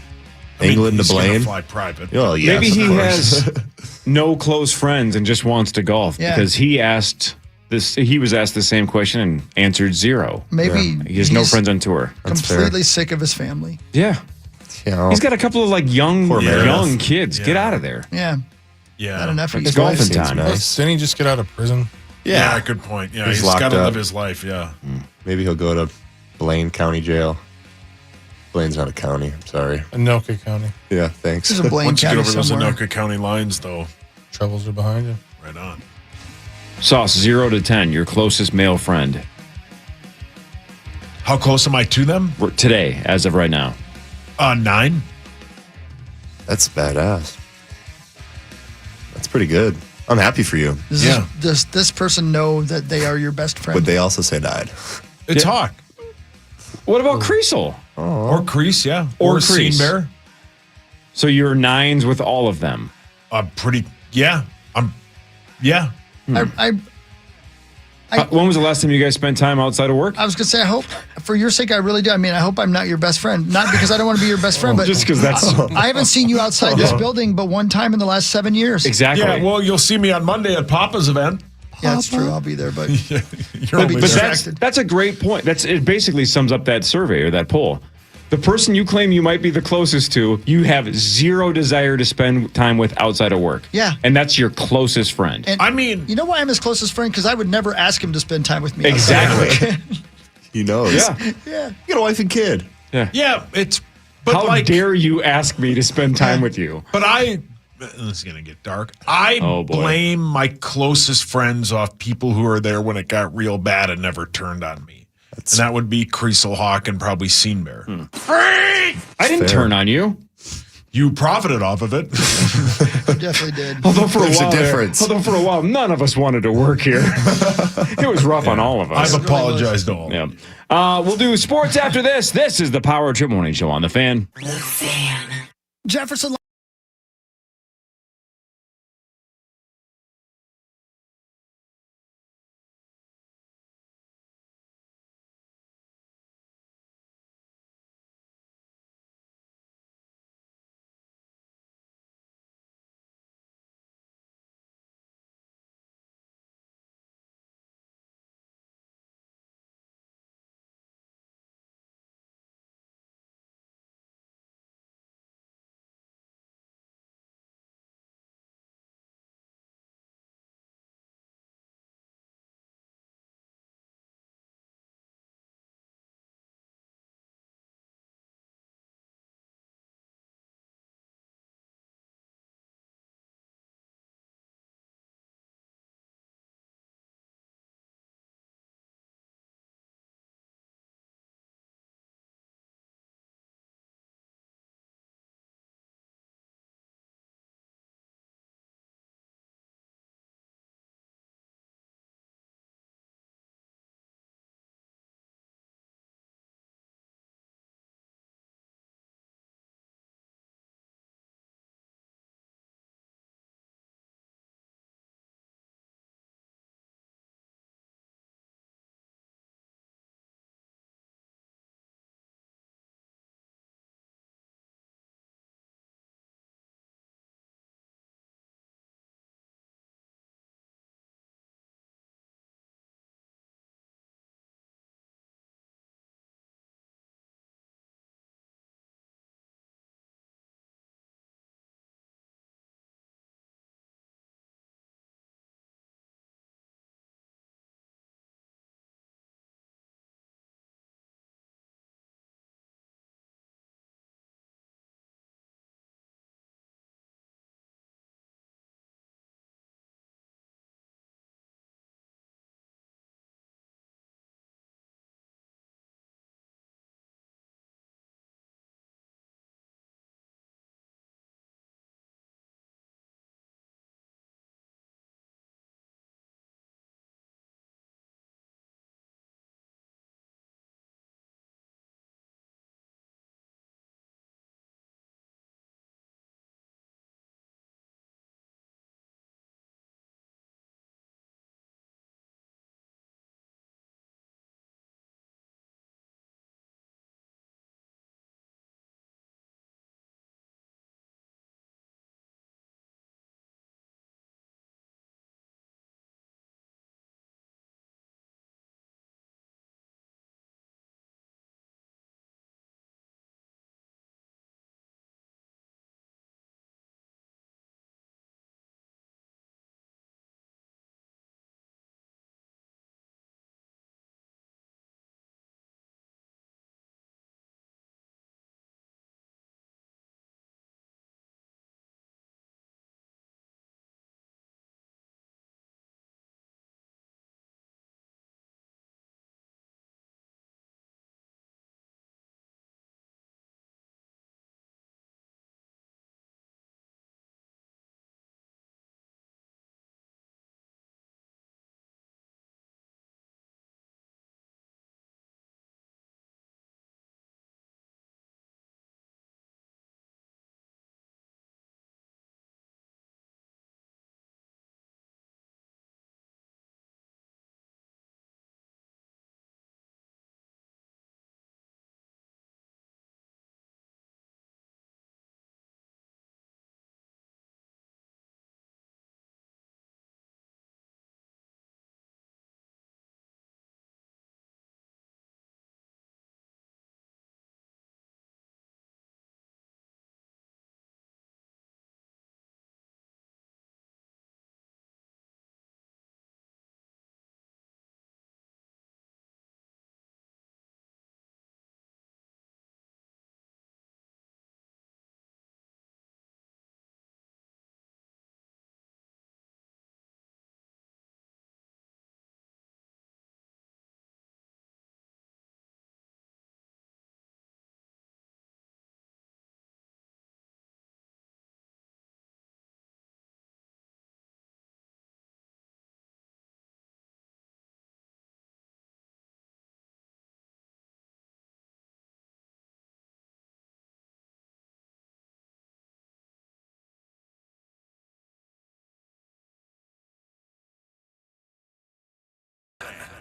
England he's to gonna Blaine. fly private. Oh, yes, Maybe he of course. has no close friends and just wants to golf Yeah. because he was asked the same question and answered 0. Maybe He has no he's friends on tour. completely sick of his family. Yeah. You know, He's got a couple of like young Meredith. kids. Get out of there. Yeah. Yeah. Not enough. It's He's golfing seems time. nice. Didn't he just get out of prison? Yeah, good point. Yeah, He's he's locked got to up. live his life. Yeah. Maybe he'll go to Blaine County Jail. Blaine's not a county. I'm sorry. Anoka County. Yeah, thanks. There's a Blaine Once you get County over those somewhere. Anoka County lines, though, Troubles are behind you. right on. Sauce 0 to 10. Your closest male friend How close am I to them? today, as of right now. 9. That's badass. That's pretty good. I'm happy for you. Does this person know that they are your best friend? Would they also say died? It's Hawk. What about Creasel? Or Crease, yeah. Or Scene Crease. Bear. So you're 9s with all of them. Yeah. Yeah. When was the last time you guys spent time outside of work? I was going to say, I hope, for your sake, I really do. I mean, I hope I'm not your best friend. Not because I don't want to be your best friend, but just because that's I haven't seen you outside this building but one time in the last 7 years. exactly. Yeah, well, you'll see me on Monday at Papa's event. Yeah, that's true. I'll be there, but You're But only distracted. that's a great point. It basically sums up that survey or that poll. The person you claim you might be the closest to, you have 0 desire to spend time with outside of work. Yeah. And that's your closest friend. And I mean, you know why I'm his closest friend? Because I would never ask him to spend time with me. Exactly. He knows. Yeah. Yeah. You got a wife and kid. Yeah. Yeah, it's. But How like, dare you ask me to spend time with you? But this is going to get dark. I blame my closest friends off people who are there when it got real bad and never turned on me. And that would be Creasel Hawk and probably Scene Bear. I didn't turn on you. You profited off of it. I definitely did. Although for There's a while, a difference. none of us wanted to work here. It was rough on all of us. I've apologized to all. Yeah. We'll do sports after this. This is the Power Trip Morning Show on The Fan. Jefferson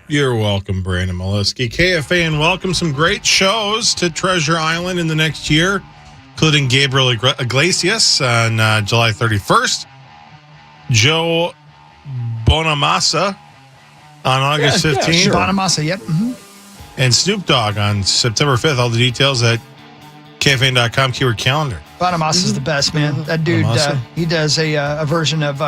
You're welcome, Brandon Molesky. KFAN welcomes some great shows to Treasure Island in the next year, including Gabriel Iglesias on July 31st, Joe Bonamassa on August 15th. Sure. Bonamassa, yep. Mm-hmm. And Snoop Dogg on September 5th. All the details at KFAN.com keyword calendar. Bonamassa is the best, man. That dude, he does a version of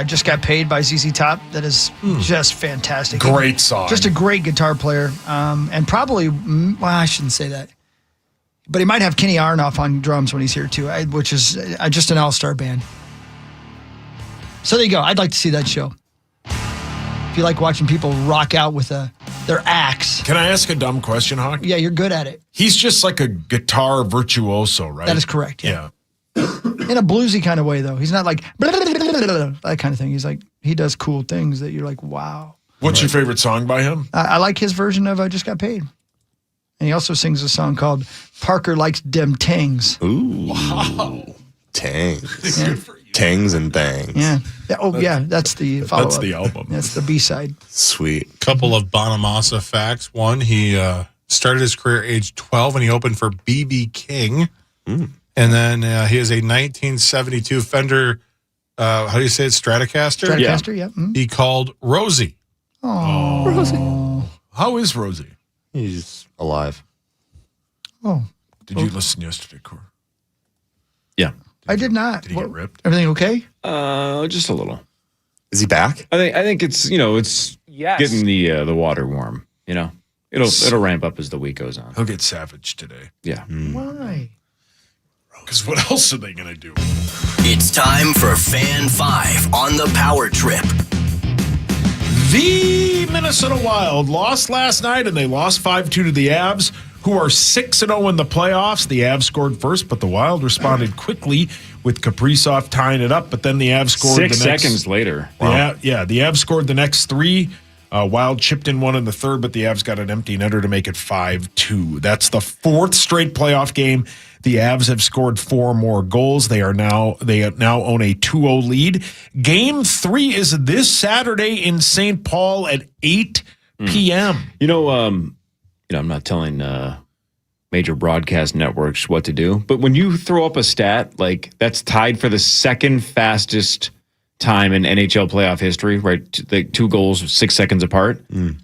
Just Got Paid by ZZ Top that is just fantastic. Great song. Just a great guitar player. And probably, well, I shouldn't say that. But he might have Kenny Aronoff on drums when he's here, too, which is just an all-star band. So there you go. I'd like to see that show. If you like watching people rock out with their axe. Can I ask a dumb question, Hawk? Yeah, you're good at it. He's just like a guitar virtuoso, right? That is correct, yeah. In a bluesy kind of way, though. He's not like that kind of thing. He's like, he does cool things that you're like, wow. What's your favorite song by him? I like his version of I Just Got Paid. And he also sings a song called Parker Likes Dem Tangs. Ooh. Wow. Tangs. Yeah. Tangs and Bangs. Yeah. Oh, yeah. That's the follow-up. That's the album. That's the B-side. Sweet. Couple of Bonamassa facts. One, he started his career at age 12 and he opened for B.B. King. And then he has a 1972 Fender, how do you say it, Stratocaster? Stratocaster, yeah. Mm-hmm. He called Rosie. Oh, Rosie. How is Rosie? He's alive. Oh. Did you listen yesterday, Cor? Yeah. I did not. Did he get ripped? Everything okay? Just a little. Is he back? I think it's it's getting the water warm. It'll ramp up as the week goes on. He'll get savage today. Yeah. Why? Because what else are they going to do? It's time for Fan 5 on the Power Trip. The Minnesota Wild lost last night, and they lost 5-2 to the Avs, who are 6-0 in the playoffs. The Avs scored first, but the Wild responded quickly with Kaprizov tying it up. But then the Avs scored 6 seconds later. Wow. The Avs scored the next 3. Wild chipped in one in the third, but the Avs got an empty netter to make it 5-2. That's the 4th straight playoff game. The Avs have scored 4 more goals. They now own a 2-0 lead. Game 3 is this Saturday in St. Paul at 8 p.m. I'm not telling major broadcast networks what to do, but when you throw up a stat like that's tied for the second fastest time in NHL playoff history, right? The 2 goals 6 seconds apart. It'd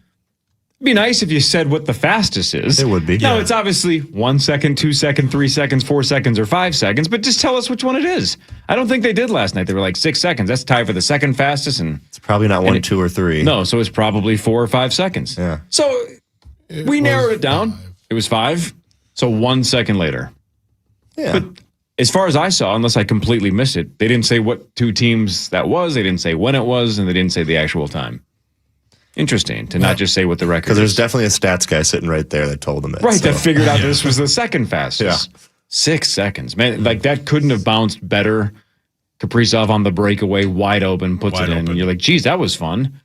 be nice if you said what the fastest is. It would be. No, it's obviously 1 second, 2 seconds, 3 seconds, 4 seconds, or 5 seconds, but just tell us which one it is. I don't think they did last night. They were like 6 seconds. That's tied for the second fastest. And it's probably not 1, 2, or 3. No, so it's probably 4 or 5 seconds. Yeah. So we narrowed it down. 5. It was 5. So 1 second later. Yeah. But as far as I saw, unless I completely missed it, they didn't say what 2 teams that was. They didn't say when it was, and they didn't say the actual time. Interesting to not just say what the record is. Because there's definitely a stats guy sitting right there that told them it. Right, that figured out this was the second fastest. Yeah. 6 seconds. Man, like that couldn't have bounced better. Kaprizov on the breakaway, wide open, puts it in. And you're like, geez, that was fun.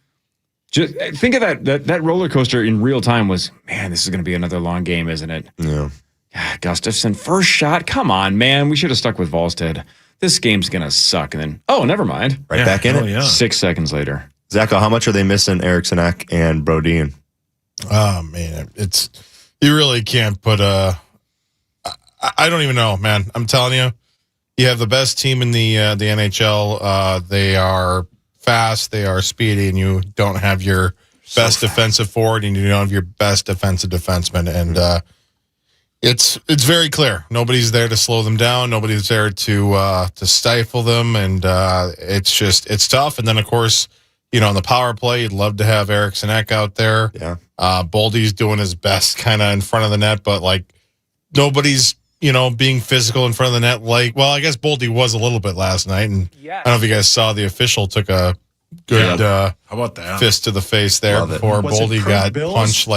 Just think of that roller coaster in real time was, man, this is going to be another long game, isn't it? Yeah. Gustafsson, first shot. Come on, man. We should have stuck with Volstead. This game's going to suck. And then, never mind. Right back in it. Yeah. 6 seconds later. Zacho, how much are they missing Eriksson Ek and Brodin? Oh, man. You really can't put I don't even know, man. I'm telling you, you have the best team in the NHL. They are fast, they are speedy, and you don't have your best defensive forward, and you don't have your best defensive defenseman. And it's very clear. Nobody's there to slow them down. Nobody's there to stifle them, and it's tough. And then, of course, on the power play, you'd love to have Eriksson Ek out there. Yeah. Boldy's doing his best kind of in front of the net, but like nobody's, being physical in front of the net. I guess Boldy was a little bit last night. And I don't know if you guys saw the official took a good how about that? Fist to the face there before Boldy got punched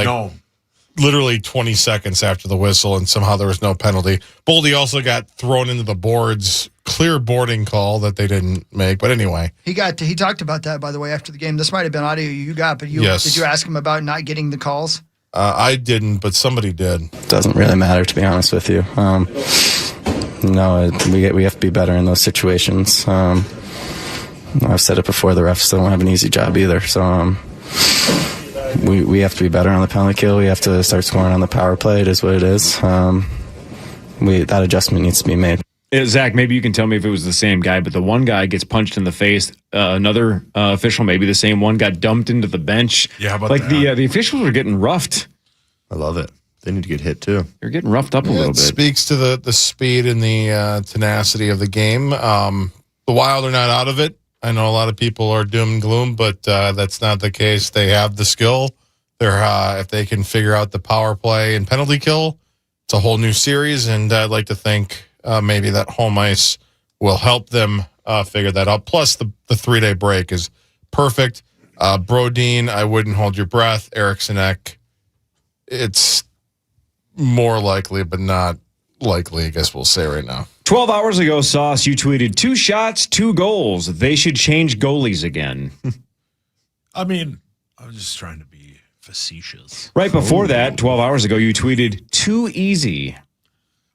literally 20 seconds after the whistle, and somehow there was no penalty. Boldy also got thrown into the boards. Clear boarding call that they didn't make. But anyway. He talked about that, by the way, after the game. This might have been audio you got, but yes. Did you ask him about not getting the calls? I didn't, but somebody did. Doesn't really matter, to be honest with you. We have to be better in those situations. I've said it before, the refs don't have an easy job either. So, we have to be better on the penalty kill. We have to start scoring on the power play. It is what it is. That adjustment needs to be made. Zach, maybe you can tell me if it was the same guy, but the one guy gets punched in the face. Another official, maybe the same one, got dumped into the bench. Yeah, how about like that? the officials are getting roughed. I love it. They need to get hit too. They're getting roughed up a little It bit. speaks to the speed and the tenacity of the game. The Wild are not out of it. I know a lot of people are doom and gloom, but that's not the case. They have the skill. They're if they can figure out the power play and penalty kill, it's a whole new series. And I'd like to think maybe that home ice will help them figure that out. Plus, the 3-day break is perfect. Brodin, I wouldn't hold your breath. Eriksson Ek, it's more likely, but not likely, I guess we'll say right now. 12 hours ago, Sauce, you tweeted 2 shots, 2 goals. They should change goalies again. I mean, I was just trying to be facetious. Right before that, 12 hours ago, you tweeted too easy.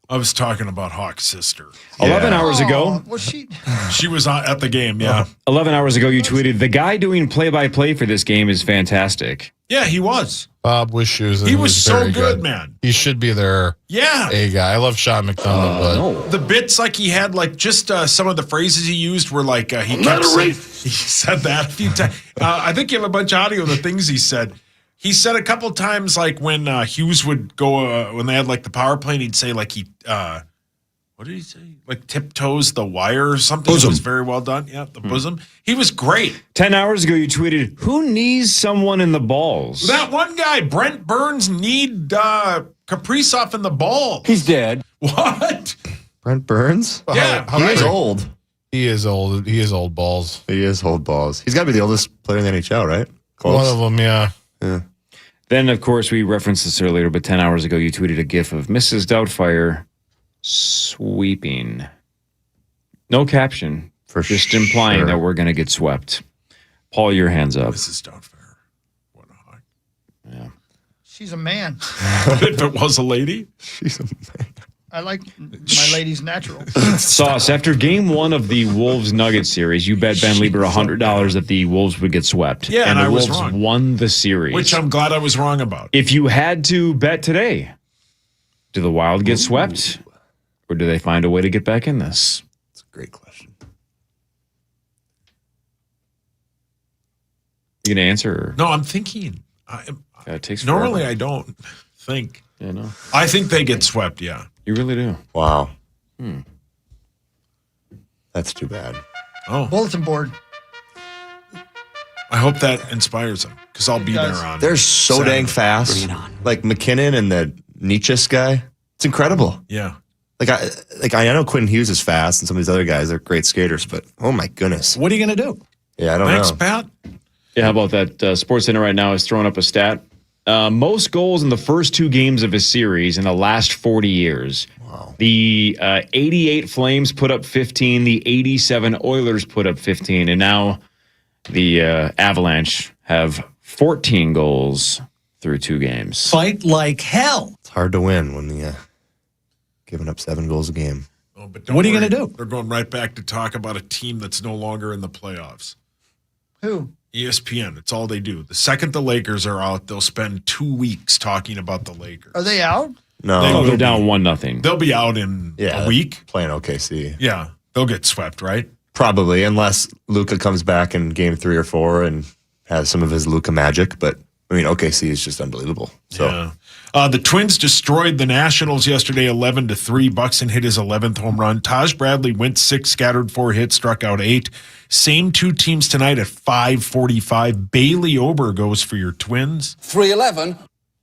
I was talking about Hawk's sister. 11 hours ago. Was she? She was at the game, yeah. 11 hours ago, you tweeted, the guy doing play-by-play for this game is fantastic. Yeah, he was. Bob Wishoes. He was so very good, man. He should be their A guy. I love Sean McDonough, but The bits like he had, like just some of the phrases he used were like he kept saying, he said that a few times. I think you have a bunch of audio of the things he said. He said a couple times like when Hughes would go when they had like the power play, and he'd say like he what did he say? Like tiptoes the wire or something. It was very well done. Yeah, the bosom. He was great. 10 hours ago, you tweeted, who knees someone in the balls? That one guy, Brent Burns, kneed Kaprizov in the ball. He's dead. What? Brent Burns? Yeah, He is old. he is old. He is old balls. He is old balls. He's got to be the oldest player in the NHL, right? Close. One of them, yeah. Yeah. Then, of course, we referenced this earlier, but 10 hours ago, you tweeted a gif of Mrs. Doubtfire sweeping. No caption. Just implying that we're going to get swept. Paul, your hands up. Mrs. Doubtfire. What a hawk. Yeah. She's a man. If it was a lady? She's a man. I like my ladies natural. Sauce, after game 1 of the Wolves-Nuggets series, you bet Ben Lieber $100 that the Wolves would get swept. Yeah, and the I was Wolves wrong. won the series. Which I'm glad I was wrong about. If you had to bet today, do the Wild get swept? Or do they find a way to get back in this? That's a great question. You gonna answer? Or? No, I'm thinking. It takes normally forever. I don't think. Yeah, no. I think they get swept, yeah. You really do? Wow. That's too bad. Oh. Bulletin board. I hope that inspires them because I'll be there on. They're so Saturday. dang fast. Like McKinnon and the Nietzsche guy. It's incredible. Yeah. I know Quentin Hughes is fast and some of these other guys, they're great skaters, but oh my goodness. What are you going to do? Yeah, I don't Thanks, know. Pat. Yeah, how about that? SportsCenter right now is throwing up a stat. Most goals in the first 2 games of a series in the last 40 years. Wow. The 88 Flames put up 15. The 87 Oilers put up 15. And now the Avalanche have 14 goals through 2 games. Fight like hell. It's hard to win when the giving up 7 goals a game. Oh, but don't What are you worry. gonna do? They're going right back to talk about a team that's no longer in the playoffs. Who? ESPN. It's all they do. The second the Lakers are out, they'll spend 2 weeks talking about the Lakers. Are they out? No. They're down 1-0. They'll be out in a week. Playing OKC. Yeah. They'll get swept, right? Probably, unless Luka comes back in game 3 or 4 and has some of his Luka magic. But, I mean, OKC is just unbelievable. So. Yeah. The Twins destroyed the Nationals yesterday 11-3. Buxton hit his 11th home run. Taj Bradley went 6, scattered 4 hits, struck out 8. Same 2 teams tonight at 5:45. Bailey Ober goes for your Twins. 311.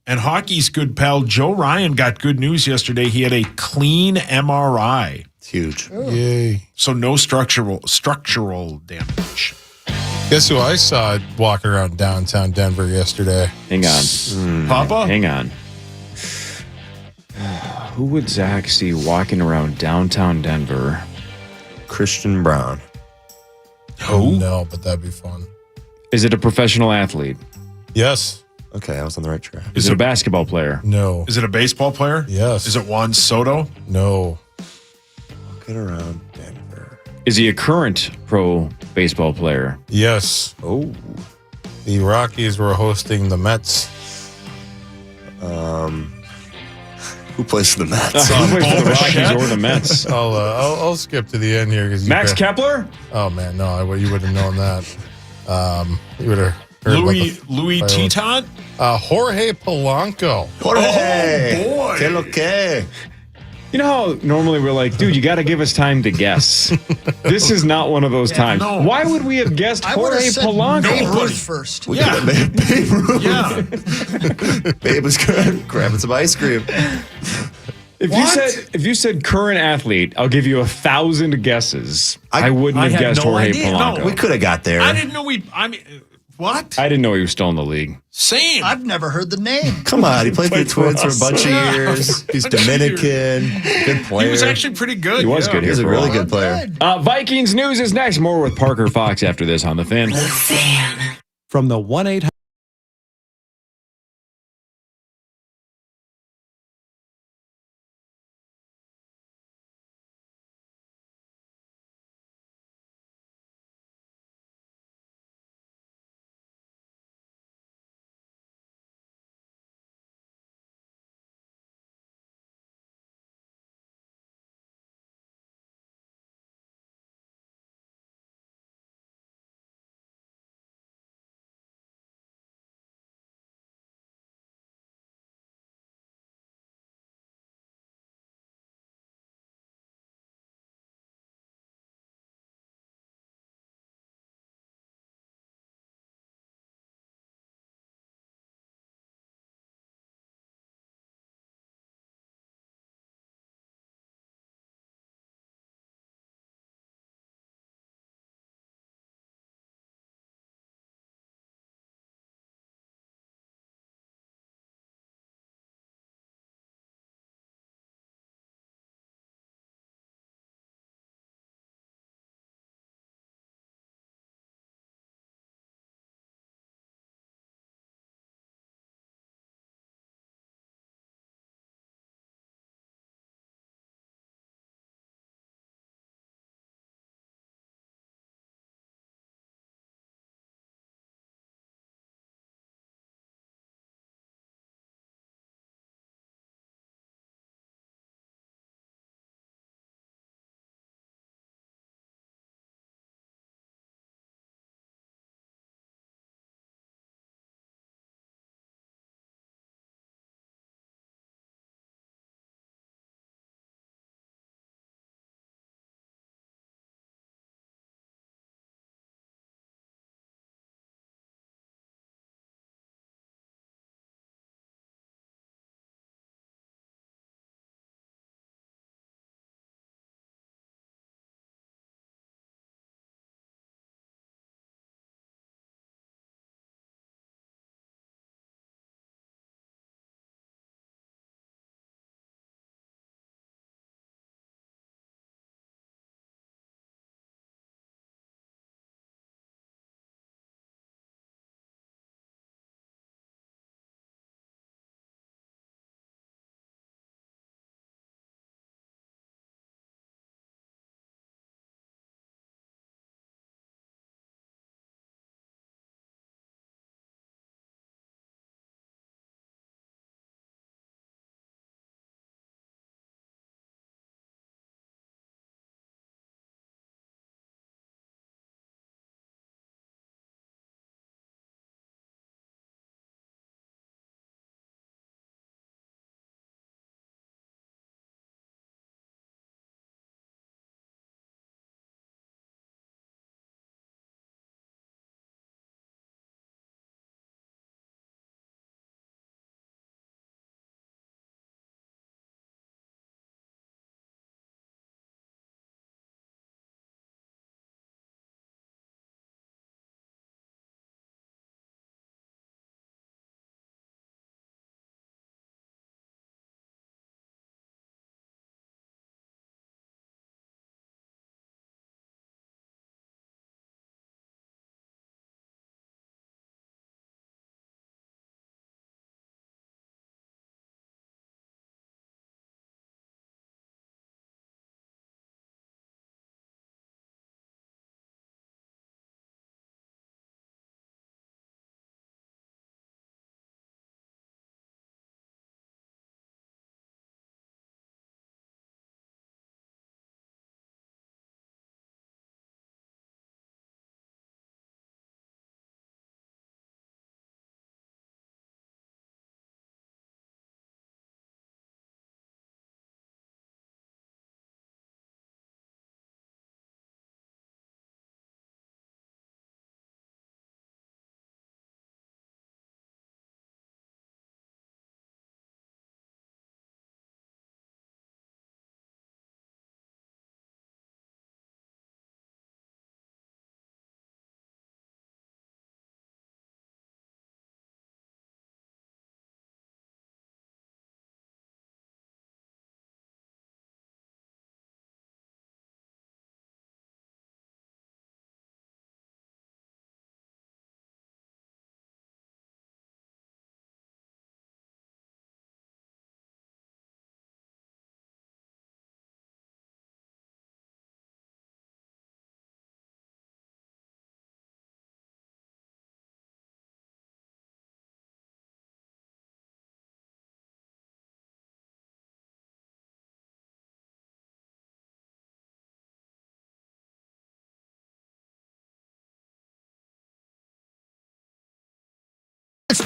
And hockey's good pal Joe Ryan got good news yesterday. He had a clean MRI. It's huge. Yay. So no structural damage. Guess who I saw walking around downtown Denver yesterday? Hang on. Papa? Hang on. Who would Zach see walking around downtown Denver? Christian Brown. Who? No, but that'd be fun. Is it a professional athlete? Yes. Okay, I was on the right track. Is it a basketball player? No. Is it a baseball player? Yes. Is it Juan Soto? No. Walking around Denver. Is he a current pro baseball player? Yes. Oh. The Rockies were hosting the Mets. Who plays for the Mets? Who plays for the Rockies or the Mets? I'll skip to the end here because Max Kepler. Oh man, no, you would have known that. You would have heard Louis Teton. Jorge Polanco. Jorge. Oh boy. Que lo que? You know how normally we're like, dude, you got to give us time to guess. This is not one of those times. no. Why would we have guessed Jorge Polanco? Babe Ruth first. We could have made Babe Ruth. Yeah. Babe was grabbing some ice cream. If you said current athlete, I'll give you 1,000 guesses. I wouldn't have had guessed no Jorge idea. Polanco. No, We could have got there. I didn't know what? I didn't know he was still in the league. Same. I've never heard the name. Come on, he played for the Twins for a bunch of Yeah. years. He's Bunch of Dominican, good player. He was actually pretty good. He was good here He's a for a really while. good player. Vikings news is next. More with Parker Fox after this on The Fan. From the 1-800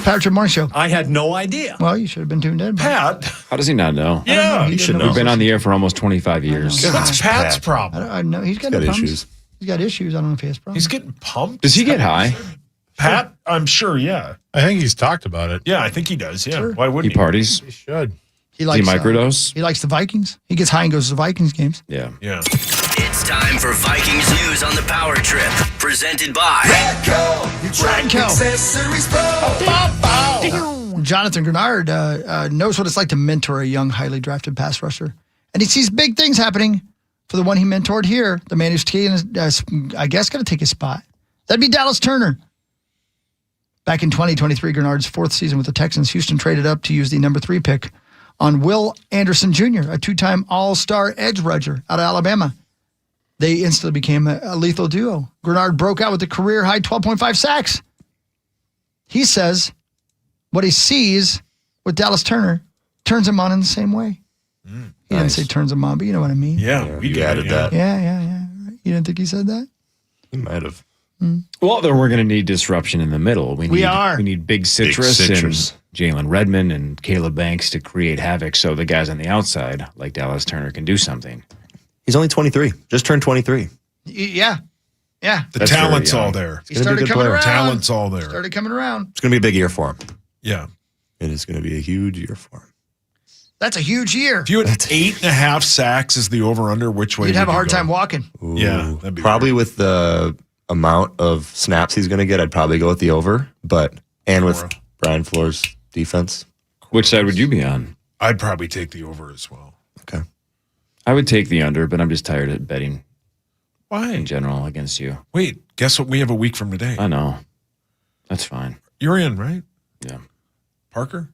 Patrick Morning Show. I had no idea. Well, you should have been tuned in. Pat. How does he not know? Yeah. He should know. We've been on the air for almost 25 years. What's Pat's problem? I know he's got issues. He's got issues. I don't know if he has problems. He's getting pumped. Does he get high? Pat, I'm sure, yeah. I think he's talked about it. Yeah, I think he does, yeah. Sure. Why He wouldn't he? parties? He should. He likes microdose? He likes the Vikings. He gets high and goes to the Vikings games. Yeah. Yeah. It's time for Vikings news on the Power Trip, presented by Jonathan Grenard knows what it's like to mentor a young, highly drafted pass rusher. And he sees big things happening for the one he mentored here, the man who's taking, I guess, going to take his spot. That'd be Dallas Turner. Back in 2023, Grenard's fourth season with the Texans, Houston traded up to use the number 3 pick on Will Anderson Jr., a 2-time all-star edge rusher out of Alabama. They instantly became a lethal duo. Grenard broke out with a career-high 12.5 sacks. He says what he sees with Dallas Turner turns him on in the same way. He didn't say turns him on, but you know what I mean. Yeah, we added that. Yeah. You didn't think he said that? He might have. Well, then we're going to need disruption in the middle. We need big citrus, and Jalen Redmond and Caleb Banks to create havoc so the guys on the outside, like Dallas Turner, can do something. He's only 23. Just turned 23. Yeah. The That's talent's very young. all there. He started coming around. Talent's all there. Started coming around. It's going to be a big year for him. Yeah. It is going to be a huge year for him. That's a huge year. If you had 8.5 sacks as the over-under, which way You'd have a would you hard go? time walking. Ooh, Yeah, that'd be probably with the amount of snaps he's going to get, I'd probably go with the over. And with Brian Flores' defense. Which side would you be on? I'd probably take the over as well. Okay. I would take the under, but I'm just tired of betting Why? in general against you. Wait, guess what we have a week from today? I know. That's fine. You're in, right? Yeah. Parker?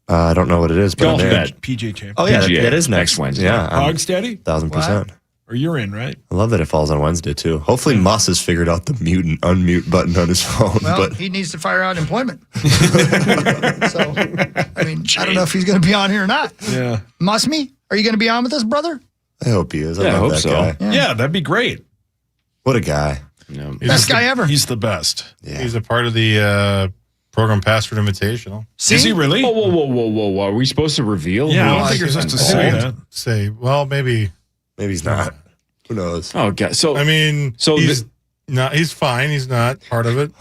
I don't know what it is, but Golf I'm in. bet. PJ Champion. Oh, yeah, PGA that is next Wednesday. Yeah. Hogs Daddy? 1,000%. Or you're in, right? I love that it falls on Wednesday, too. Hopefully, Muss has figured out the mute and unmute button on his phone. Well, but he needs to fire out employment. So, I mean, I don't know if he's going to be on here or not. Yeah. Must me? Are you going to be on with us, brother? I hope he is. I Yeah, I love hope that so. guy. Yeah, that'd be great. What a guy. No. Best guy ever. He's the best. Yeah. He's a part of the program Password Invitational. See? Is he really? Whoa. Are we supposed to reveal? Yeah, I who don't is think you're supposed to say involved? that. Say, well, maybe. Maybe he's not. Who knows? Oh, God. So, I mean, So he's not. He's fine. He's not part of it.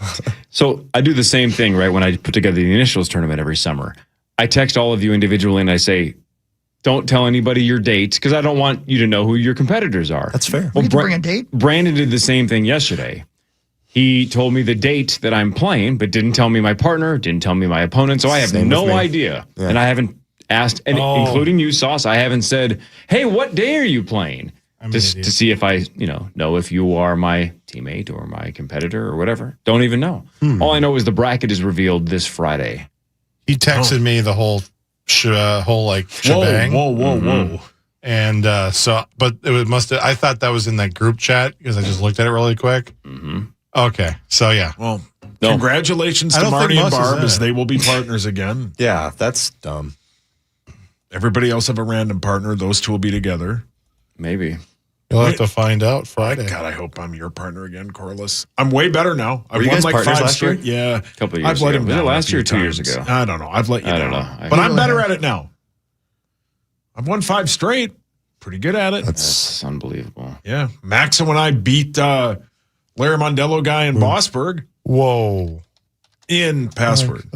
So I do the same thing, right? When I put together the initials tournament every summer, I text all of you individually and I say, don't tell anybody your dates because I don't want you to know who your competitors are. That's fair. We get to bring a date? Brandon did the same thing yesterday. He told me the date that I'm playing, but didn't tell me my partner, didn't tell me my opponent. So I have Same no with me. idea. Yeah. And I haven't asked, and including you, Sauce, I haven't said, hey, what day are you playing? To see if I, know if you are my teammate or my competitor or whatever. Don't even know. All I know is the bracket is revealed this Friday. He texted me the whole shebang. Whoa. And but it I thought that was in that group chat because I just looked at it really quick. Mm-hmm. Okay. So, yeah. Well, congratulations I to don't think Marty and Muss is Barb in as it. they will be partners again. Yeah, that's dumb. Everybody else have a random partner. Those two will be together. Maybe. You'll have to find out Friday. God, I hope I'm your partner again, Corliss. I'm way better now. I've Were you won guys like partners 5 last year? straight. Yeah. A couple of years I've let ago. him Was it down last a few year or 2 years times. ago? I don't know. I've let you I down. don't know. But I'm better at it now. I've won 5 straight. Pretty good at it. That's unbelievable. Yeah. Max and when I beat Larry Mondello guy in Bossburg Whoa. in Password.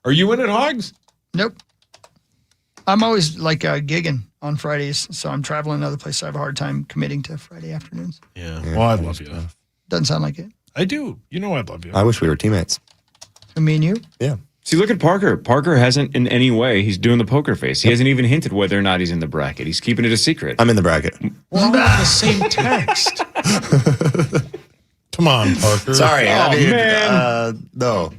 Are you in at Hogs? Nope. I'm always gigging on Fridays, so I'm traveling another place. So I have a hard time committing to Friday afternoons. Yeah. Well, I love you. Doesn't sound like it. I do. You know I love you. I wish we were teammates. Who, me and you? Yeah. See, look at Parker. Parker hasn't in any way, he's doing the poker face. He hasn't even hinted whether or not he's in the bracket. He's keeping it a secret. I'm in the bracket. We're all on the same text. Come on, Parker. Sorry. man. No.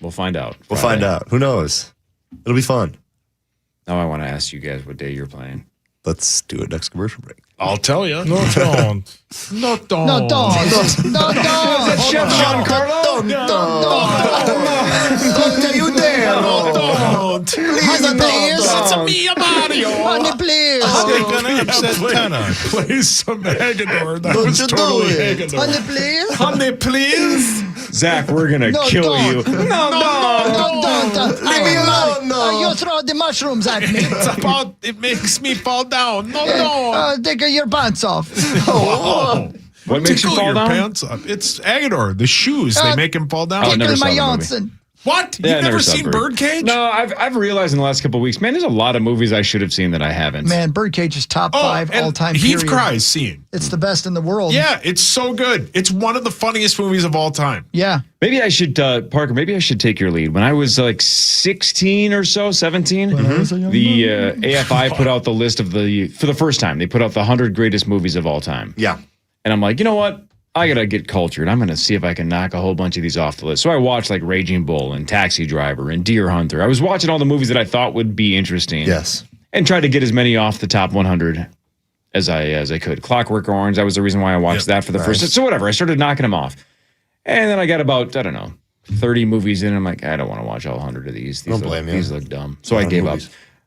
We'll find out. We'll find out. Who knows? It'll be fun. Now I want to ask you guys what day you're playing. Let's do it next commercial break. I'll tell you. No, don't. No, don't. No, don't. No, don't. Chef Giancarlo? Don't you dare. Don't. Honey, please. It's me, Mario. Honey, please. You're gonna upset Tana. Play some Hagador. That Don't was you do totally it. Hagador. Honey, please. Honey, please. Zach, we're gonna No, kill don't. you. No, don't. Leave me alone, no. You throw the mushrooms at me. It makes me fall down. No. Take your pants off. What makes you Tickle fall your down? pants up. It's Agador. The shoes, they make him fall down. Oh, never Tickle saw my the movie. Johnson. What? Yeah, I You've never saw seen Birdcage? No, I've realized in the last couple of weeks, man, there's a lot of movies I should have seen that I haven't. Man, Birdcage is top 5 and all-time Heave period. Cries scene. It's the best in the world. Yeah, it's so good. It's one of the funniest movies of all time. Yeah. Maybe I should, Parker, maybe I should take your lead. When I was like 16 or so, 17, the AFI put out the list of for the first time, they put out the 100 greatest movies of all time. Yeah. And I'm like, you know what? I got to get cultured. I'm going to see if I can knock a whole bunch of these off the list. So I watched like Raging Bull and Taxi Driver and Deer Hunter. I was watching all the movies that I thought would be interesting. Yes. And tried to get as many off the top 100 as I could. Clockwork Orange, that was the reason why I watched that for the first time. So whatever, I started knocking them off. And then I got about, I don't know, 30 movies in. And I'm like, I don't want to watch all 100 of these. These look dumb. So I gave up.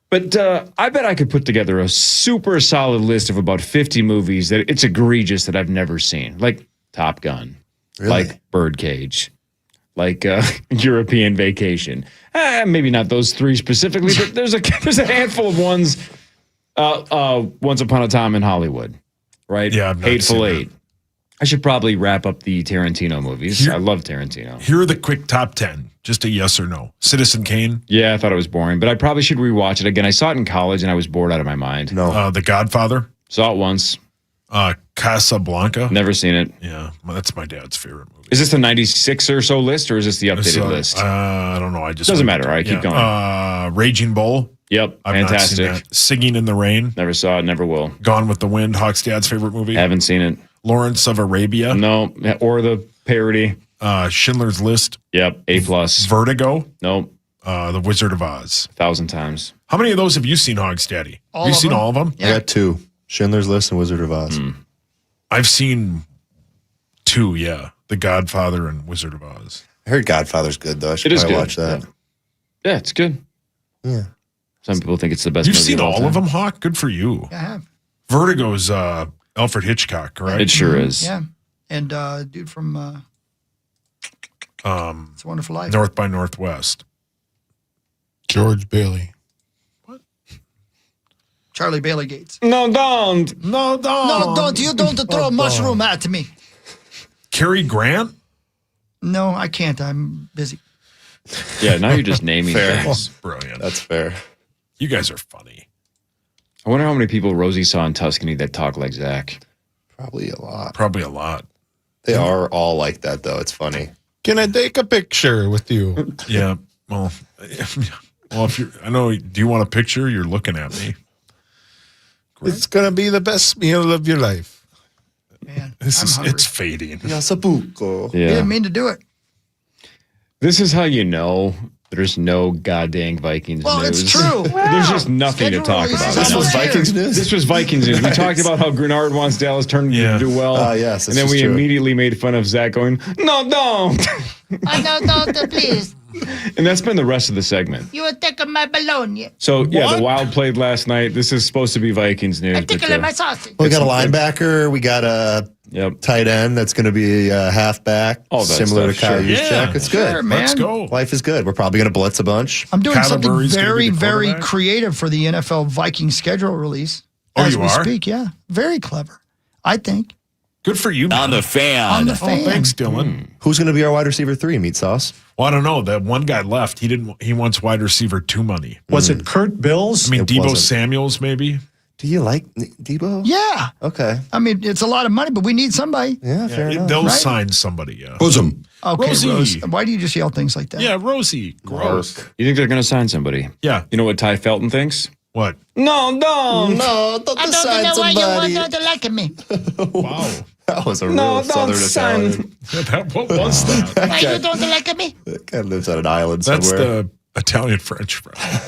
But I bet I could put together a super solid list of about 50 movies that it's egregious that I've never seen. Like Top Gun, like Birdcage, like European Vacation. Maybe not those three specifically, but there's a handful of ones. Once Upon a Time in Hollywood, right? Yeah, I've not Hateful seen Eight. I should probably wrap up the Tarantino movies. I love Tarantino. Here are the quick top 10. Just a yes or no. Citizen Kane. Yeah, I thought it was boring, but I probably should rewatch it again. I saw it in college and I was bored out of my mind. No. The Godfather. Saw it once. Casablanca. Never seen it. Yeah, that's my dad's favorite movie. Is this the 96 or so list, or is this the updated list? I don't know. I just Doesn't matter. All right, keep going. Raging Bull. Yep, I've not seen fantastic. that. Singing in the Rain. Never saw it. Never will. Gone with the Wind. Hawk's dad's favorite movie. Haven't seen it. Lawrence of Arabia. No, or the parody. Schindler's List. Yep, A+. Vertigo. Nope. The Wizard of Oz. 1,000 times. How many of those have you seen, Hog's Daddy? Have you seen all of them? I got 2. Schindler's List and Wizard of Oz. I've seen 2, yeah. The Godfather and Wizard of Oz. I heard Godfather's good, though. I should It is probably good. watch that. Yeah, it's good. Yeah. Some people think it's the best You've movie seen of all all time. of them, Hawk? Good for you. I have. Vertigo's Alfred Hitchcock, correct? It sure is. Yeah. And dude from It's a Wonderful Life. North by Northwest. George Bailey. Charlie Bailey Gates. No, don't. No, No, don't. You don't throw a mushroom at me. Cary Grant? No, I can't. I'm busy. Yeah, now you're just naming Fair. things. Brilliant. That's fair. You guys are funny. I wonder how many people Rosie saw in Tuscany that talk like Zach. Probably a lot. Probably a lot. They are all like that, though. It's funny. Can I take a picture with you? Yeah. Well, if you're, I know, do you want a picture? You're looking at me. It's going to be the best meal of your life. Man, It's hungry. fading. Yasabuco. You Yeah. didn't mean to do it. This is how you know there's no goddamn Vikings Well, news. it's true. There's just nothing to Schedule talk releases about. This was Vikings news? This was Vikings news. We talked about how Grenard wants Dallas Turner to do well. Yes, and then this we is true. immediately made fun of Zach going, no, don't. don't, please. And that's been the rest of the segment. You are taking my bologna. So, yeah, the Wild played last night. This is supposed to be Vikings news. I'm tickling my sausage. We got a linebacker. We got a tight end that's going to be a halfback, All that similar stuff, to Kyle sure. Juszczyk. It's good. Sure, man. Let's go. Life is good. We're probably going to blitz a bunch. I'm doing Kyler something Murray's gonna very, be the very quarterback? creative for the NFL Viking schedule release. Oh, as you we are? speak. Yeah, very clever. I think. Good for you. On the fan. On the fan. Oh, thanks, Dylan. Who's going to be our wide receiver 3, Meat Sauce? Well, I don't know. That one guy left. He wants wide receiver 2 money. Was it Kurt Bills? I mean, It Debo wasn't. Samuels, maybe. Do you like Debo? Yeah. Okay. I mean, it's a lot of money, but we need somebody. Yeah, fair enough. They'll Right? sign somebody. Yeah. Bosom. Okay, Rosie. Rose. Why do you just yell things like that? Yeah, Rosie. Gross. You think they're going to sign somebody? Yeah. You know what Ty Felton thinks? What? No, don't. No, don't I don't decide know why you somebody. want to like me. Wow. That was a No, real don't Southern sign. Italian. What was that? Why you don't like me? That guy lives on an island That's somewhere. the Italian French fry.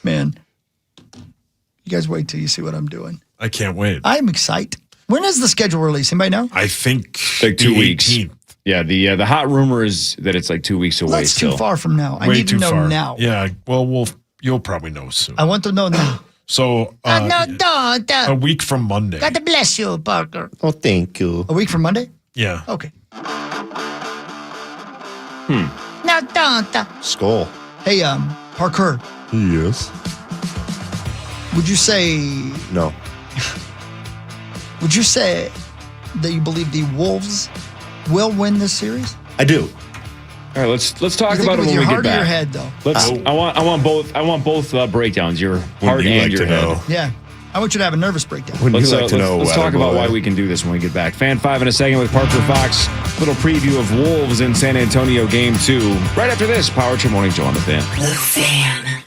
Man, you guys wait till you see what I'm doing. I can't wait. I'm excited. When is the schedule release? Anybody know? I think Like 2 the weeks. 18th. Yeah, the hot rumor is that it's like 2 weeks away That's still. too far from now. I Way need to too know far. now. Yeah. Well, you'll probably know soon. I want to know now. So no, don't. a week from Monday. God bless you, Parker. Oh, thank you. A week from Monday? Yeah. Okay. No, don't. Skull. Hey, Parker, Yes. would you say No. that you believe the Wolves will win this series? I do. All right, let's talk You think about it with when your we get heart or back. your head, though? Let's. I want both breakdowns. Your heart you and like your to head. know? Yeah. I want you to have a nervous breakdown. When Let's, you like to know, let's talk about Attaboy. why we can do this when we get back. Fan 5 in a second with Parker Fox. Little preview of Wolves in San Antonio Game 2. Right after this, Power Trip Morning Show on the Fan. The Fan.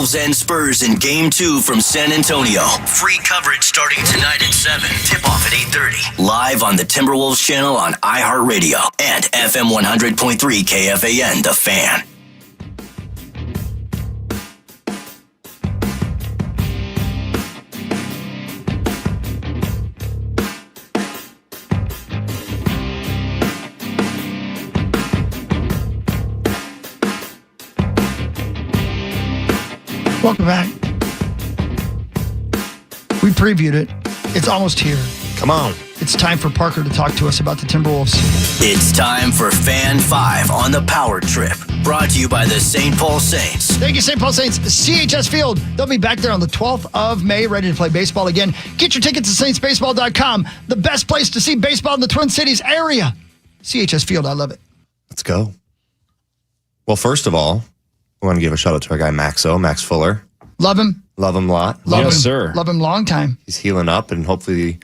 Timberwolves and Spurs in Game 2 from San Antonio. Free coverage starting tonight at 7. Tip-off at 8:30. Live on the Timberwolves channel on iHeartRadio and FM 100.3 KFAN, The Fan. Welcome back. We previewed it. It's almost here. Come on. It's time for Parker to talk to us about the Timberwolves. It's time for Fan 5 on the Power Trip. Brought to you by the St. Paul Saints. Thank you, St. Paul Saints. CHS Field. They'll be back there on the 12th of May, ready to play baseball again. Get your tickets at saintsbaseball.com. The best place to see baseball in the Twin Cities area. CHS Field. I love it. Let's go. Well, first of all, I want to give a shout out to our guy, Max Fuller. Love him. Love him a lot. Love him. Sir. Love him long time. He's healing up, and hopefully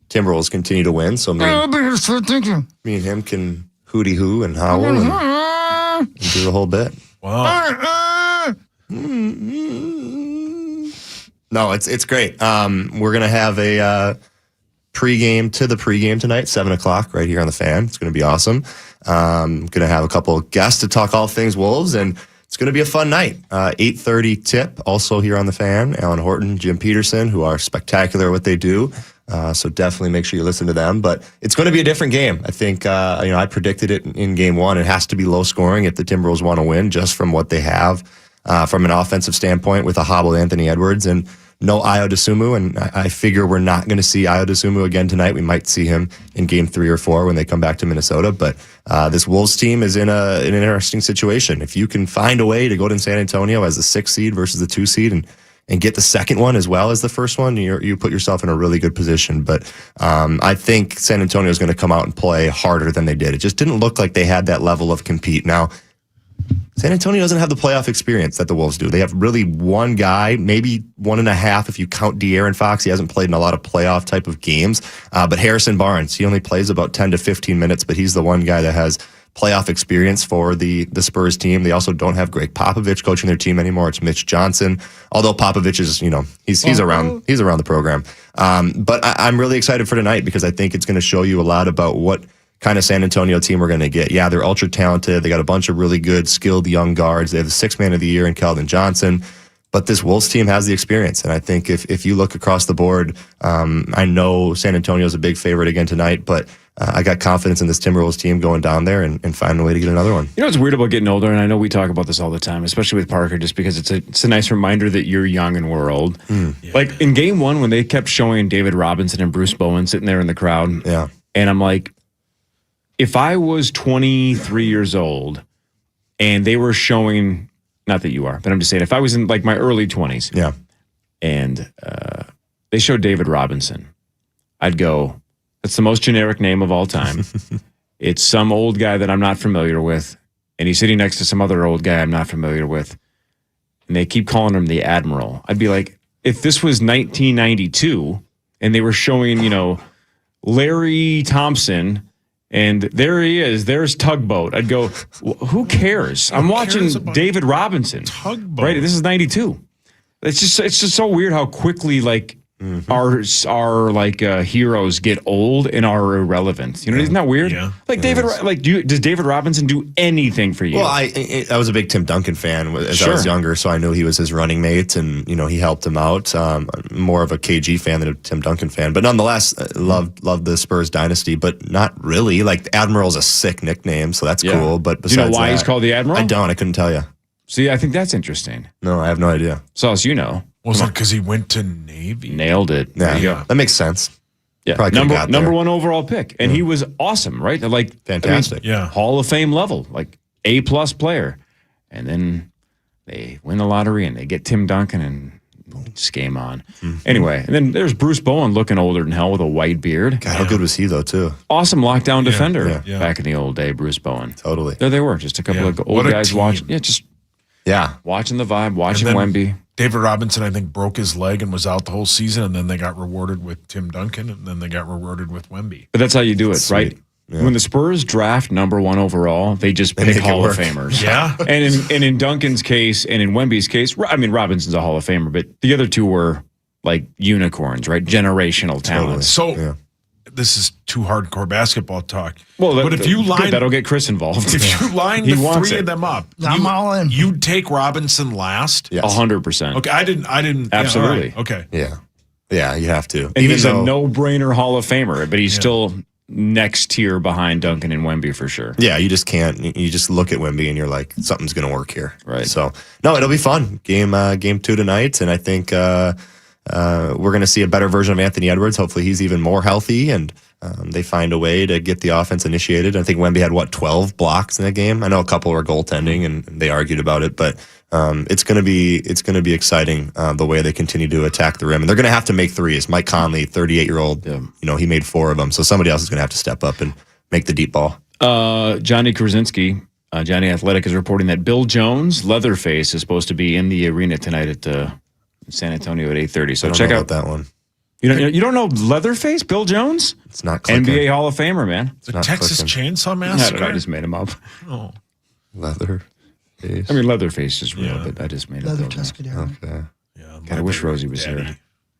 Timberwolves continue to win. So me Thank you. and him can hooty hoo and howl and do the whole bit. Wow. No, it's great. We're gonna have a pregame tonight, 7:00 right here on the Fan. It's gonna be awesome. Gonna have a couple of guests to talk all things Wolves, and it's gonna be a fun night. 8:30 tip, also here on the Fan. Alan Horton, Jim Peterson, who are spectacular at what they do. So definitely make sure you listen to them. But it's going to be a different game. I think, I predicted it in game one. It has to be low scoring if the Timberwolves want to win, just from what they have from an offensive standpoint with a hobbled Anthony Edwards and no Ayo Dosunmu. And I figure we're not going to see Ayo Dosunmu again tonight. We might see him in game 3 or 4 when they come back to Minnesota. But this Wolves team is in an interesting situation. If you can find a way to go to San Antonio as the 6th seed versus the 2 seed and get the second one as well as the first one, you put yourself in a really good position. But I think San Antonio is going to come out and play harder than they did. It just didn't look like they had that level of compete. Now, San Antonio doesn't have the playoff experience that the Wolves do. They have really one guy, maybe 1.5 if you count De'Aaron Fox. He hasn't played in a lot of playoff type of games. But Harrison Barnes, he only plays about 10 to 15 minutes, but he's the one guy that has playoff experience for the Spurs team. They also don't have Greg Popovich coaching their team anymore. It's Mitch Johnson. Although Popovich is, he's around the program. But I'm really excited for tonight because I think it's going to show you a lot about what kind of San Antonio team we're going to get. Yeah, they're ultra talented. They got a bunch of really good, skilled young guards. They have the 6th man of the year in Keldon Johnson. But this Wolves team has the experience. And I think if you look across the board, I know San Antonio is a big favorite again tonight, but I got confidence in this Timberwolves team going down there and finding a way to get another one. You know what's weird about getting older, and I know we talk about this all the time, especially with Parker, just because it's a nice reminder that you're young and we're old. Yeah. Like in game 1, when they kept showing David Robinson and Bruce Bowen sitting there in the crowd, and I'm like, if I was 23 years old and they were showing, not that you are, but I'm just saying, if I was in like my early 20s, and they showed David Robinson, I'd go, that's the most generic name of all time. It's some old guy that I'm not familiar with, and he's sitting next to some other old guy I'm not familiar with, and they keep calling him the Admiral. I'd be like, if this was 1992 and they were showing, Larry Thompson, and there he is, there's Tugboat, I'd go, who cares? I'm watching David Robinson. Tugboat. Right, this is 92. It's just so weird how quickly our heroes get old and are irrelevant. Isn't that weird? Yeah. Does David Robinson do anything for you? Well, I was a big Tim Duncan fan as I was younger, so I knew he was his running mate, and he helped him out. More of a KG fan than a Tim Duncan fan, but nonetheless, loved the Spurs dynasty, but not really. Like Admiral's a sick nickname, so that's cool. But do you know why he's called the Admiral? I don't. I couldn't tell you. See, I think that's interesting. No, I have no idea. So as you know. Was it because he went to Navy? Nailed it. Yeah, that makes sense. Yeah, number 1 overall pick, and he was awesome, right? Like fantastic. Hall of Fame level, like A+ player, and then they win the lottery and they get Tim Duncan and it's game on. Mm-hmm. Anyway, and then there's Bruce Bowen looking older than hell with a white beard. God, how good was he though too? Awesome lockdown defender back in the old day, Bruce Bowen. Totally. There they were, just a couple of old guys watching. Watching the vibe, watching Wemby. David Robinson, I think, broke his leg and was out the whole season, and then they got rewarded with Tim Duncan, and then they got rewarded with Wemby. But that's how you do it, right? When the Spurs draft number 1 overall, they just pick Hall of Famers. Yeah. And in Duncan's case and in Wemby's case, I mean, Robinson's a Hall of Famer, but the other two were like unicorns, right? Generational talents. So this is too hardcore basketball talk. Well, but if you line, that'll get Chris involved. If you line the three of them up, I'm all in. You'd take Robinson last? Yes. 100%. Okay, I didn't. Absolutely. Yeah, okay. Yeah, you have to. And he's a no-brainer Hall of Famer, but he's still next tier behind Duncan and Wemby for sure. Yeah, you just can't. You just look at Wemby and you're like, something's going to work here. Right. So, no, it'll be fun. Game 2 tonight, and I think we're going to see a better version of Anthony Edwards. Hopefully he's even more healthy, and they find a way to get the offense initiated. I think Wemby had, 12 blocks in that game? I know a couple were goaltending, and they argued about it, but it's going to be exciting the way they continue to attack the rim. And they're going to have to make threes. Mike Conley, 38-year-old, he made 4 of them. So somebody else is going to have to step up and make the deep ball. Johnny Krasinski, Johnny Athletic, is reporting that Bill Jones, Leatherface, is supposed to be in the arena tonight at San Antonio at 8:30. So check out that one. You don't know Leatherface, Bill Jones? It's not clicking. NBA Hall of Famer, man. The Texas Chainsaw Massacre? I just made him up. Oh. Leatherface. I mean, Leatherface is real, but I just made it up. Leather Tuscadero. Okay. Yeah, God, I wish Rosie was here.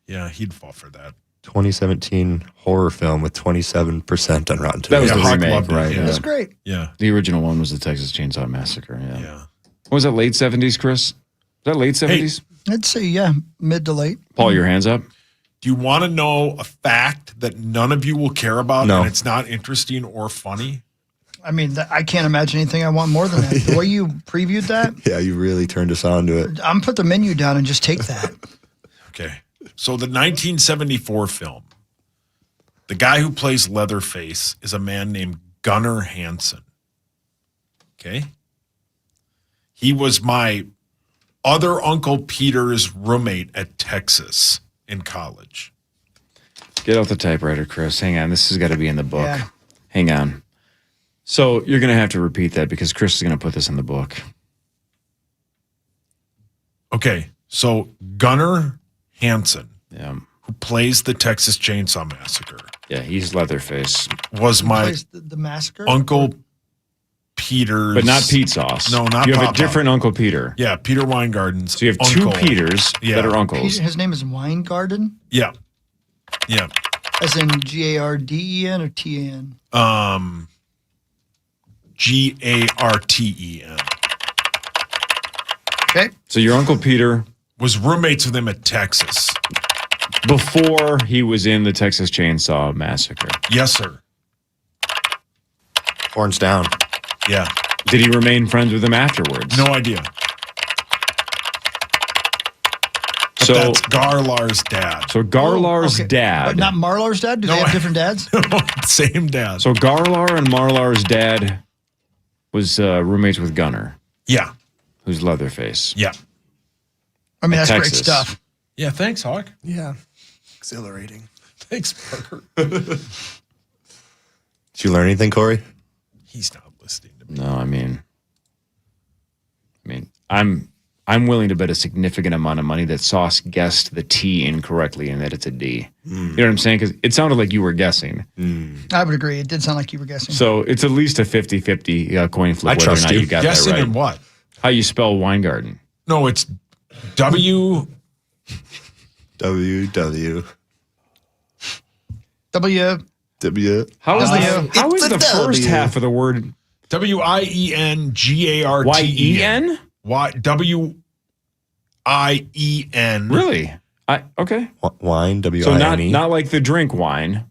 Yeah, he'd fall for that. 2017 horror film with 27% on Rotten Tomatoes. That was the Hawk remake, loved it, right? yeah. That's great. Yeah. The original one was the Texas Chainsaw Massacre. Yeah. Yeah. Was that late 70s, Chris? Was that late 70s? I'd say, mid to late. Paul, your hands up. Do you want to know a fact that none of you will care about No. and it's not interesting or funny? I mean, I can't imagine anything I want more than that. The way you previewed that, Yeah, you really turned us on to it. I'm put the menu down and just take that. Okay. So the 1974 film, the guy who plays Leatherface is a man named Gunnar Hansen. Okay. He was my other Uncle Peter's roommate at Texas in college. Get out the typewriter, Chris. Hang on. This has got to be in the book. Yeah. Hang on. So you're going to have to repeat that because Chris is going to put this in the book. Okay. So Gunnar Hansen, Yeah. who plays the Texas Chainsaw Massacre, Yeah, he's Leatherface. was my Plays the massacre. Uncle Peter's. But not Pete Sauce. No, not You have Papa. a different Uncle Peter. Yeah, Peter Weingarten's. So you have uncle. 2 Peters that are uncles. His name is Weingarten, Yeah. Yeah. as in Garden or TAN. Garten. Okay. So your Uncle Peter, Was roommates with him at Texas. before he was in the Texas Chainsaw Massacre, Yes, sir. Horns down. Yeah. did he remain friends with him afterwards? No idea. But So, that's Garlar's dad. so Garlar's Okay. dad. But not Marlar's dad? Do they No, have different dads? Same dad. So Garlar and Marlar's dad was roommates with Gunnar, Yeah. who's Leatherface. Yeah. I mean, that's great Texas. stuff. Yeah. Thanks, Hawk. Yeah. Exhilarating. Thanks, Parker. Did you learn anything, Corey? He's not listening to me. No, I mean, I'm willing to bet a significant amount of money that Sauce guessed the T incorrectly and that it's a D. You know what I'm saying? Because it sounded like you were guessing. I would agree. It did sound like you were guessing. So it's at least a 50-50 coin flip I whether or trust not you. you got Guessing that right. in what? How you spell Weingarten. No, it's W. W. W. How is W. the first half of the word WIENGARTEN. Y-E-N? WIEN. Really? Okay. Wine, So W-I-N-E. not like the drink wine. And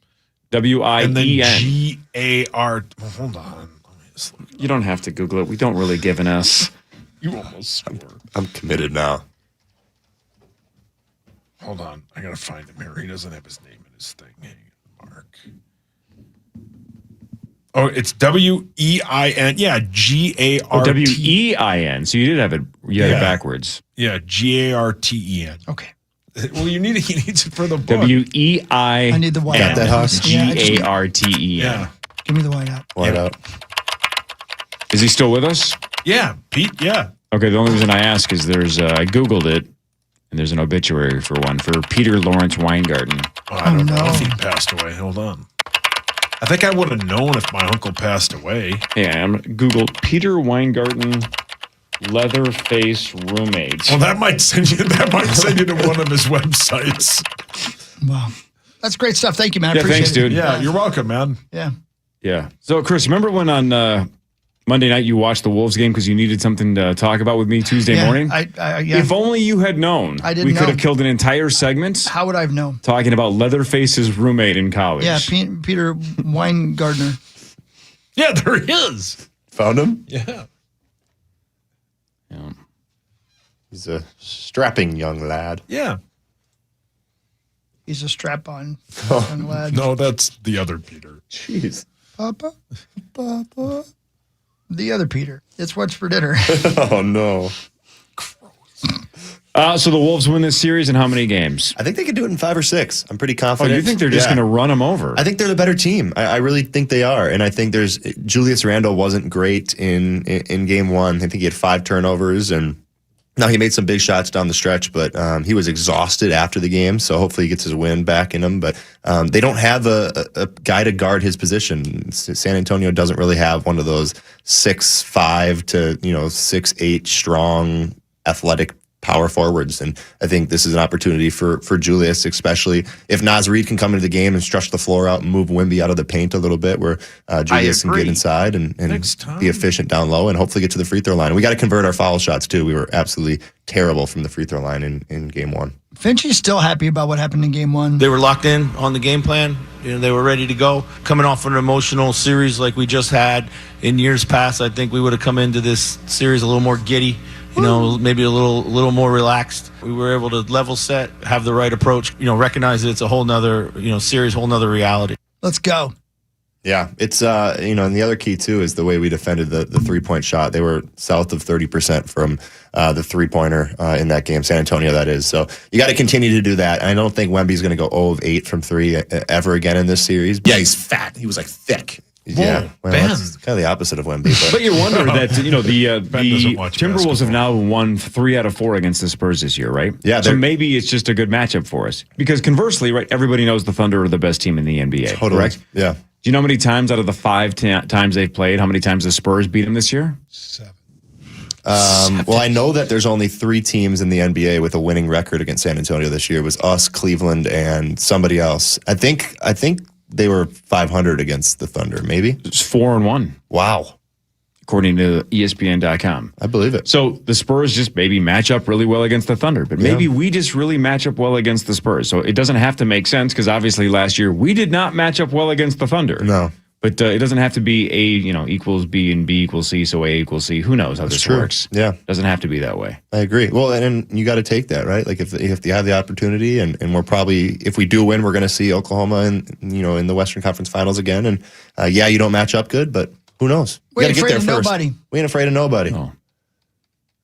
W-I-E-N. then GAR. Well, hold on. Let me just look. You don't have to Google it. We don't really give an S. You almost swore. I'm committed now. Hold on. I got to find him here. He doesn't have his name in his thing. Hang on, Mark. Oh, it's WEIN. Yeah, GART. Oh, W-E-I-N. So you did have it. You had it backwards. Yeah, GARTEN. Okay. Well, he needs it for the book. W-E-I-N. I need the white. Got that, Huck? G-A-R-T-E-N. Yeah. Give me the white out. White out. Is he still with us? Yeah, Pete. Yeah. Okay, the only reason I ask is I Googled it, and there's an obituary for Peter Lawrence Weingarten. Oh, I don't know no. if he passed away. Hold on. I think I would have known if my uncle passed away. Yeah, I'm Google Peter Weingarten Leatherface roommates. Well, that might send you to one of his websites. Wow. That's great stuff. Thank you, man. I Yeah, appreciate thanks, it. dude. Yeah, you're welcome, man. Yeah. Yeah. So, Chris, remember when on Monday night you watched the Wolves game because you needed something to talk about with me Tuesday morning? Yeah. If only you had known. I didn't we could know. have killed an entire segment How would I have known? talking about Leatherface's roommate in college. Yeah, Peter Weingartner. Yeah, there he is. Found him? Yeah. He's a strapping young lad. Yeah. He's a strap-on Oh. young lad. No, that's the other Peter. Jeez. Papa. The other Peter. It's what's for dinner. Oh, no. So the Wolves win this series in how many games? I think they could do it in 5 or 6. I'm pretty Oh, confident. you think they're just Yeah. going to run them over? I think they're the better team. I really think they are. And I think Julius Randle wasn't great in game 1. I think he had 5 turnovers, and now he made some big shots down the stretch, but he was exhausted after the game. So hopefully he gets his wind back in him. But they don't have a guy to guard his position. San Antonio doesn't really have one of those 6'5" to 6'8" strong, athletic power forwards. And I think this is an opportunity for Julius, especially if Naz Reid can come into the game and stretch the floor out and move Wemby out of the paint a little bit, where Julius can get inside and be efficient down low and hopefully get to the free throw line. And we got to convert our foul shots too. We were absolutely terrible from the free throw line in game 1. Finchie's still happy about what happened in game 1. They were locked in on the game plan. They were ready to go. Coming off an emotional series like we just had in years past, I think we would have come into this series a little more giddy. Maybe a little more relaxed. We were able to level set, have the right approach, recognize that it's a whole nother, series, whole nother reality. Let's go. Yeah, it's and the other key too is the way we defended the 3-point shot. They were south of 30% from the 3-pointer in that game, San Antonio that is. So you got to continue to do that. I don't think Wemby's going to go 0 of 8 from 3 ever again in this series. Yeah, he's fat. He was like thick. Yeah, well, that's kind of the opposite of Wemby. But you wonder that the doesn't watch Timberwolves have now won 3 out of 4 against the Spurs this year, right? Yeah. So maybe it's just a good matchup for us. Because conversely, right, everybody knows the Thunder are the best team in the NBA. Totally. Correct? Yeah. Do you know how many times out of the 5 times they've played, how many times the Spurs beat them this year? 7. Well, I know that there's only 3 teams in the NBA with a winning record against San Antonio this year. It was us, Cleveland, and somebody else. I think they were 500 against the Thunder, maybe? It's 4-1. Wow. According to ESPN.com. I believe it. So the Spurs just maybe match up really well against the Thunder, but maybe we just really match up well against the Spurs. So it doesn't have to make sense because obviously last year we did not match up well against the Thunder. No. But it doesn't have to be A, equals B and B equals C, so A equals C. Who knows how this works? Yeah. Doesn't have to be that way. I agree. Well, and you got to take that, right? Like if you have the opportunity, and we're probably, if we do win, we're going to see Oklahoma in the Western Conference Finals again. And you don't match up good, but who knows? We ain't got to get there afraid of first. nobody. We ain't afraid of nobody. Oh.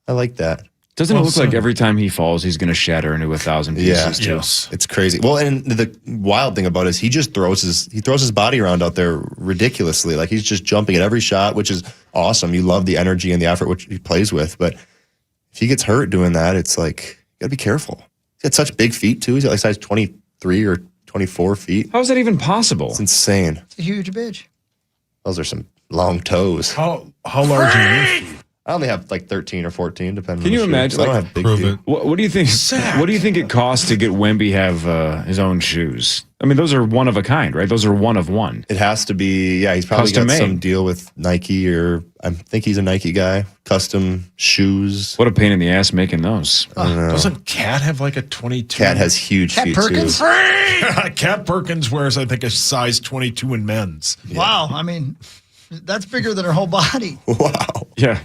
I like that. Doesn't it look like every time he falls, he's going to shatter into 1,000 pieces too? Yes. It's crazy. Well, and the wild thing about it is he just throws his body around out there ridiculously. Like he's just jumping at every shot, which is awesome. You love the energy and the effort which he plays with. But if he gets hurt doing that, it's like, you got to be careful. He's got such big feet too. He's got like size 23 or 24 feet. How is that even possible? It's insane. It's a huge bitch. Those are some long toes. How large are your feet? I only have like 13 or 14, depending. Can on you the shoe. imagine? I don't have big feet. What do you think? What do you think it costs to get Wemby have his own shoes? I mean, those are one of a kind, right? Those are one of one. It has to be. Yeah, he's probably Custom got some made. deal with Nike, or I think he's a Nike guy. Custom shoes. What a pain in the ass making those. I don't know. Doesn't Cat have like a 22? Cat has huge Cat feet Perkins? too. Cat Perkins wears, I think, a size 22 in men's. Wow. I mean, that's bigger than her whole body. Wow. Yeah.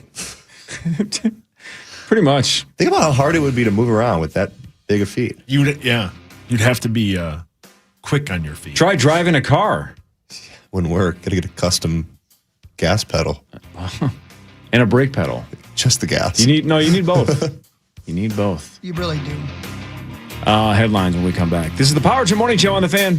Pretty much. Think about how hard it would be to move around with that big of feet. You'd have to be quick on your feet. Try driving a car. Wouldn't work. Got to get a custom gas pedal. And a brake pedal. Just the gas. You need both. You need both. You really do. Headlines when we come back. This is the Power Trip Morning Show on the Fan.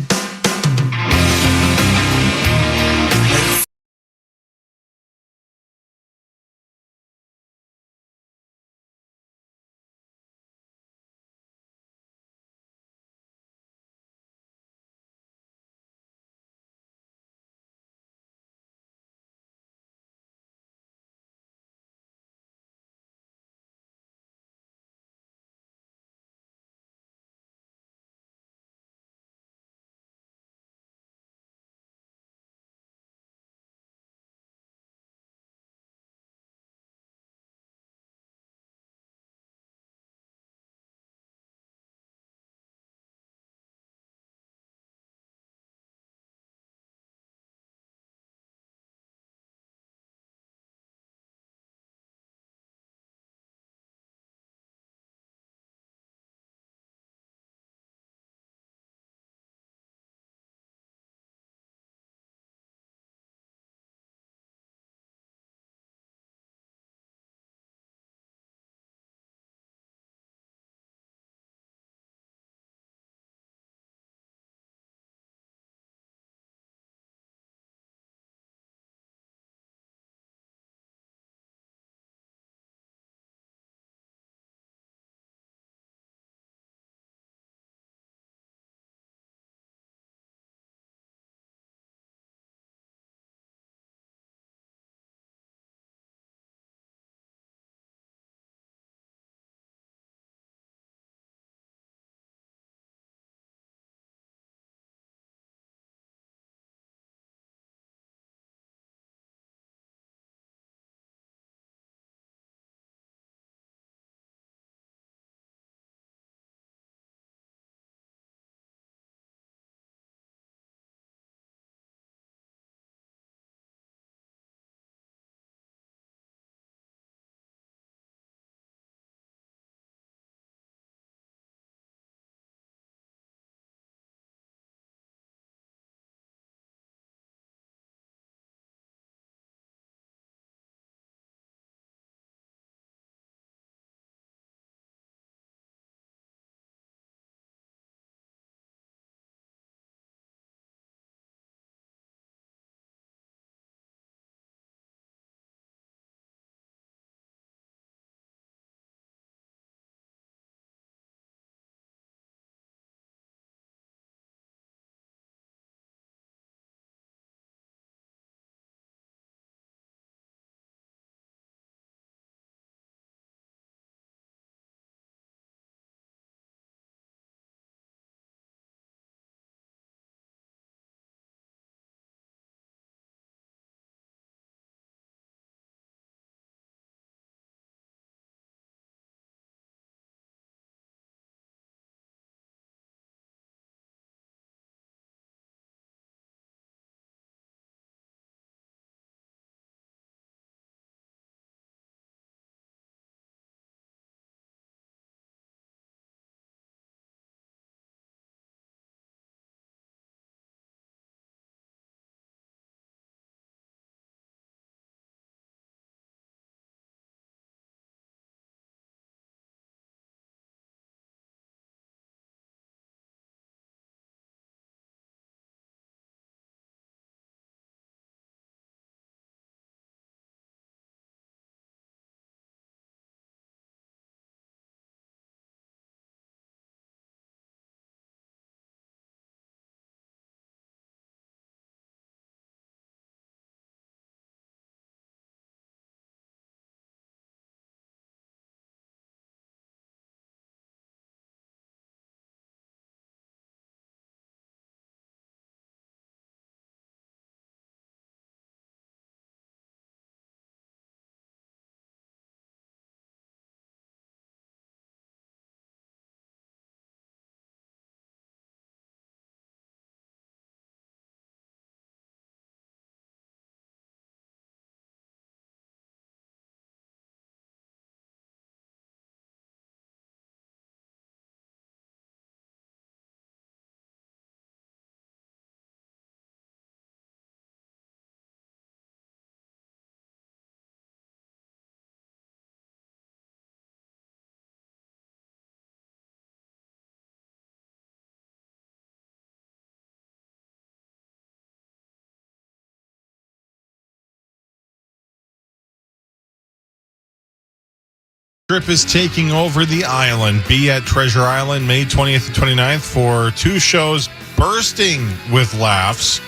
Trip is taking over the island. Be at Treasure Island May 20th and 29th for 2 shows bursting with laughs,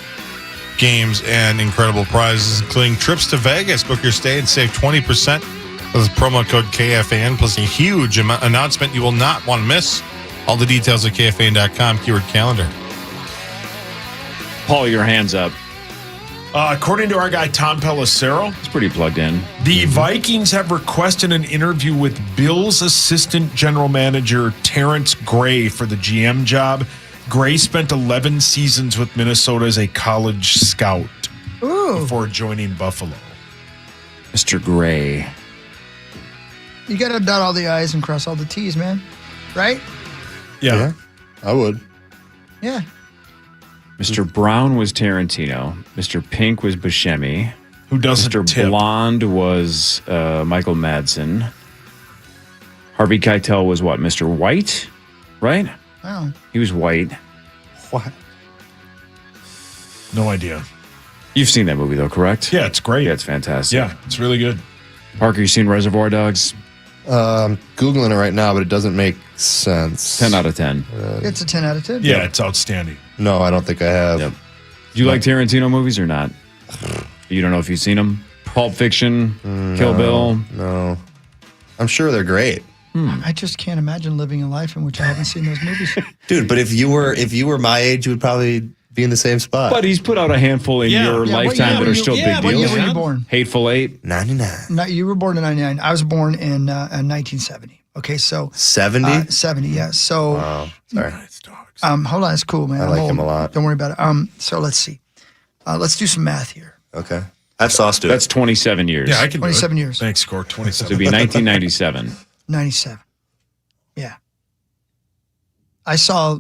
games, and incredible prizes, including trips to Vegas. Book your stay and save 20% with promo code KFAN, plus a huge announcement you will not want to miss. All the details at KFAN.com, keyword calendar. Paul, your hands up. According to our guy, Tom Pelissero, It's pretty plugged in. the Vikings have requested an interview with Bills assistant general manager Terrence Gray for the GM job. Gray spent 11 seasons with Minnesota as a college scout before joining Buffalo. Mr. Gray. You got to dot all the I's and cross all the T's, man. Right? Yeah. I would. Yeah. Mr. Brown was Tarantino. Mr. Pink was Buscemi. Who doesn't Mr. tip? Blonde was Michael Madsen. Harvey Keitel was what? Mr. White? Right? Oh. He was white. What? No idea. You've seen that movie, though, correct? Yeah, it's great. Yeah, it's fantastic. Yeah, it's really good. Parker, you seen Reservoir Dogs? I'm Googling it right now, but it doesn't make sense. 10 out of 10. It's a 10 out of 10. Yeah, it's outstanding. No, I don't think I have. Yep. Do you like Tarantino movies or not? You don't know if you've seen them? Pulp Fiction, Kill Bill? No. I'm sure they're great. I just can't imagine living a life in which I haven't seen those movies. Dude, but if you were my age, you would probably be in the same spot. But he's put out a handful in your lifetime that are still big What year deals. were you born? Hateful Eight? 99. No, you were born in 99. I was born in 1970. Okay, so 70? 70, yeah. So Oh, sorry. hold on, it's cool, man. I I'm like old. him a lot. Don't worry about it. So let's see. Let's do some math here. Okay. Have Sauce do it. That's 27 years. Yeah, I can 27 do it. years. Thanks, Score. So 27. it'd be 1997. 97. Yeah. I saw,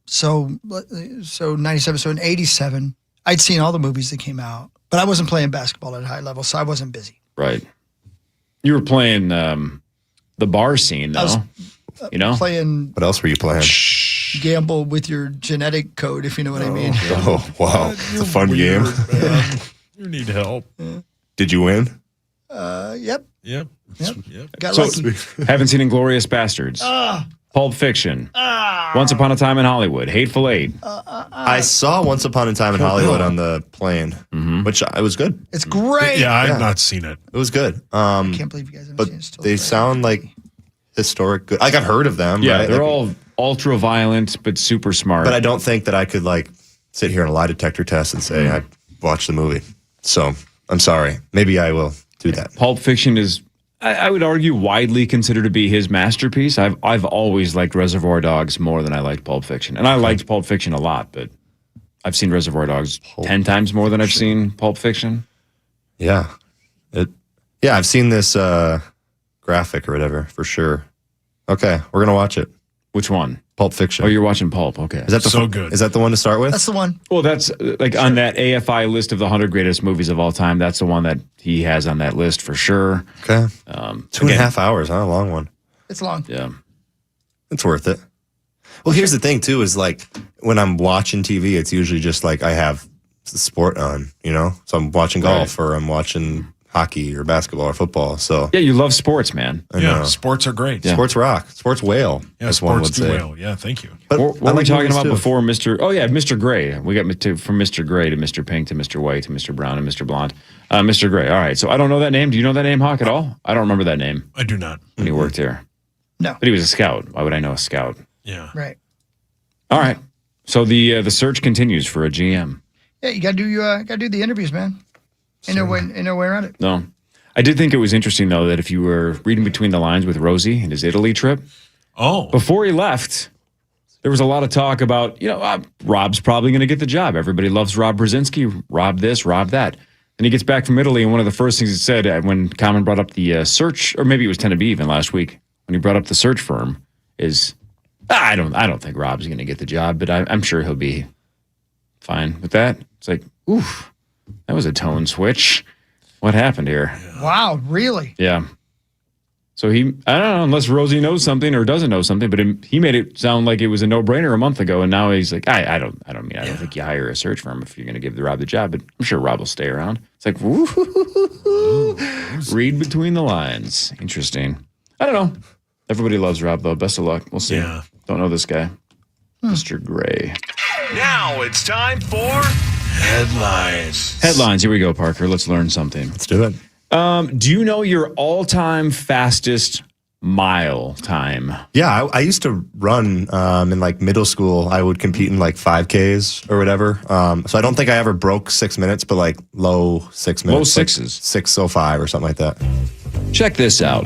so 97, so in 87, I'd seen all the movies that came out, but I wasn't playing basketball at a high level, so I wasn't busy. Right. You were playing the bar scene, though. You know? Playing What else were you playing? gamble with your genetic code, if you know what I mean. Oh, wow. It's a fun game. You need help. Did you win? Yep. Yep. Got So, lucky. haven't seen Inglourious Bastards. Pulp Fiction. Once Upon a Time in Hollywood. Hateful Eight. I saw Once Upon a Time in Hollywood on the plane, which it was good. It's great. Yeah, I've not seen it. It was good. I can't believe you guys haven't But seen it. Still they great. sound like historic good. Like I've heard of them. Yeah, right? they're Like, all ultra violent, but super smart. But I don't think that I could like sit here on a lie detector test and say I watched the movie. So I'm sorry. Maybe I will do that. Pulp Fiction is, I would argue, widely considered to be his masterpiece. I've always liked Reservoir Dogs more than I liked Pulp Fiction. And I liked Pulp Fiction a lot, but I've seen Reservoir Dogs 10 times more than I've seen Pulp Fiction. Yeah. I've seen this graphic or whatever for sure. Okay, we're gonna watch it. Which one? Pulp Fiction. Oh, you're watching Pulp. Okay. Is that the So good. Is that the one to start with? That's the one. Well, that's like on that AFI list of the 100 greatest movies of all time. That's the one that he has on that list for sure. Okay. 2.5 hours, huh? A long one. It's long. Yeah. It's worth it. Well, here's the thing too: is like when I'm watching TV, it's usually just like I have the sport on, you know. So I'm watching golf or I'm watching hockey or basketball or football. So Yeah, you love sports, man. I Yeah, know. sports are great. Yeah. Sports rock, sports whale. Yeah, as one sports would do say. well. Yeah, thank you. But What I were we like talking movies about too. before, Mr. Oh, yeah, Mr. Gray. We got from Mr. Gray to Mr. Pink to Mr. White to Mr. Brown and Mr. Blonde. Mr. Gray. All right. So I don't know that name. Do you know that name, Hawk, at all? I don't remember that name I do not. when he worked here. No. But he was a scout. Why would I know a scout? Yeah. Right. All right. So the search continues for a GM. Yeah, you gotta do the interviews, man. Ain't no way around it. No. I did think it was interesting, though, that if you were reading between the lines with Rosie and his Italy trip, before he left, there was a lot of talk about, Rob's probably going to get the job. Everybody loves Rob Brzezinski, Rob this, Rob that. And he gets back from Italy, and one of the first things he said when Common brought up the search, or maybe it was 10 to be even last week, when he brought up the search firm, is, I don't think Rob's going to get the job, but I'm sure he'll be fine with that. It's like, oof, that was a tone switch. What happened here? Wow, really? Yeah. So I don't know, unless Rosie knows something or doesn't know something, but he made it sound like it was a no-brainer a month ago, and now he's like, I don't think you hire a search firm if you're going to give Rob the job, but I'm sure Rob will stay around. It's like, read between the lines. Interesting. I don't know. Everybody loves Rob, though. Best of luck. We'll see. Yeah. Don't know this guy. Mr. Gray. Now it's time for Headlines. Headlines. Here we go, Parker. Let's learn something. Let's do it. Do you know your all-time fastest mile time? Yeah, I used to run in like middle school. I would compete in like 5Ks or whatever. So I don't think I ever broke 6 minutes, but like low 6 minutes. Low sixes. Like 6:05 or something like that. Check this out.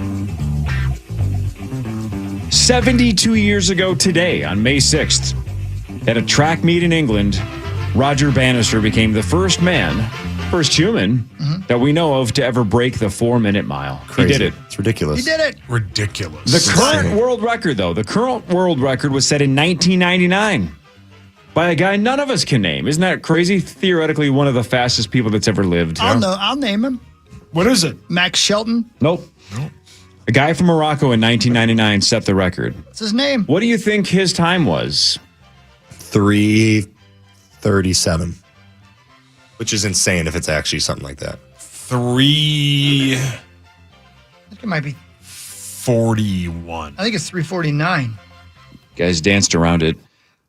72 years ago today, on May 6th, at a track meet in England, Roger Bannister became the first human that we know of to ever break the 4-minute mile. Crazy. He did it. It's ridiculous. He did it. Ridiculous. The current world record, though, was set in 1999 by a guy none of us can name. Isn't that crazy? Theoretically, one of the fastest people that's ever lived. I'll name him. What is it? Max Shelton. Nope. A guy from Morocco in 1999 set the record. What's his name? What do you think his time was? 3:37, which is insane if it's actually something like that. 3:41. I think it might be. I think it's 3:49. Guys danced around it.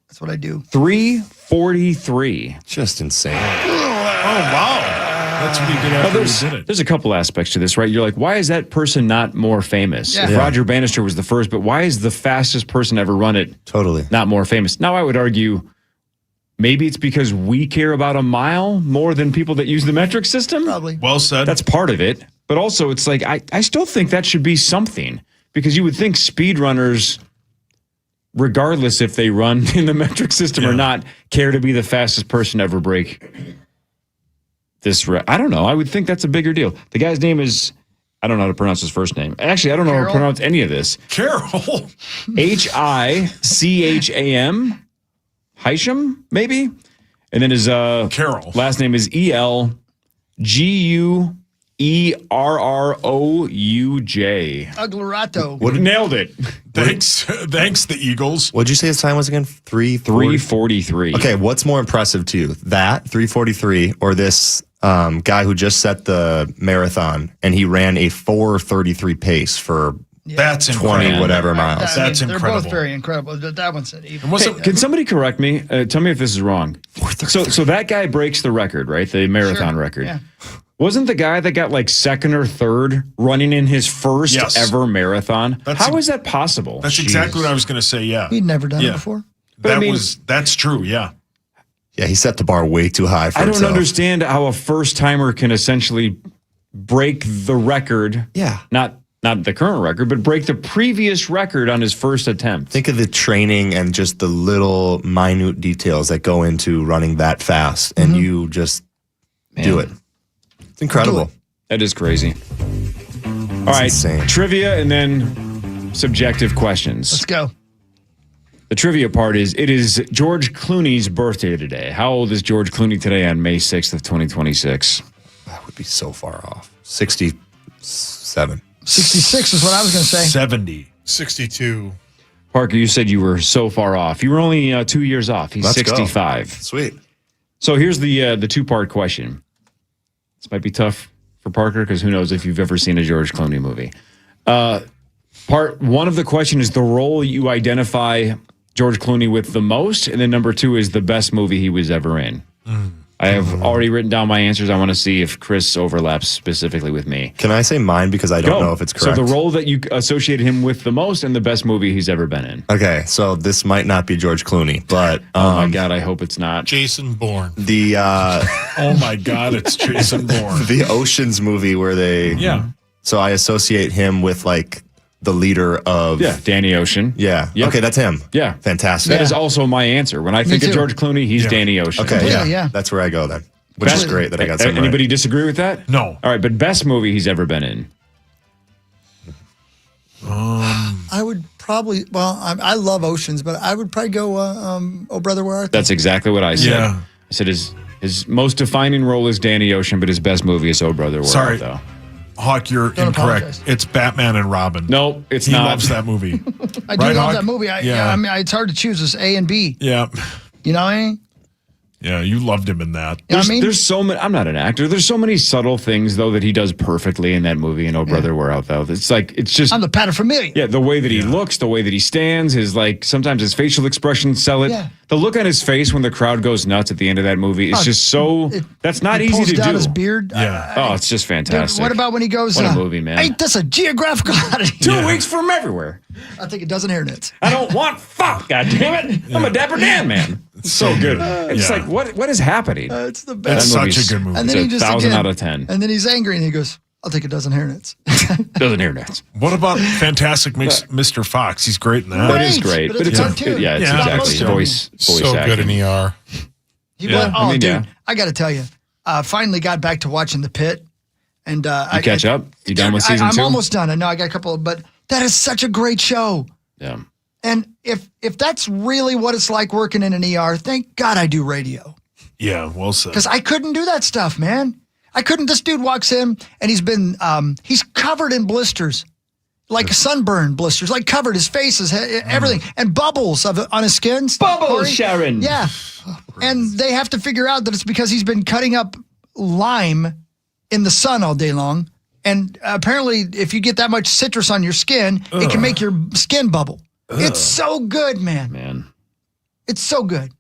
That's what I do. 3:43. Just insane. Oh, wow. That's what he did after he did it. There's a couple aspects to this, right? You're like, why is that person not more famous? Yeah. If Roger Bannister was the first, but why is the fastest person ever run it Totally not more famous? Now, I would argue maybe it's because we care about a mile more than people that use the metric system. Probably. Well said. That's part of it. But also, it's like, I still think that should be something, because you would think speedrunners, regardless if they run in the metric system or not, care to be the fastest person to ever break this. I don't know. I would think that's a bigger deal. The guy's name is, I don't know how to pronounce his first name. Actually, I don't know how to pronounce any of this. Carol. Hicham. Hicham, maybe? And then his Carol. last name is ELGUERROUJ. Uglerato. Nailed it. Thanks, the Eagles. What'd you say his time was again? 3:43. Okay, what's more impressive to you? That 3:43 or this guy who just set the marathon and he ran a 4:33 pace for That's 20 incredible. whatever miles. That's they're incredible. both very incredible. That one said even. Hey, can somebody correct me? Tell me if this is wrong. So that guy breaks the record, right? The marathon record. Yeah. Wasn't the guy that got like second or third running in his first ever marathon? How is that possible? That's exactly what I was going to say. Yeah. He'd never done it before. That's true. Yeah. Yeah, he set the bar way too high for I don't himself. understand how a first timer can essentially break the record. Yeah. Not the current record, but break the previous record on his first attempt. Think of the training and just the little minute details that go into running that fast, and you just do it. It's incredible. That is crazy. All right, insane. Trivia and then subjective questions. Let's go. The trivia part is, it is George Clooney's birthday today. How old is George Clooney today on May 6th of 2026? That would be so far off. 67. 66 is what I was going to say. 70. 62. Parker, you said you were so far off. You were only 2 years off. He's Let's 65. Go. Sweet. So here's the two-part question. This might be tough for Parker because who knows if you've ever seen a George Clooney movie. Part one of the question is the role you identify George Clooney with the most, and then number two is the best movie he was ever in. I have already written down my answers. I want to see if Chris overlaps specifically with me. Can I say mine because I don't know if it's correct? So the role that you associated him with the most and the best movie he's ever been in. Okay, so this might not be George Clooney, but oh my God, I hope it's not. Jason Bourne. The oh my God, it's Jason Bourne. The Oceans movie where they So I associate him with like the leader of Danny Ocean. Yeah. Yep. Okay, that's him. Yeah. Fantastic. That is also my answer. When I think of George Clooney, he's Danny Ocean. Okay, yeah. That's where I go then. Which is great that I got something Anybody disagree with that? No. All right, but best movie he's ever been in. I would probably, I love Oceans, but I would probably go, Oh Brother, Where Art Thou? That's exactly what I said. Yeah. I said his most defining role is Danny Ocean, but his best movie is Oh Brother, Where Art Thou? Hawk, you're Don't incorrect. apologize. It's Batman and Robin. No, it's he not. He loves that movie. I do Right, love Hawk? that movie. I mean, it's hard to choose. It's A and B. Yeah. You know what I mean? Yeah, you loved him in that. There's so many. I'm not an actor. There's so many subtle things though that he does perfectly in that movie. And Oh Brother, Where Art Thou? It's just. I'm the paterfamilias. Yeah, the way that he looks, the way that he stands, sometimes his facial expressions sell it. Yeah. The look on his face when the crowd goes nuts at the end of that movie is just so. That's not he easy pulls to down do. his beard. It's just fantastic. Dude, what about when he goes? What a movie, man! Ain't this a geographical oddity? 2 weeks from everywhere. I think it doesn't hear nits. I don't want fuck. God damn it! I'm a Dapper Dan man. It's so good. It's like what is happening? It's the best. It's such a good movie. And then he It's just 1,000 again, out of 10. And then he's angry and he goes, "I'll take a dozen hairnets." Doesn't hear nets. What about Fantastic Mr. Fox? He's great in that. That is great, but it's a cartoon. it's Yeah, exactly most of voice So acting. good in ER. Dude, I got to tell you, finally got back to watching The Pit, and You catch up? You done with season 2? I'm almost done. I know I got a couple, but that is such a great show. Yeah. And if that's really what it's like working in an ER, thank God I do radio. Yeah, well said. Because I couldn't do that stuff, man. I couldn't. This dude walks in and he's covered in blisters, like sunburn blisters, like covered his face, his head, everything, and bubbles on his skin. Bubbles, Corey. Sharon. Yeah. And they have to figure out that it's because he's been cutting up lime in the sun all day long. And apparently, if you get that much citrus on your skin, it can make your skin bubble. It's so good, man. It's so good.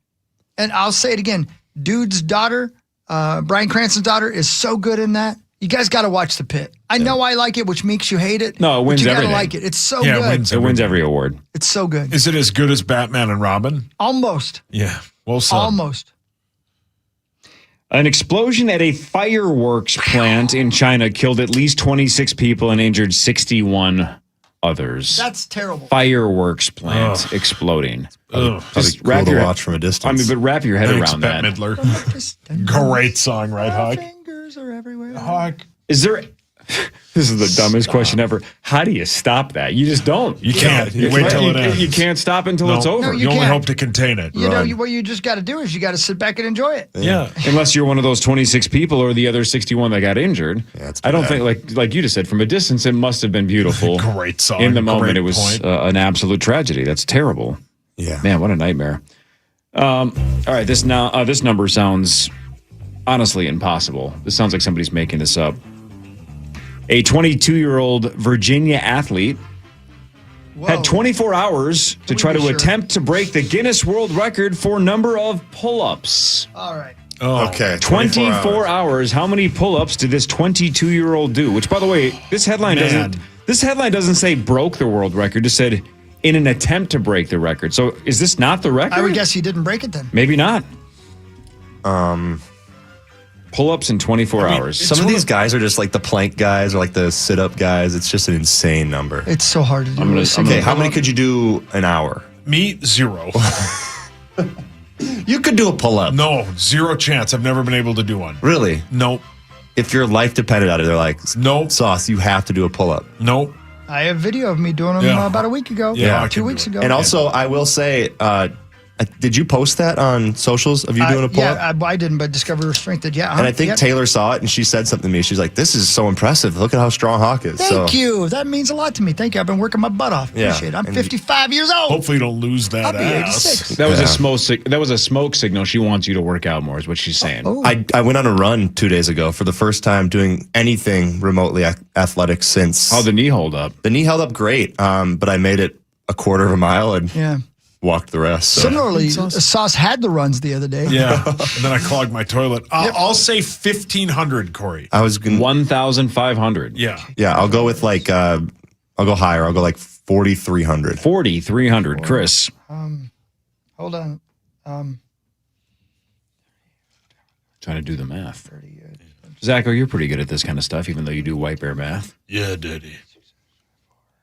And I'll say it again. Dude's daughter, Bryan Cranston's daughter, is so good in that. You guys got to watch The Pit. I know I like it, which makes you hate it. No, it wins but you everything. gotta like it. It's so good. It wins every award. It's so good. Is it as good as Batman and Robin? Almost. Yeah, well said. Almost. An explosion at a fireworks plant in China killed at least 26 people and injured 61 others. That's terrible. Fireworks plant exploding. Just cool to watch from a distance. but wrap your head Thanks, around Bette that. Midler. Great song, right, Hawk? Fingers are everywhere. Hawk. Is there? This is the dumbest question ever. How do you stop that? You just don't. You can't. You wait till it ends. You can't stop until it's over. No, You only hope to contain it. You know, what you just got to do is you got to sit back and enjoy it. Yeah. Unless you're one of those 26 people or the other 61 that got injured. I don't think, like you just said, from a distance, it must have been beautiful. Great song. In the moment, Great it was point. an absolute tragedy. That's terrible. Yeah. Man, what a nightmare. All right, this number sounds honestly impossible. This sounds like somebody's making this up. A 22-year-old Virginia athlete had 24 hours to try to attempt to break the Guinness World Record for number of pull-ups. All right. Oh, okay. 24 hours. How many pull-ups did this 22-year-old do? Which, by the way, this headline doesn't say broke the world record. It said in an attempt to break the record. So is this not the record? I would guess he didn't break it then. Maybe not. Pull-ups in 24 hours. Some of these guys are just like the plank guys or like the sit-up guys. It's just an insane number. It's so hard to do. Okay, how many could you do an hour? Me, 0. You could do a pull-up. No, 0 chance. I've never been able to do one. Really? Nope. If your life depended on it, they're like, nope. Sauce, you have to do a pull-up. Nope. I have video of me doing them about a week ago. Yeah. 2 weeks ago. And also, I will say, did you post that on socials of you doing a pull-up? Yeah, I didn't, but Discover Strength did. Yeah. And I think Taylor saw it and she said something to me. She's like, this is so impressive. Look at how strong Hawk is. Thank you. That means a lot to me. Thank you. I've been working my butt off. Yeah. Appreciate it. I'm And 55 years old. Hopefully you don't lose that I'll be ass. 86. That was a smoke signal. She wants you to work out more, is what she's saying. Oh. I went on a run 2 days ago for the first time doing anything remotely athletic since. How'd the knee hold up? The knee held up great, but I made it a quarter of a mile and walked the rest. So. Similarly, Sauce had the runs the other day. Yeah. And then I clogged my toilet. I'll say 1,500, Corey. I was going 1,500. Yeah. Yeah, I'll go with like, I'll go higher. I'll go like 4,300. 4,300. Chris. Hold on. Trying to do the math. Zacho, you're pretty good at this kind of stuff, even though you do white bear math. Yeah, Daddy.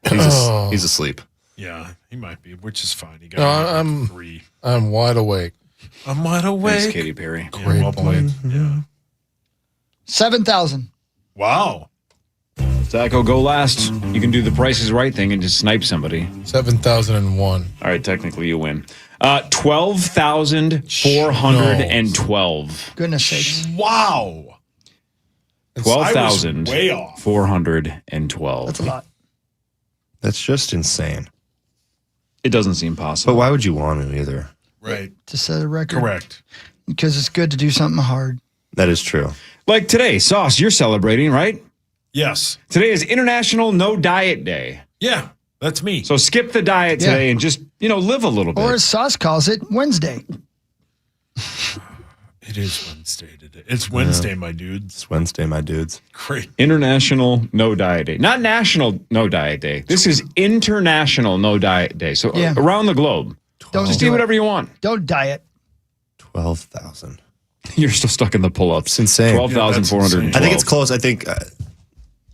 He's asleep. Yeah, he might be, which is fine. He got No, 3. I'm wide awake. I'm wide awake. Thanks, Katy Perry. Yeah, well played. Yeah. 7,000. Wow. Zacho, go last. You can do the Price is Right thing and just snipe somebody. 7,001. All right, technically you win. 12,412. Goodness sakes. Wow. I was way off. 12,412. That's a lot. That's just insane. It doesn't seem possible. But why would you want to either? Right. To set a record. Correct. because it's good to do something hard. That is true. Like today, Sauce, you're celebrating, right? Yes. Today is International No Diet Day. Yeah, that's me. So skip the diet today and just, live a little bit. Or as Sauce calls it, Wednesday. It is Wednesday today. It's Wednesday, my dudes. It's Wednesday, my dudes. Great. International No Diet Day. Not National No Diet Day. This is International No Diet Day. So around the globe. Just do whatever you want. Don't diet. 12,000. You're still stuck in the pull-ups. It's insane. 12,412. I think it's close. I think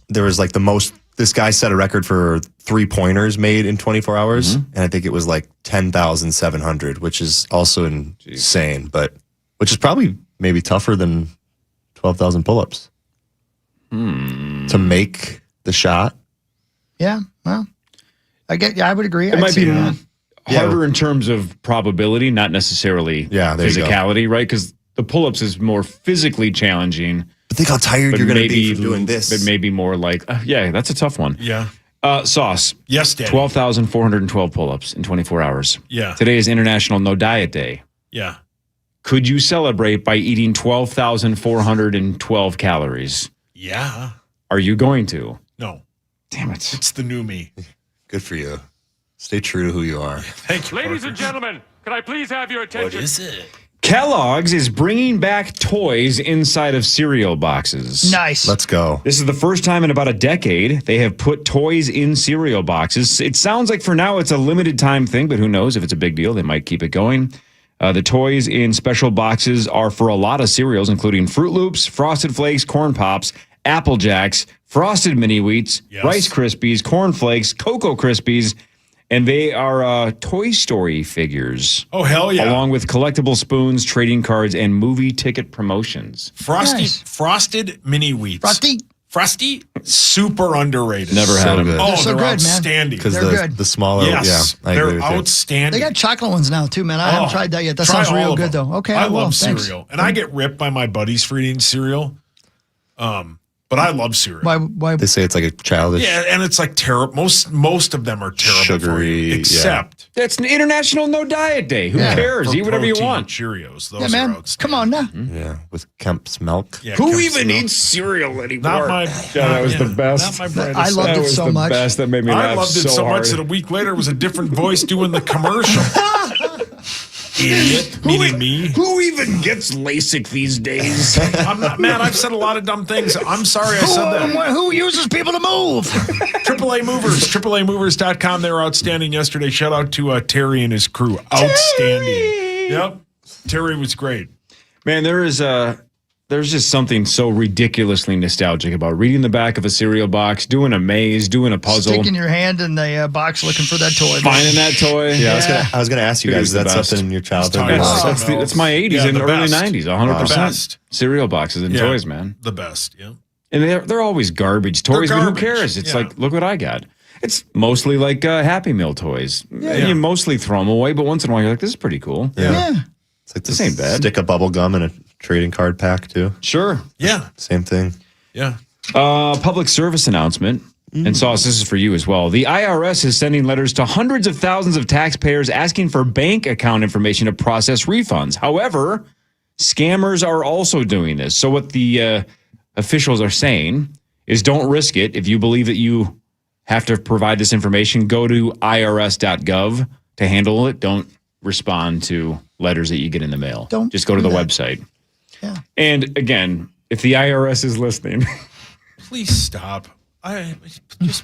there was like the most, this guy set a record for 3-pointers made in 24 hours. And I think it was like 10,700, which is also insane, but which is probably maybe tougher than 12,000 pull-ups to make the shot. Yeah, well, I would agree. It might be harder in terms of probability, not necessarily physicality, right? Because the pull-ups is more physically challenging. But think how tired you're going to be from doing this. But maybe more like, that's a tough one. Yeah. Sauce. Yes, Daddy. 12,412 pull-ups in 24 hours. Yeah. Today is International No Diet Day. Yeah. Could you celebrate by eating 12,412 calories? Yeah. Are you going to? No. Damn it. It's the new me. Good for you. Stay true to who you are. Thank you, Ladies Parker. and gentlemen, can I please have your attention? What is it? Kellogg's is bringing back toys inside of cereal boxes. Nice. Let's go. This is the first time in about a decade they have put toys in cereal boxes. It sounds like for now it's a limited time thing, but who knows if it's a big deal, they might keep it going. The toys in special boxes are for a lot of cereals, including Fruit Loops, Frosted Flakes, Corn Pops, Apple Jacks, Frosted Mini Wheats, Rice Krispies, Corn Flakes, Cocoa Krispies, and they are Toy Story figures. Oh, hell yeah. Along with collectible spoons, trading cards, and movie ticket promotions. Frosted Mini Wheats. Frosty, super underrated. Never had them. Oh, They're so they're good, man. outstanding. Because They're good. the smaller, Yes, I agree they're with you. outstanding. They got chocolate ones now, too, man. I haven't tried that yet. That Try sounds all real of good, them. though. Okay, I will. love Thanks. cereal. And I get ripped by my buddies for eating cereal. But I love cereal. Why? They say it's like a childish. Yeah, and it's like terrible. Most of them are terrible for Sugary, you, except That's an International No Diet Day. Who cares? for Eat whatever you protein want. Cheerios. Those Yeah, are man. outstanding. Come on now. Yeah, with Kemp's milk. Yeah, Who Kemp's even milk. eats cereal anymore? Not my. that was the best. Not my brand. I loved that it was so the much. best. That made me laugh I loved it so hard. much that a week later it was a different voice doing the commercial. Idiot, meaning me. Who even gets LASIK these days? I'm not, man, I've said a lot of dumb things. I'm sorry I said that. Who uses people to move? AAA Movers, AAAmovers.com. They were outstanding yesterday. Shout out to Terry and his crew. Outstanding. Yep. Terry was great. Man, there's just something so ridiculously nostalgic about reading the back of a cereal box, doing a maze, doing a puzzle, Sticking your hand in the box looking for that toy. finding that toy. Yeah, I was gonna ask you It guys. was Is the that best. something in your childhood? It's you timeless. like? That's my 80s Yeah, and the early best. 90s, 100%. The best. Cereal boxes and Yeah. toys, man. The best, yeah. And they're always garbage toys, but who garbage, cares? It's yeah. like, look what I got. It's mostly like Happy Meal toys. Yeah. You mostly throw them away, but once in a while you're like, this is pretty cool. Yeah. It's like This ain't bad. Stick of bubble gum in a trading card pack too. Sure. Yeah. Same thing. Yeah. Public service announcement. And Sauce, this is for you as well. The IRS is sending letters to hundreds of thousands of taxpayers asking for bank account information to process refunds. However, scammers are also doing this. So what the officials are saying is don't risk it. If you believe that you have to provide this information, go to irs.gov to handle it. Don't respond to letters that you get in the mail. Don't just go to do the that. website. Yeah. And again, if the IRS is listening, Please stop.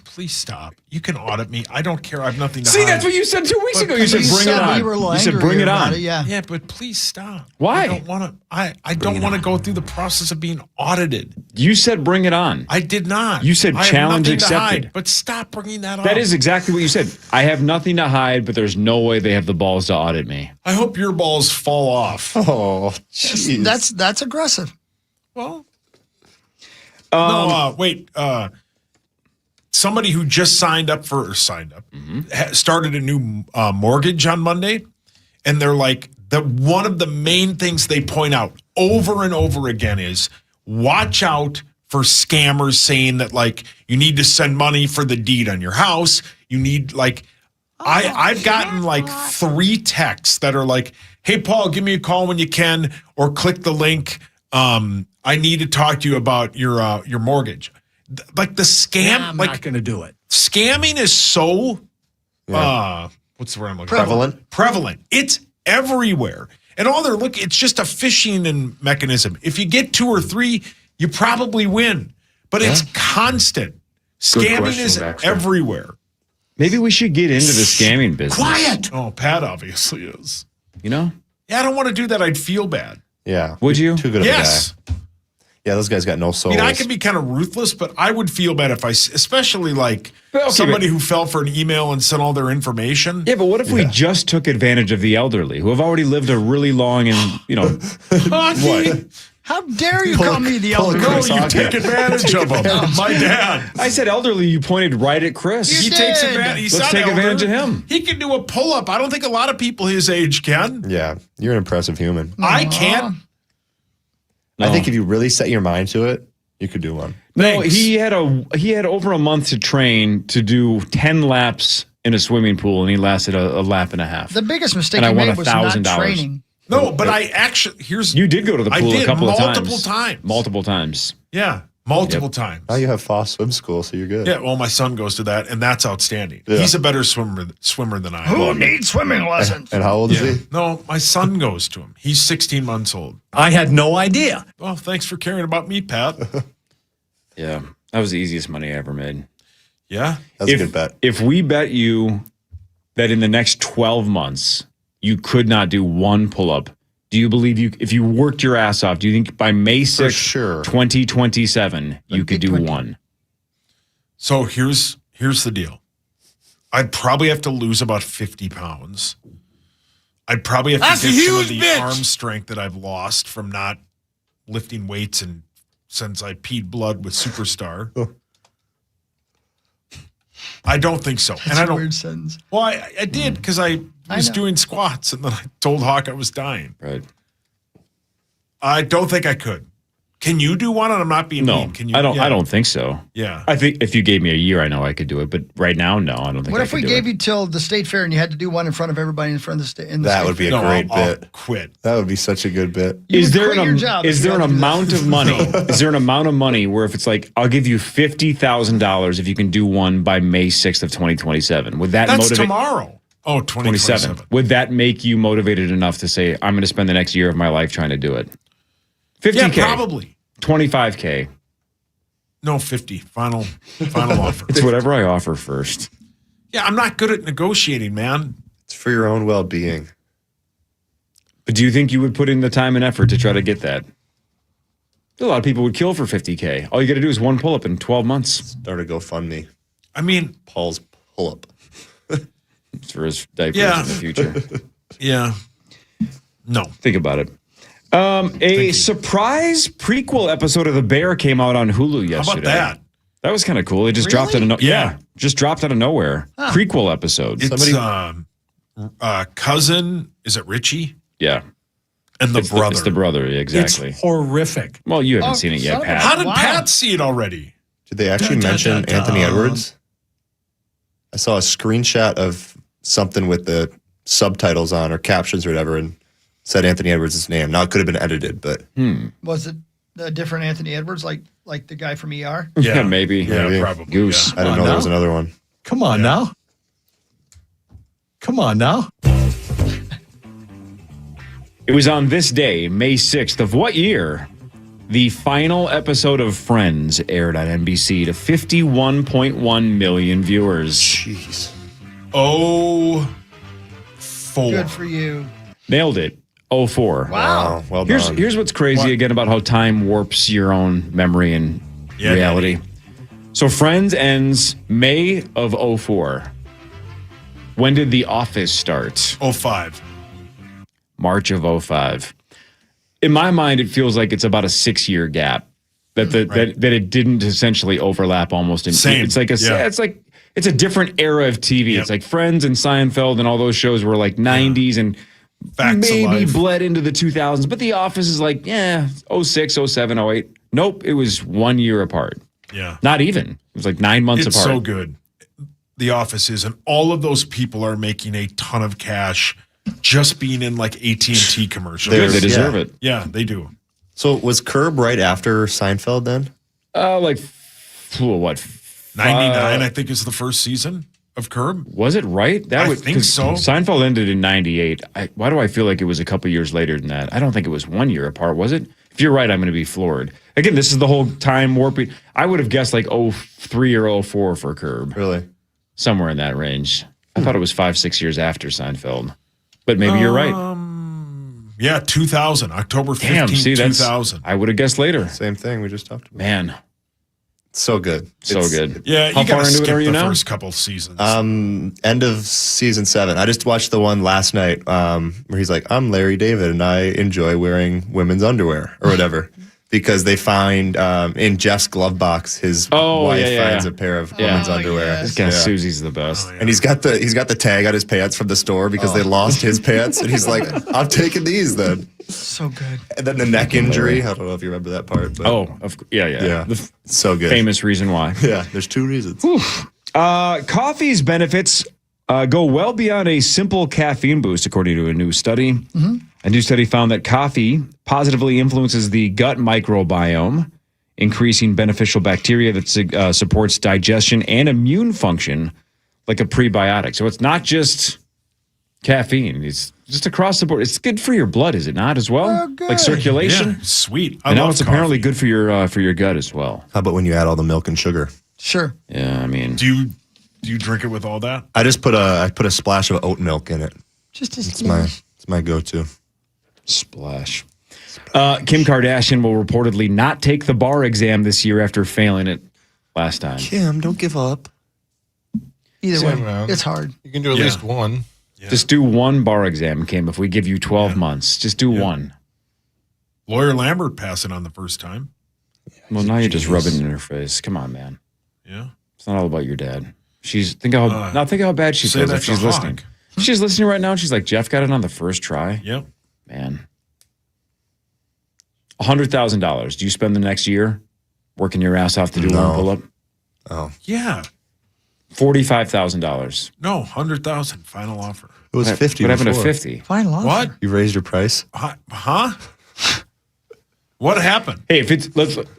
Please stop. You can audit me. I don't care. I have nothing to see, hide. that's what you said 2 weeks But ago. You said You bring it said on. you were a little You said angry bring it about on. it, yeah. Yeah, but please stop. Why? I don't want to. I don't want to go through the process of being audited. You said bring it on. I did not. You said I have challenge nothing to accepted. hide, but stop bringing that up. That is exactly what you said. I have nothing to hide, but there's no way they have the balls to audit me. I hope your balls fall off. Oh, jeez. That's aggressive. Well, no. Wait. Somebody who just started a new mortgage on Monday, and they're like, one of the main things they point out over and over again is watch out for scammers saying that like you need to send money for the deed on your house. You need like I've gotten like 3 texts that are like, hey, Paul, give me a call when you can, or click the link. I need to talk to you about your mortgage. Like the scam. I'm like, not going to do it. Scamming is so, what's the word I'm looking Prevalent. for? Prevalent. It's everywhere. And all they're looking, it's just a phishing mechanism. If you get 2 or 3, you probably win. But it's constant. Scamming question, is Baxter. everywhere. Maybe we should get into the scamming business. Quiet. Oh, Pat obviously is. You know? Yeah, I don't want to do that. I'd feel bad. Yeah. Would you? Too good of Yes. a guy. Yeah, those guys got no soul. I mean, I can be kind of ruthless, but I would feel bad if especially like Okay, somebody who fell for an email and sent all their information. Yeah, but what if we just took advantage of the elderly who have already lived a really long and, what? How dare you call me the elder? No, you take advantage of them. My dad. I said elderly, you pointed right at Chris. He takes advantage. He's Let's not take elder. advantage of him. He can do a pull-up. I don't think a lot of people his age can. Yeah, you're an impressive human. I can't. I think if you really set your mind to it, you could do one. No, he had over a month to train to do 10 laps in a swimming pool, and he lasted a lap and a half. The biggest mistake And I you won made was not $1,000. training. No, but I actually You did go to the pool a couple of times. Multiple times. Yeah, multiple times. Now you have Foss Swim School, so you're good. Yeah, well, my son goes to that, and that's outstanding. Yeah. He's a better swimmer than I am. Who needs swimming lessons? And how old is he? No, my son goes to him. He's 16 months old. I had no idea. Well, thanks for caring about me, Pat. Yeah, that was the easiest money I ever made. Yeah? That's a good bet. If we bet you that in the next 12 months you could not do one pull-up, do you believe if you worked your ass off, do you think by May 6th, 2027, you could do one? So here's the deal. I'd probably have to lose about 50 pounds. I'd probably have That's to a get some of huge the bitch. arm strength that I've lost from not lifting weights and since I peed blood with Superstar. I don't think so. That's I a don't. weird sentence. Well, I did because I was know. doing squats and then I told Hawk I was dying. Right. I don't think I could. Can you do one? And I'm not being No, mean. Can you? I don't. Yeah. I don't think so. Yeah. I think if you gave me a year, I know I could do it. But right now, no, I don't think. What I if could we do gave it. you till the state fair and you had to do one in front of everybody in front of the state? That would be a great I'll bit. quit. That would be such a good bit. You Is would there quit your job is if you there an had to do that. amount of money? Is there an amount of money where if it's like I'll give you $50,000 if you can do one by May 6th of 2027? Would that That's motivate? tomorrow. Oh, 2027. Would that make you motivated enough to say I'm going to spend the next year of my life trying to do it? 50K, Yeah, probably. 25K. No, 50. Final offer. It's whatever I offer first. Yeah, I'm not good at negotiating, man. It's for your own well-being. But do you think you would put in the time and effort to try to get that? A lot of people would kill for 50K. All you got to do is one pull-up in 12 months. Start a GoFundMe. I mean, Paul's pull-up. It's for his diapers Yeah. in the future. yeah. No. Think about it. A surprise prequel episode of The Bear came out on Hulu yesterday. How about that? That was kind of cool. It just dropped out of just dropped out of nowhere. Prequel episode. It's cousin, is it Richie? Yeah. And the It's brother. it's the brother, yeah, exactly. It's horrific. Well, you haven't seen it yet, son of a- Pat. How did Wow. Pat see it already? Did they actually mention Anthony Edwards? I saw a screenshot of something with the subtitles on or captions or whatever and said Anthony Edwards' name. Now, it could have been edited, but Was it a different Anthony Edwards, like the guy from ER? Yeah, maybe. Yeah, Maybe. probably. Goose. yeah. I didn't know there was another one. Come on now. Come on now. It was on this day, May 6th of what year? The final episode of Friends aired on NBC to 51.1 million viewers. Jeez. Oh, 4. Good for you. Nailed it. 04. Wow. Well done. Here's what's crazy again about how time warps your own memory and Yeah, reality. So Friends ends May of 04. When did The Office start? 05. March of 05. In my mind, it feels like it's about a 6-year gap that it didn't essentially overlap almost. Same. It's like Yeah. it's a different era of TV. Yep. It's like Friends and Seinfeld and all those shows were like 90s and Facts of maybe life. bled into the 2000s. But The Office is like, 06, 07, 08. Nope, it was 1 year apart. Yeah. Not even. It was like 9 months It's apart. so good. The Office is, and all of those people are making a ton of cash just being in like AT&T commercials. They deserve it. Yeah, they do. So was Curb right after Seinfeld then? What? 99, I think, is the first season of Curb. Was it right? I think so. Seinfeld ended in 98. Why do I feel like it was a couple years later than that? I don't think it was 1 year apart, was it? If you're right, I'm going to be floored. Again, this is the whole time warping. I would have guessed like 03 or 04 for Curb. Really? Somewhere in that range. I thought it was 5-6 years after Seinfeld. But maybe you're right. Yeah, 2000, October 15th, Damn, see, 2000. I would have guessed later. Same thing we just talked about. Man. So good. So good. Yeah, How you far got to into it skip are you the now? first couple seasons. End of season 7. I just watched the one last night where he's like, I'm Larry David and I enjoy wearing women's underwear or whatever. Because they find in Jeff's glove box, his wife finds a pair of women's underwear. This guy Susie's the best. And he's got the tag on his pants from the store because they lost his pants. And he's like, I'm taking these then. So good. And then the neck injury. I don't know if you remember that part. But Yeah. The so good. Famous reason why. Yeah, there's 2 reasons. Coffee's benefits go well beyond a simple caffeine boost, according to a new study. Mm-hmm. A new study found that coffee positively influences the gut microbiome, increasing beneficial bacteria that supports digestion and immune function like a prebiotic. So it's not just caffeine. It's just across the board. It's good for your blood, is it not, as well? Oh, good. Like circulation? Yeah, sweet. And now it's apparently good for your gut as well. How about when you add all the milk and sugar? Sure. Yeah, I mean. Do you drink it with all that? I just put a splash of oat milk in it. Just It's my go-to. Splash. Kim Kardashian will reportedly not take the bar exam this year after failing it last time. Kim, don't give up. Either way, it's hard. You can do at least one. Yeah. Just do one bar exam, Kim. If we give you 12 months, just do one. Lawyer Lambert passed it on the first time. Well, now you're just rubbing it in her face. Come on, man. Yeah. It's not all about your dad. Think how bad she say feels that if she's to listening. Hawk. She's listening right now and she's like, Jeff got it on the first try. Yep. Man. $100,000. Do you spend the next year working your ass off to do one pull-up? Oh. Yeah. $45,000. No, 100,000 final offer. It was 50. What happened to before. 50? Final offer. What? You raised your price? Huh? What happened? Hey, if it's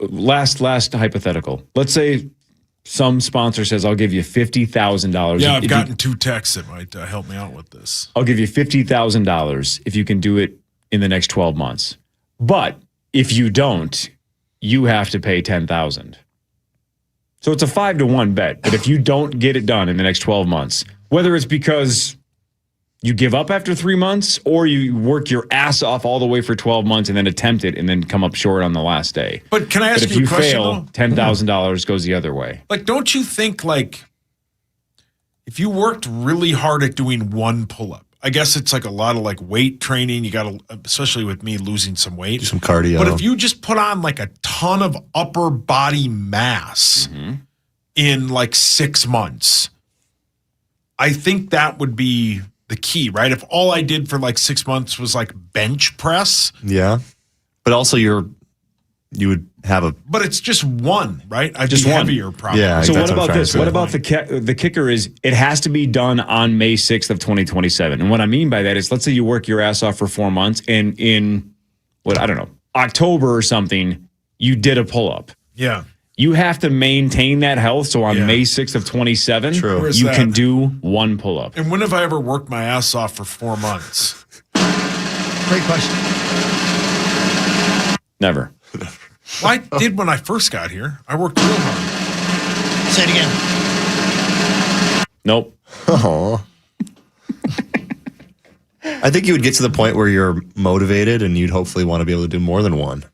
last hypothetical. Let's say some sponsor says, I'll give you $50,000. Yeah, I've gotten 2 texts that might help me out with this. I'll give you $50,000 if you can do it in the next 12 months. But if you don't, you have to pay $10,000. So it's a 5-to-1 bet. But if you don't get it done in the next 12 months, whether it's because you give up after 3 months or you work your ass off all the way for 12 months and then attempt it and then come up short on the last day. But can I ask if you a you question, fail, though? $10,000 goes the other way. Like, don't you think, like, if you worked really hard at doing one pull-up, I guess it's like a lot of like weight training. You got to, especially with me losing some weight. Do some cardio. But if you just put on like a ton of upper body mass in like 6 months, I think that would be the key, right? If all I did for like 6 months was like bench press. Yeah. But also you would have a... But it's just one, right? I'd Just be one. heavier probably. Yeah. So that's what about I'm this? trying to What say. about the kicker is it has to be done on May 6th of 2027. And what I mean by that is let's say you work your ass off for 4 months and in October or something, you did a pull-up. Yeah. You have to maintain that health. So on May 6th of 27, True. Where's you that? can do one pull-up. And when have I ever worked my ass off for 4 months? Great question. Never. Well, I did when I first got here. I worked real hard. Say it again. Nope. Oh. I think you would get to the point where you're motivated and you'd hopefully want to be able to do more than one.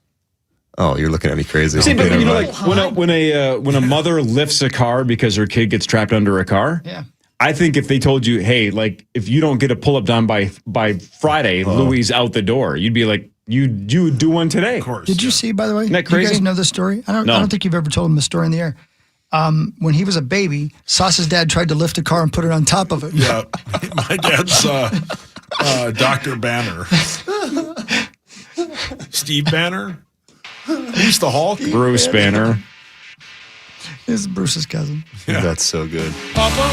Oh, you're looking at me crazy. See, but Okay, you know, never like when a mother lifts a car because her kid gets trapped under a car. Yeah. I think if they told you, hey, like if you don't get a pull up done by Friday, Louis out the door, you'd be like, you would do one today. Of course. Did you see, by the way? Isn't that Do you crazy? guys know this story? I No. don't think you've ever told him the story in the air. When he was a baby, Sauce's dad tried to lift a car and put it on top of it. Yeah, my dad's Dr. Banner. Steve Banner? Who's the Hulk? Bruce Banner. This is Bruce's cousin. That's so good. Papa?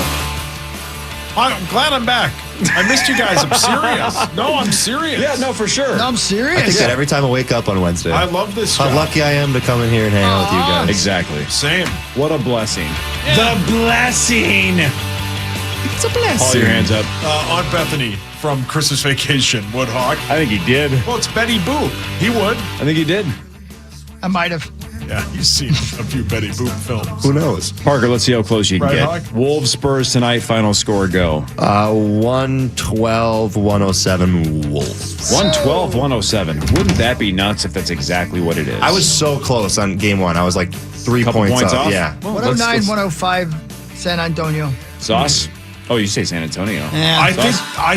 I'm glad I'm back. I missed you guys. I'm serious. No, I'm serious. Yeah, no, for sure. No, I'm serious. I think that every time I wake up on Wednesday. I love this How job. lucky I am to come in here and hang out with you guys. Exactly. Same. What a blessing. The blessing. It's a blessing. All your hands up. Aunt Bethany from Christmas Vacation, Woodhawk. I think he did. Well, it's Betty Boop. He would. I think he did. I might have. Yeah, he's seen a few Betty Boop films. Who knows? Parker, let's see how close you can Right, get. Hawk? Wolves Spurs tonight. Final score go. 112-107 Wolves. 112-107. Wouldn't that be nuts if that's exactly what it is? I was so close on game one. I was like 3 Couple points points up. off? Yeah. Well, 109, 105, San Antonio. Sauce? Oh, you say San Antonio. Yeah. I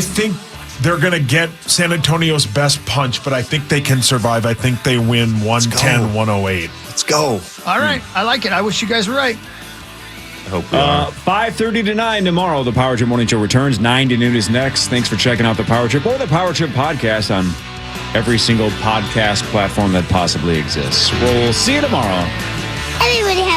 think they're going to get San Antonio's best punch, but I think they can survive. I think they win 110-108. Let's go. All right. I like it. I wish you guys were right. I hope we are. 5:30 to 9 tomorrow. The Power Trip Morning Show returns. 9 to noon is next. Thanks for checking out the Power Trip or the Power Trip podcast on every single podcast platform that possibly exists. We'll see you tomorrow. Everybody have a